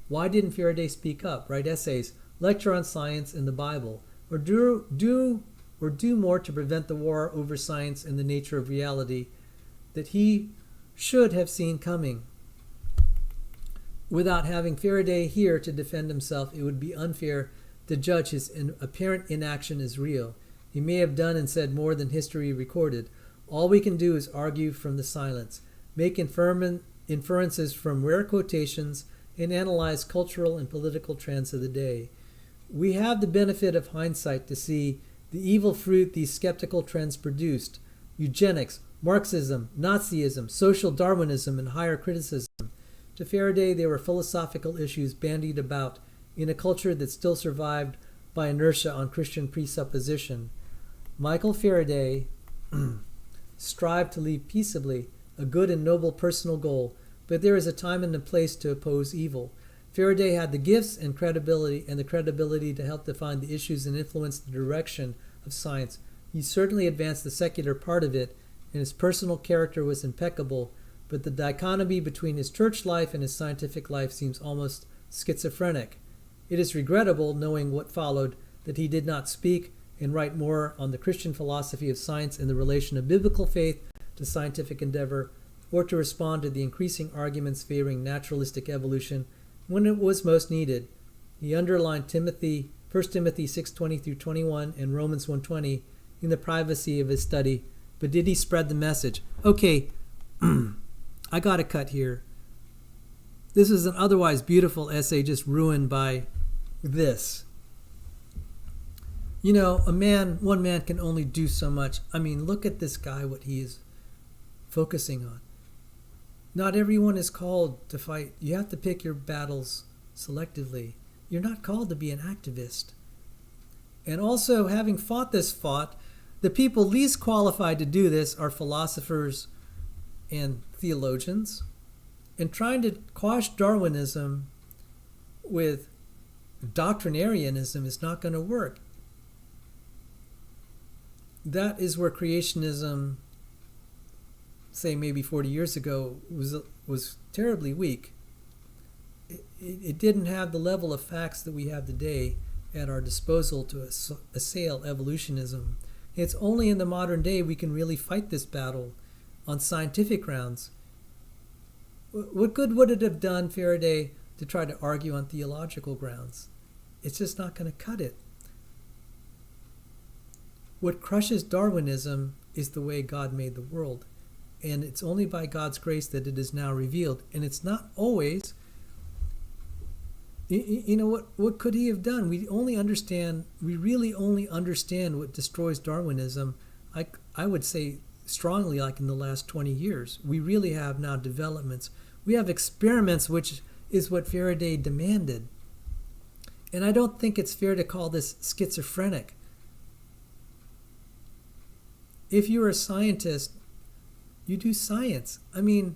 S1: Why didn't Faraday speak up, write essays, lecture on science and the Bible, or do more to prevent the war over science and the nature of reality that he should have seen coming? Without having Faraday here to defend himself, it would be unfair to judge his apparent inaction as real. He may have done and said more than history recorded. All we can do is argue from the silence, make inferences from rare quotations, and analyze cultural and political trends of the day. We have the benefit of hindsight to see the evil fruit these skeptical trends produced: eugenics, Marxism, Nazism, social Darwinism, and higher criticism. To Faraday, they were philosophical issues bandied about in a culture that still survived by inertia on Christian presupposition. Michael Faraday strived to live peaceably, a good and noble personal goal, but there is a time and a place to oppose evil. Faraday had the gifts and the credibility to help define the issues and influence the direction of science. He certainly advanced the secular part of it, and his personal character was impeccable, but the dichotomy between his church life and his scientific life seems almost schizophrenic. It is regrettable, knowing what followed, that he did not speak and write more on the Christian philosophy of science and the relation of biblical faith to scientific endeavor, or to respond to the increasing arguments favoring naturalistic evolution when it was most needed. He underlined 1 Timothy 6:20 through 21 and Romans 1:20 in the privacy of his study, but did he spread the message? Okay, I got a cut here. This is an otherwise beautiful essay just ruined by this. You know, one man can only do so much. I mean, look at this guy, what he is focusing on. Not everyone is called to fight. You have to pick your battles selectively. You're not called to be an activist. And also, having fought this fight, the people least qualified to do this are philosophers and theologians. And trying to quash Darwinism with doctrinarianism is not going to work. That is where creationism, say maybe 40 years ago, was terribly weak. It didn't have the level of facts that we have today at our disposal to assail evolutionism. It's only in the modern day we can really fight this battle on scientific grounds. What good would it have done, Faraday, to try to argue on theological grounds? It's just not going to cut it. What crushes Darwinism is the way God made the world. And it's only by God's grace that it is now revealed. And it's not always. You know, what could he have done? We really only understand what destroys Darwinism, I would say strongly, like in the last 20 years. We really have now developments. We have experiments, which is what Faraday demanded. And I don't think it's fair to call this schizophrenic. If you're a scientist, you do science. I mean,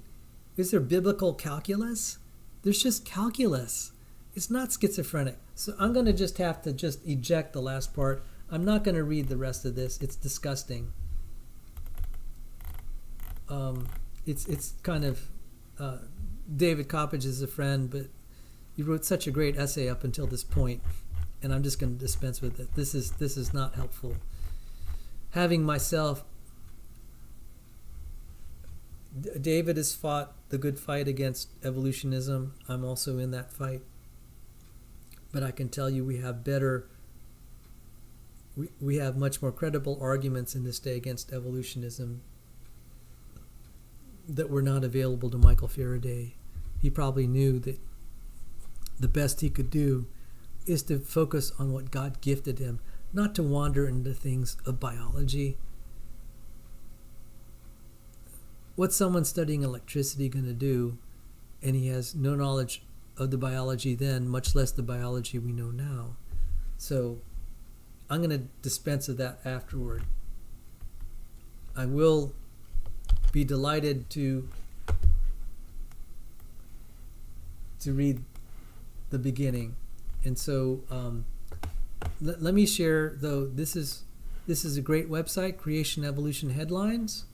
S1: is there biblical calculus? There's just calculus. It's not schizophrenic. So I'm going to just have to eject the last part. I'm not going to read the rest of this. It's disgusting. It's kind of David Coppage is a friend, but he wrote such a great essay up until this point, and I'm just going to dispense with it. This is not helpful. Having myself, David has fought the good fight against evolutionism. I'm also in that fight. But I can tell you we have much more credible arguments in this day against evolutionism that were not available to Michael Faraday. He probably knew that the best he could do is to focus on what God gifted him, not to wander into things of biology. What's someone studying electricity going to do, and he has no knowledge of the biology then, much less the biology we know now? So I'm going to dispense of that afterward. I will be delighted to read the beginning. And so let me share, though, this is a great website, Creation Evolution Headlines.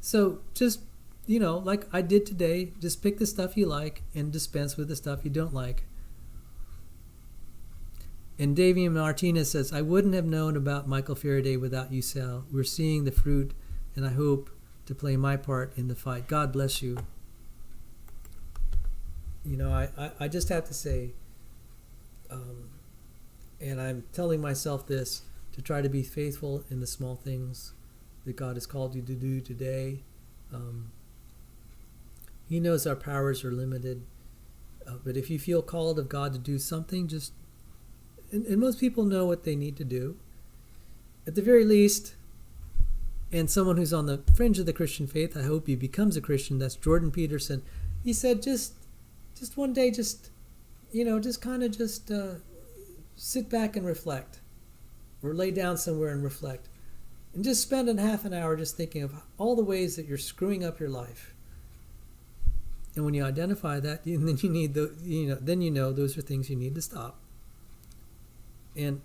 S1: So just, like I did today, just pick the stuff you like and dispense with the stuff you don't like. And Davian Martinez says, I wouldn't have known about Michael Faraday without you, Sal. We're seeing the fruit, and I hope to play my part in the fight. God bless you. I just have to say, and I'm telling myself this, to try to be faithful in the small things that God has called you to do today. He knows our powers are limited, but if you feel called of God to do something, just, and most people know what they need to do, at the very least, and someone who's on the fringe of the Christian faith, I hope he becomes a Christian, that's Jordan Peterson. He said, just one day, just sit back and reflect, or lay down somewhere and reflect, and just spend a half an hour just thinking of all the ways that you're screwing up your life. And when you identify that, then you need those are things you need to stop. And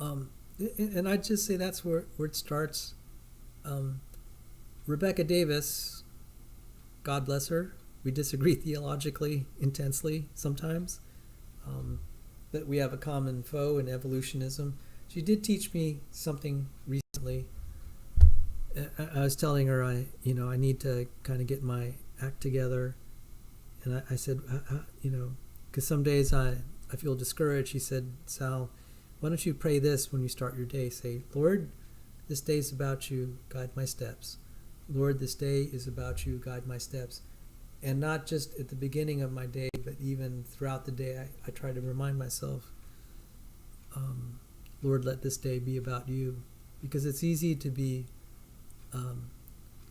S1: I'd just say that's where it starts. Rebecca Davis, God bless her, we disagree theologically intensely sometimes, but we have a common foe in evolutionism. She did teach me something recently. I was telling her I need to kind of get my act together, and I said, because some days I feel discouraged. She said, Sal, why don't you pray this when you start your day? Say, Lord, this day is about you, guide my steps. Lord, this day is about you, guide my steps. And not just at the beginning of my day, but even throughout the day, I try to remind myself, Lord, let this day be about you. Because it's easy to be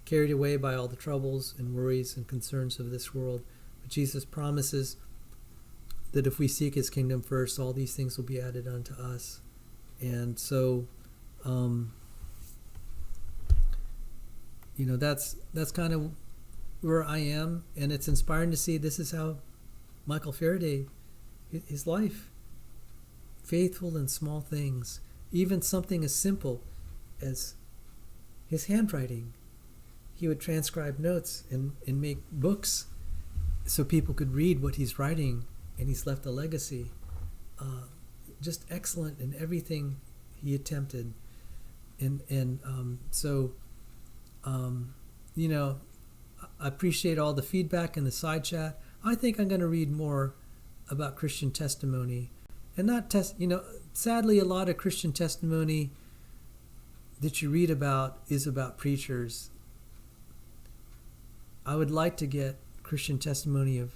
S1: carried away by all the troubles and worries and concerns of this world. But Jesus promises that if we seek his kingdom first, all these things will be added unto us. And so, that's kind of where I am, and it's inspiring to see this is how Michael Faraday, his life, faithful in small things, even something as simple as his handwriting. He would transcribe notes and make books so people could read what he's writing, and he's left a legacy. Just excellent in everything he attempted. I appreciate all the feedback in the side chat. I think I'm going to read more about Christian testimony, and not sadly, a lot of Christian testimony that you read about is about preachers. I would like to get Christian testimony of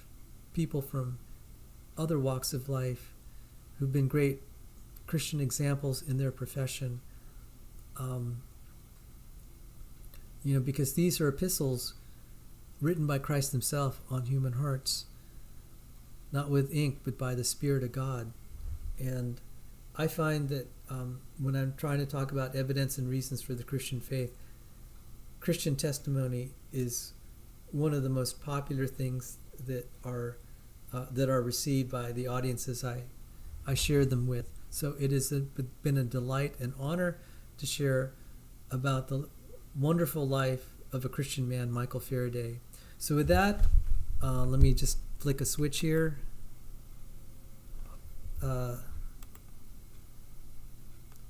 S1: people from other walks of life who've been great Christian examples in their profession. Because these are epistles written by Christ himself on human hearts, not with ink, but by the Spirit of God. And I find that when I'm trying to talk about evidence and reasons for the Christian faith, Christian testimony is one of the most popular things that are received by the audiences I share them with. So it has been a delight and honor to share about the wonderful life of a Christian man, Michael Faraday. So with that, let me just flick a switch here.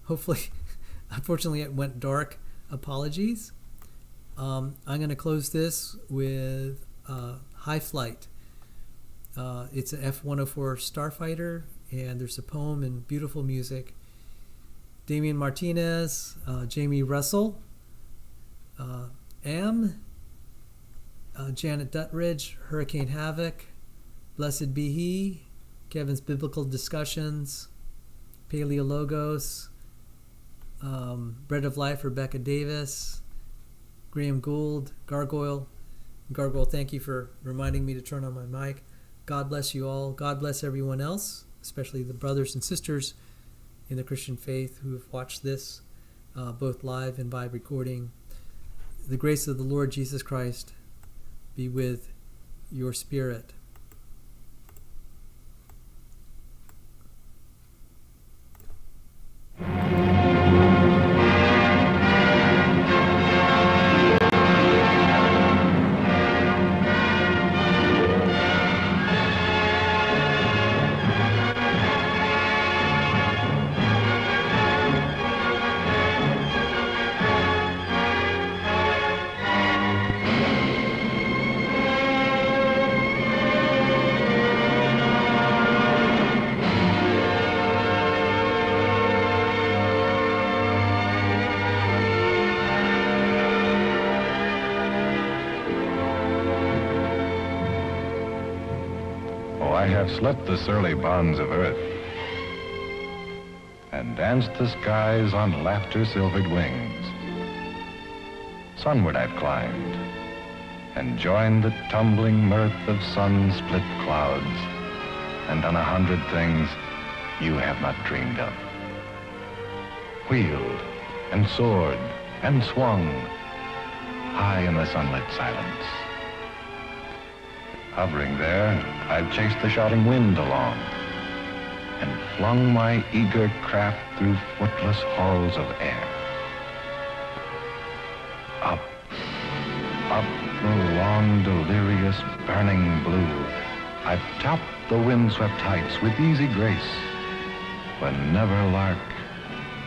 S1: Hopefully, unfortunately it went dark. Apologies. I'm going to close this with High Flight. It's an F-104 starfighter, and there's a poem and beautiful music. Damian Martinez, Jamie Russell, Janet Duttridge, Hurricane Havoc, Blessed Be He, Kevin's Biblical Discussions, Paleologos, Bread of Life, Rebecca Davis, Graham Gould, Gargoyle. Gargoyle, thank you for reminding me to turn on my mic. God bless you all. God bless everyone else, especially the brothers and sisters in the Christian faith who have watched this, both live and by recording. The grace of the Lord Jesus Christ be with your spirit.
S3: I have slept the surly bonds of earth and danced the skies on laughter-silvered wings. Sunward I've climbed and joined the tumbling mirth of sun-split clouds and done 100 things you have not dreamed of. Wheeled and soared and swung high in the sunlit silence. Hovering there, I've chased the shouting wind along and flung my eager craft through footless halls of air. Up, up the long, delirious, burning blue, I've topped the windswept heights with easy grace when never lark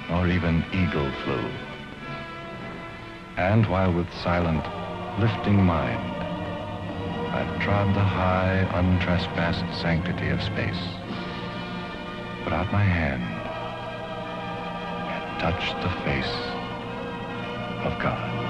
S3: nor even eagle flew. And while with silent, lifting mind, I've trod the high, untrespassed sanctity of space, put out my hand, and touched the face of God.